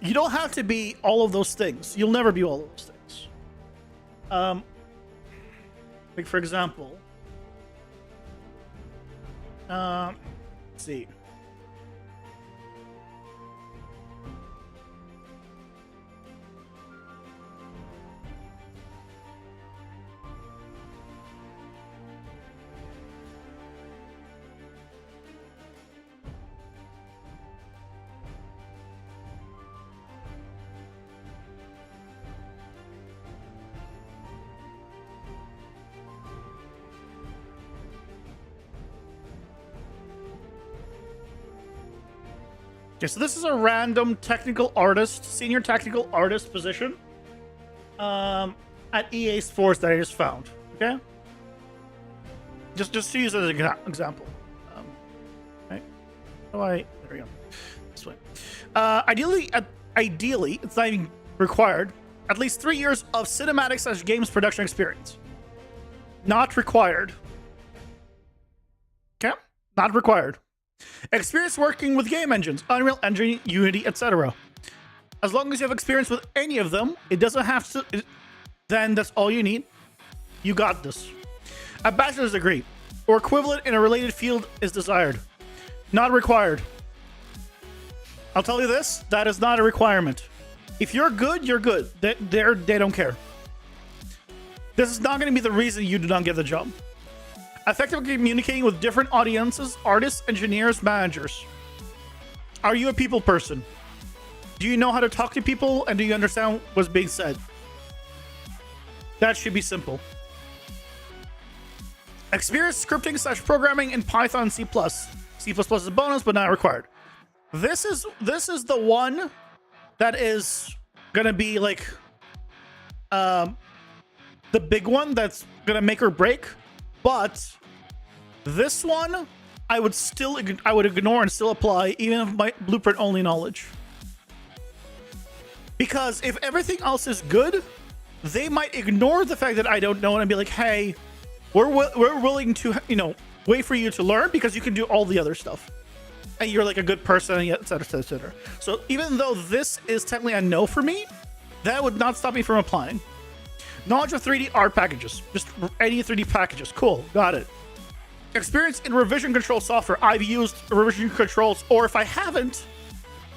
You don't have to be all of those things. You'll never be all of those things. Like for example, let's see. Okay, so this is a random technical artist, senior technical artist position at EA Sports that I just found. Okay, just to use as an example. Okay, there we go. This way. Ideally, it's not even required. At least 3 years of cinematic/games production experience. Not required. Okay, not required. Experience working with game engines, Unreal Engine, Unity, etc. As long as you have experience with any of them, it doesn't have to, then that's all you need. You got this. A bachelor's degree or equivalent in a related field is desired. Not required. I'll tell you this, that is not a requirement. If you're good, you're good. They don't care. This is not going to be the reason you do not get the job. Effectively communicating with different audiences, artists, engineers, managers. Are you a people person? Do you know how to talk to people and do you understand what's being said? That should be simple. Experience scripting/programming in Python, C++. C++ is a bonus, but not required. This is the one that is gonna be like the big one that's gonna make or break. But this one, I would ignore and still apply, even if my blueprint only knowledge. Because if everything else is good, they might ignore the fact that I don't know and be like, "Hey, we're willing to wait for you to learn because you can do all the other stuff, and you're like a good person, and et cetera, et cetera, et cetera." So even though this is technically a no for me, that would not stop me from applying. Knowledge of 3D art packages. Just any 3D packages. Cool. Got it. Experience in revision control software. I've used revision controls, or if I haven't,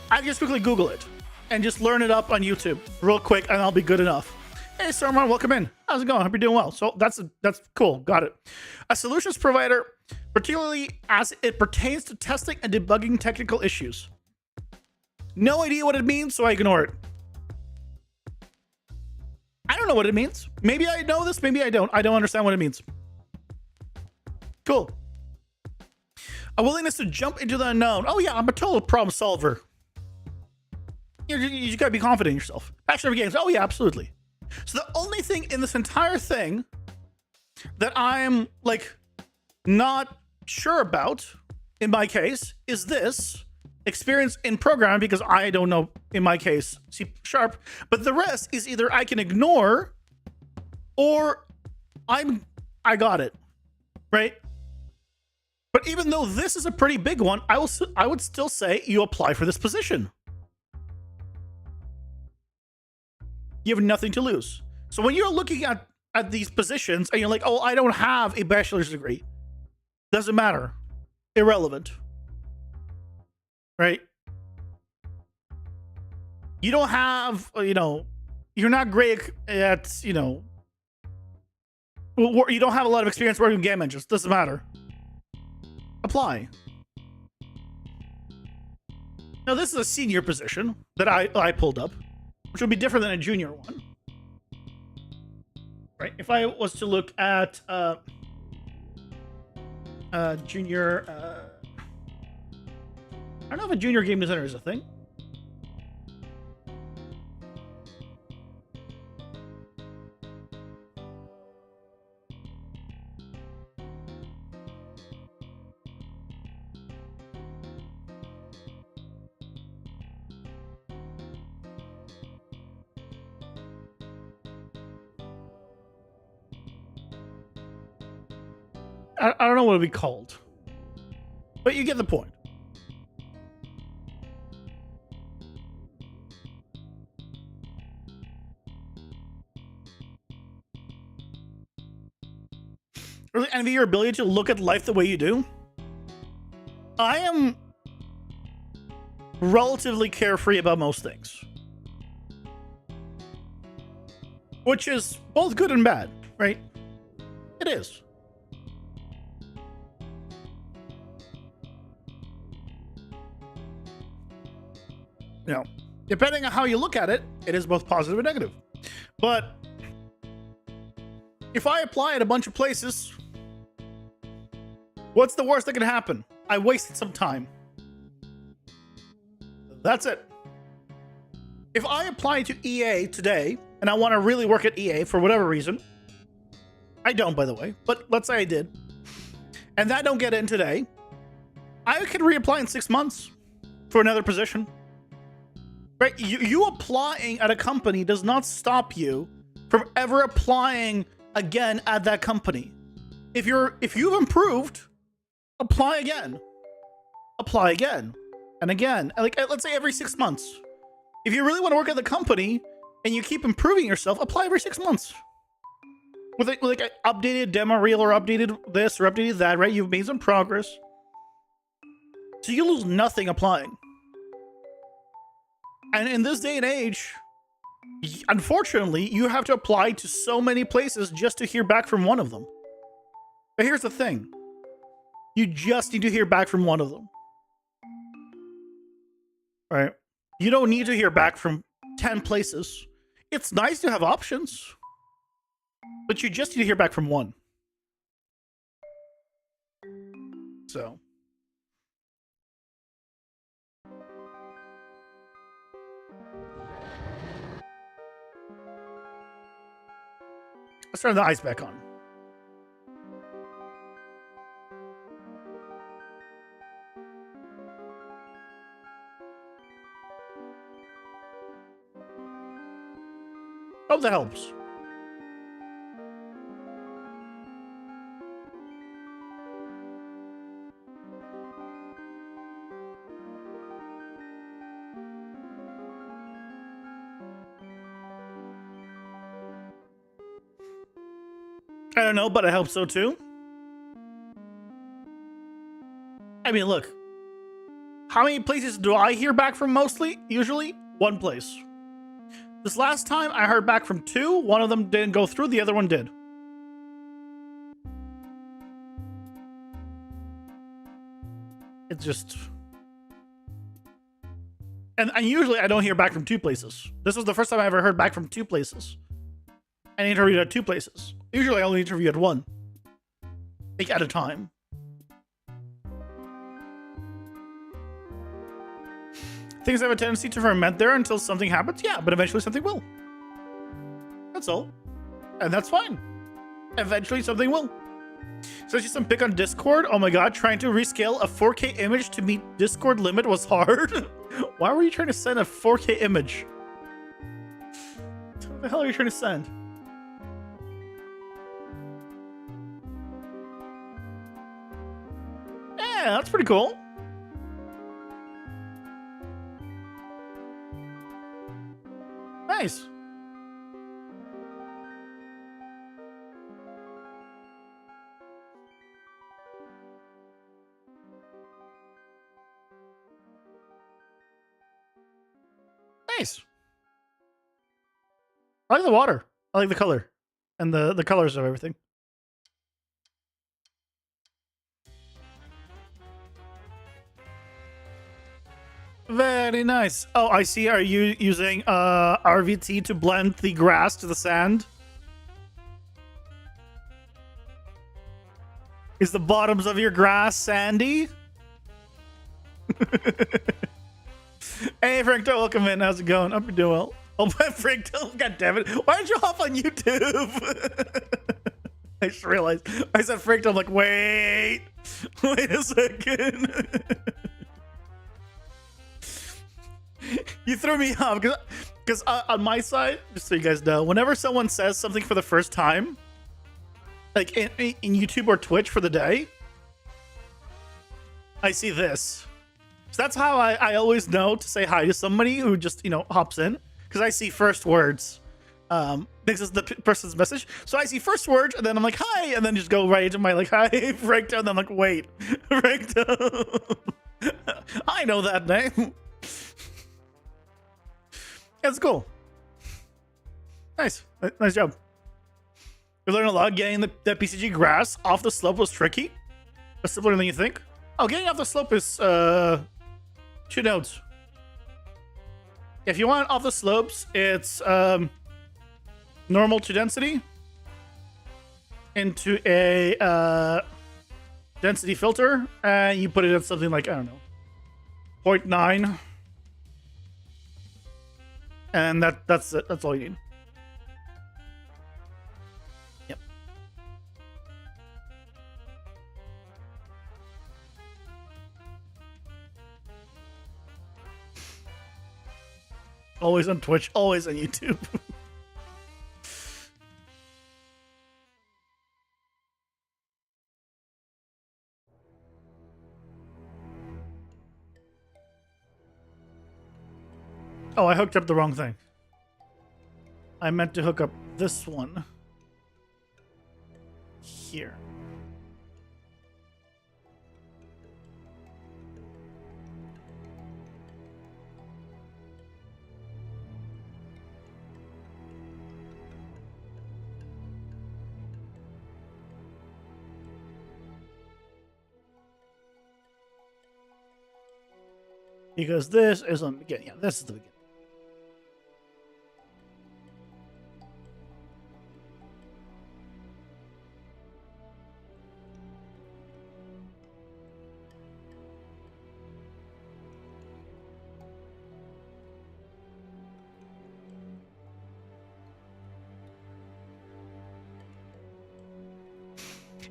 I can just quickly Google it and just learn it up on YouTube real quick, and I'll be good enough. Hey, Stormon, welcome in. How's it going? Hope you're doing well. So that's cool. Got it. A solutions provider, particularly as it pertains to testing and debugging technical issues. No idea what it means, so I ignore it. I don't know what it means. Maybe I know this, maybe I don't. I don't understand what it means. Cool. A willingness to jump into the unknown. Oh yeah, I'm a total problem solver. You just gotta be confident in yourself. Action every games. Oh yeah, absolutely. So the only thing in this entire thing that I'm like not sure about in my case is this experience in programming, because I don't know in my case C#, but the rest is either I can ignore or I got it, right? But even though this is a pretty big one, I would still say you apply for this position. You have nothing to lose. So when you're looking at these positions and you're like, oh, I don't have a bachelor's degree, doesn't matter, irrelevant, right? You don't have, you're not great at, you don't have a lot of experience working with game engines, doesn't matter. Apply. Now this is a senior position that I pulled up, which would be different than a junior one. Right? If I was to look at junior, I don't know if a junior game designer is a thing. I don't know what it'd be called, but you get the point. Really envy your ability to look at life the way you do. I am relatively carefree about most things, which is both good and bad, right? It is. Depending on how you look at it, it is both positive and negative. But if I apply at a bunch of places, what's the worst that can happen? I wasted some time. That's it. If I apply to EA today, and I want to really work at EA for whatever reason, I don't, by the way, but let's say I did, and that don't get in today, I could reapply in 6 months for another position. Right? You applying at a company does not stop you from ever applying again at that company. If you've improved, apply again. Apply again. And again. Like, let's say every 6 months. If you really want to work at the company and you keep improving yourself, apply every 6 months. With like an updated demo reel or updated this or updated that, right? You've made some progress. So you lose nothing applying. And in this day and age, unfortunately, you have to apply to so many places just to hear back from one of them. But here's the thing. You just need to hear back from one of them. Right? You don't need to hear back from 10 places. It's nice to have options, but you just need to hear back from one. So... let's turn the ice back on. Hope that helps. I don't know, but I hope so too. I mean, look. How many places do I hear back from mostly? Usually, one place. This last time, I heard back from 2. One of them didn't go through, the other one did. It's just... And usually, I don't hear back from 2 places. This was the first time I ever heard back from 2 places. And interviewed at 2 places. Usually I only interview at 1. Like at a time. Things have a tendency to ferment there until something happens. Yeah, but eventually something will. That's all. And that's fine. Eventually something will. So just some pick on Discord. Oh my god, trying to rescale a 4K image to meet Discord limit was hard. Why were you trying to send a 4K image? What the hell are you trying to send? Yeah, that's pretty cool. Nice. Nice. I like the water. I like the color and the colors of everything. Very nice. Oh, I see. Are you using RVT to blend the grass to the sand? Is the bottoms of your grass sandy? Hey, Frankto, welcome in. How's it going? Hope you're doing well. Oh, Frankto, god damn it. Why did you hop on YouTube? I just realized. I said Frankto, I'm like, wait a second. You threw me off because on my side, just so you guys know, whenever someone says something for the first time, like in YouTube or Twitch for the day, I see this. So that's how I always know to say hi to somebody who just, you know, hops in, because I see first words. This is the person's message. So I see first words and then I'm like, hi, and then just go right into my like, hi, Frankto, and then I'm like, wait, Frankto. I know that name. That's cool. Nice. Nice job. You learned a lot. Getting the PCG grass off the slope was tricky. But simpler than you think. Oh, getting off the slope is 2 nodes. If you want off the slopes, it's normal to density into a density filter, and you put it at something like, I don't know, 0.9. And that's it. That's all you need. Yep. Always on Twitch, always on YouTube. Oh, I hooked up the wrong thing. I meant to hook up this one here. Because this is on the beginning. Yeah, this is the beginning.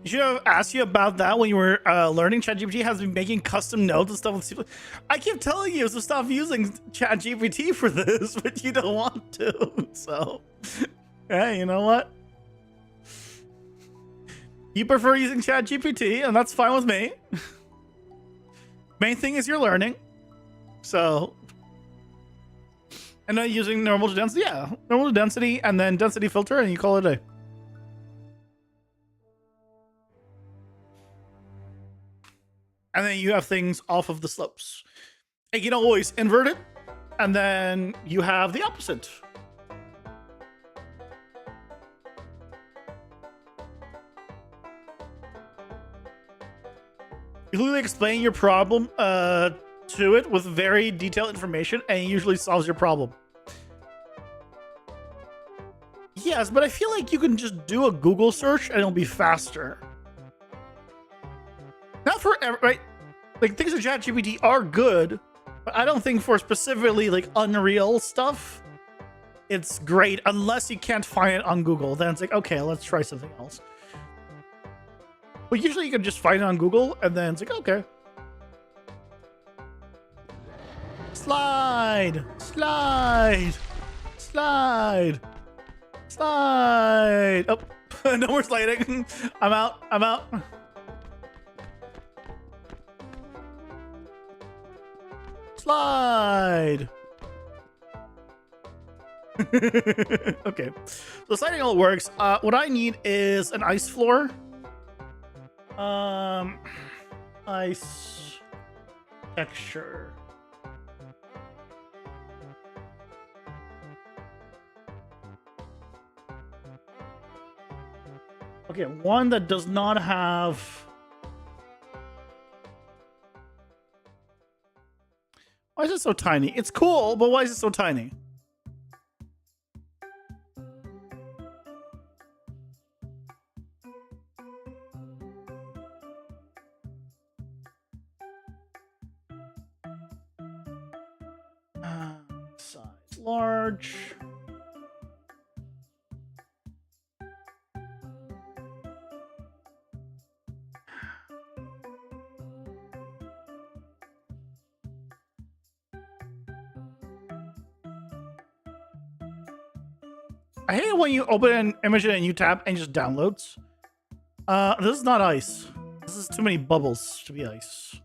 You should have asked you about that when you were learning. ChatGPT has been making custom nodes and stuff. I keep telling you to stop using ChatGPT for this, but you don't want to. So, hey, you know what? You prefer using ChatGPT, and that's fine with me. Main thing is you're learning. So, and then using normal to density. Yeah, normal to density, and then density filter, and you call it a day. And then you have things off of the slopes. And you can always invert it, and then you have the opposite. You literally explain your problem to it with very detailed information, and it usually solves your problem. Yes, but I feel like you can just do a Google search and it'll be faster. Not for right, like things in ChatGPT are good, But I don't think for specifically like Unreal stuff, it's great unless you can't find it on Google. Then it's like, okay, let's try something else. But usually you can just find it on Google and then it's like, okay. Slide, slide, slide, slide. Oh, no more sliding. I'm out. I'm out. Slide. Okay, so sliding all works. What I need is an ice floor. Ice texture. Okay, one that does not have. Why is it so tiny? It's cool, but why is it so tiny? Size large. I hate it when you open an image in a new tab and it just downloads. This is not ice. This is too many bubbles to be ice.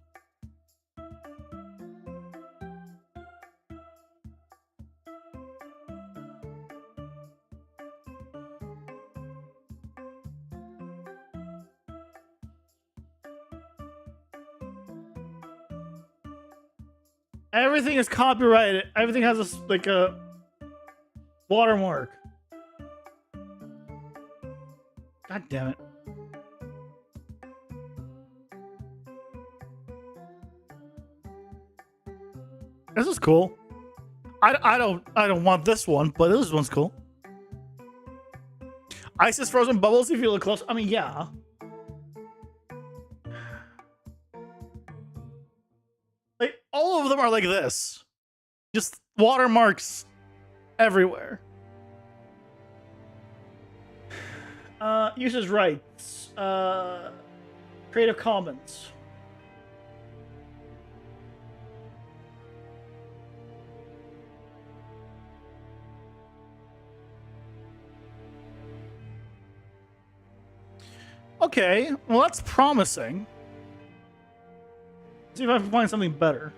Everything is copyrighted. Everything has a, like a watermark. God damn it. This is cool. I don't want this one, but this one's cool. Ice is frozen bubbles if you look close. I mean, yeah. Like all of them are like this. Just watermarks everywhere. Users rights. Creative Commons. Okay, well that's promising. Let's see if I can find something better.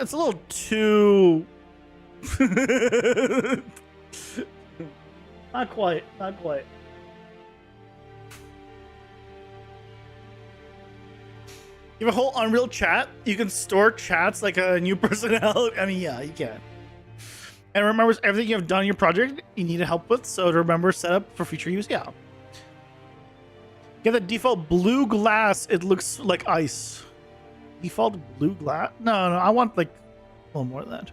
It's a little too... Not quite, not quite. You have a whole Unreal chat? You can store chats like a new personality? I mean, yeah, you can. And it remembers everything you have done in your project you need help with, so to remember setup for future use, yeah. Get the default blue glass, it looks like ice. Default blue glass? No, I want like a little more of that.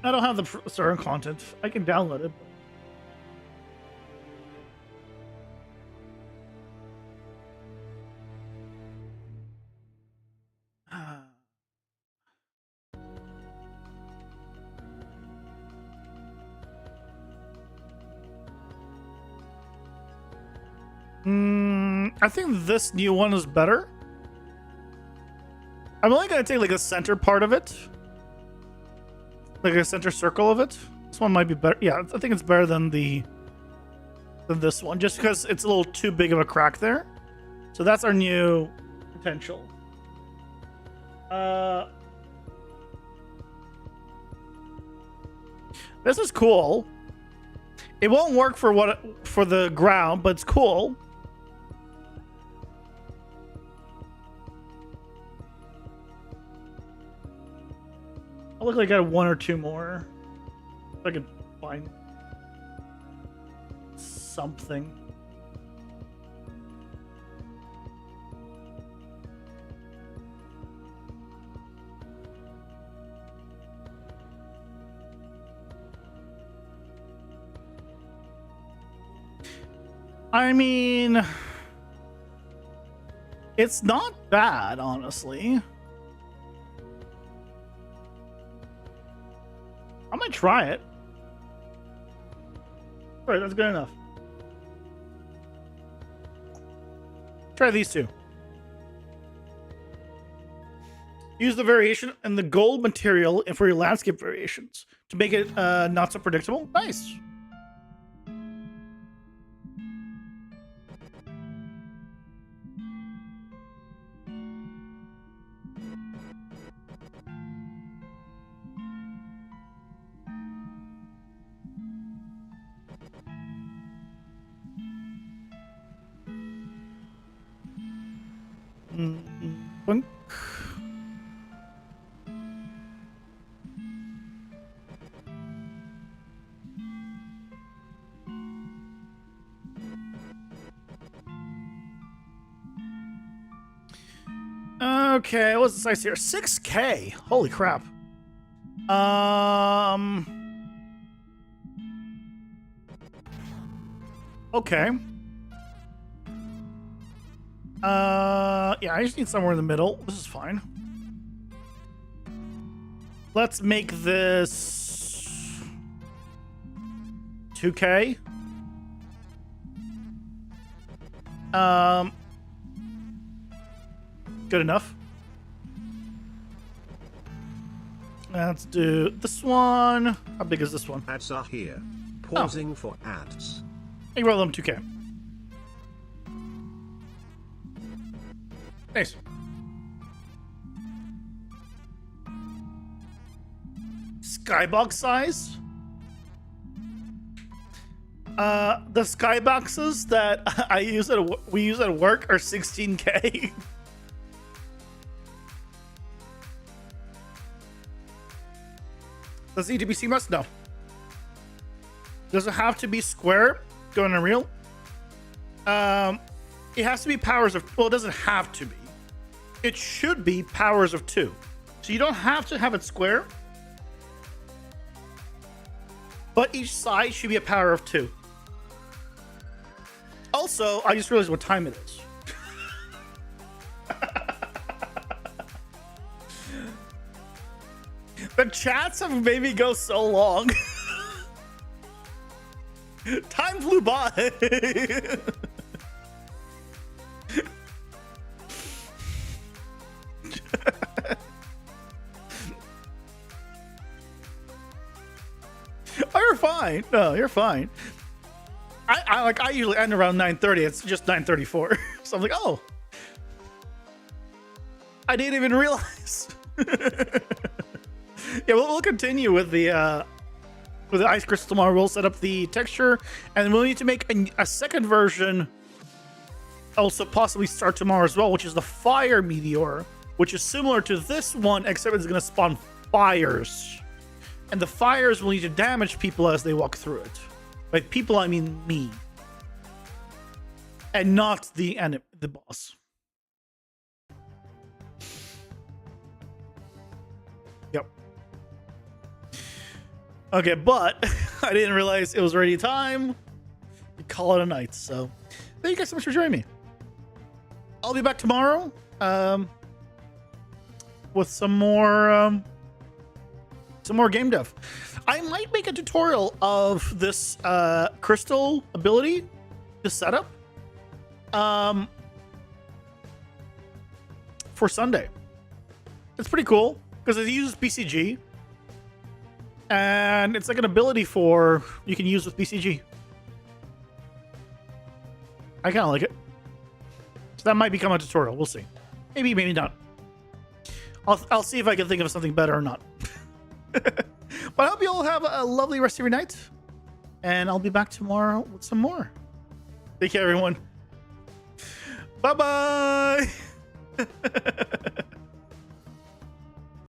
I don't have the certain content. I can download it. I think this new one is better. I'm only gonna take like a center part of it, like a center circle of it. This one might be better. Yeah, I think it's better than this one, just because it's a little too big of a crack there. So that's our new potential. This is cool. It won't work for the ground, but it's cool. I look like I got one or two more. If I could find something. I mean, it's not bad, honestly. I might try it. All right, that's good enough. Try these two. Use the variation and the gold material for your landscape variations to make it not so predictable. Nice. Boink. Okay, what's the size here? 6K. Holy crap. Okay. Yeah, I just need somewhere in the middle. This is fine. Let's make this 2K. Good enough. Let's do this one. How big is this one? Ads are here. Pausing for ads. I can roll them 2K. Nice. Skybox size? The skyboxes that we use at work are 16K. Does it need to be CMOS? No. Does it have to be square? Going Unreal? It has to be powers of... Well, it doesn't have to be. It should be powers of 2. So you don't have to have it square. But each side should be a power of 2. Also, I just realized what time it is. The chats have made me go so long. Time flew by. Oh, you're fine. No, you're fine. I usually end around 9:30. It's just 9:34. So I'm like, oh, I didn't even realize. Yeah, we'll continue with the ice crystal tomorrow. We'll set up the texture, and we'll need to make a second version. Also, possibly start tomorrow as well, which is the fire meteor, which is similar to this one, except it's going to spawn fires, and the fires will need to damage people as they walk through it. By people, I mean me, and not the boss. Yep. Okay, but I didn't realize it was already time to call it a night. So thank you guys so much for joining me. I'll be back tomorrow with some more game dev. I might make a tutorial of this crystal ability, this setup, for Sunday. It's pretty cool because it uses BCG, and it's like an ability you can use with BCG. I kind of like it. So that might become a tutorial. We'll see. Maybe, maybe not. I'll see if I can think of something better or not. But I hope you all have a lovely rest of your night, and I'll be back tomorrow with some more. Take care, everyone. Bye-bye.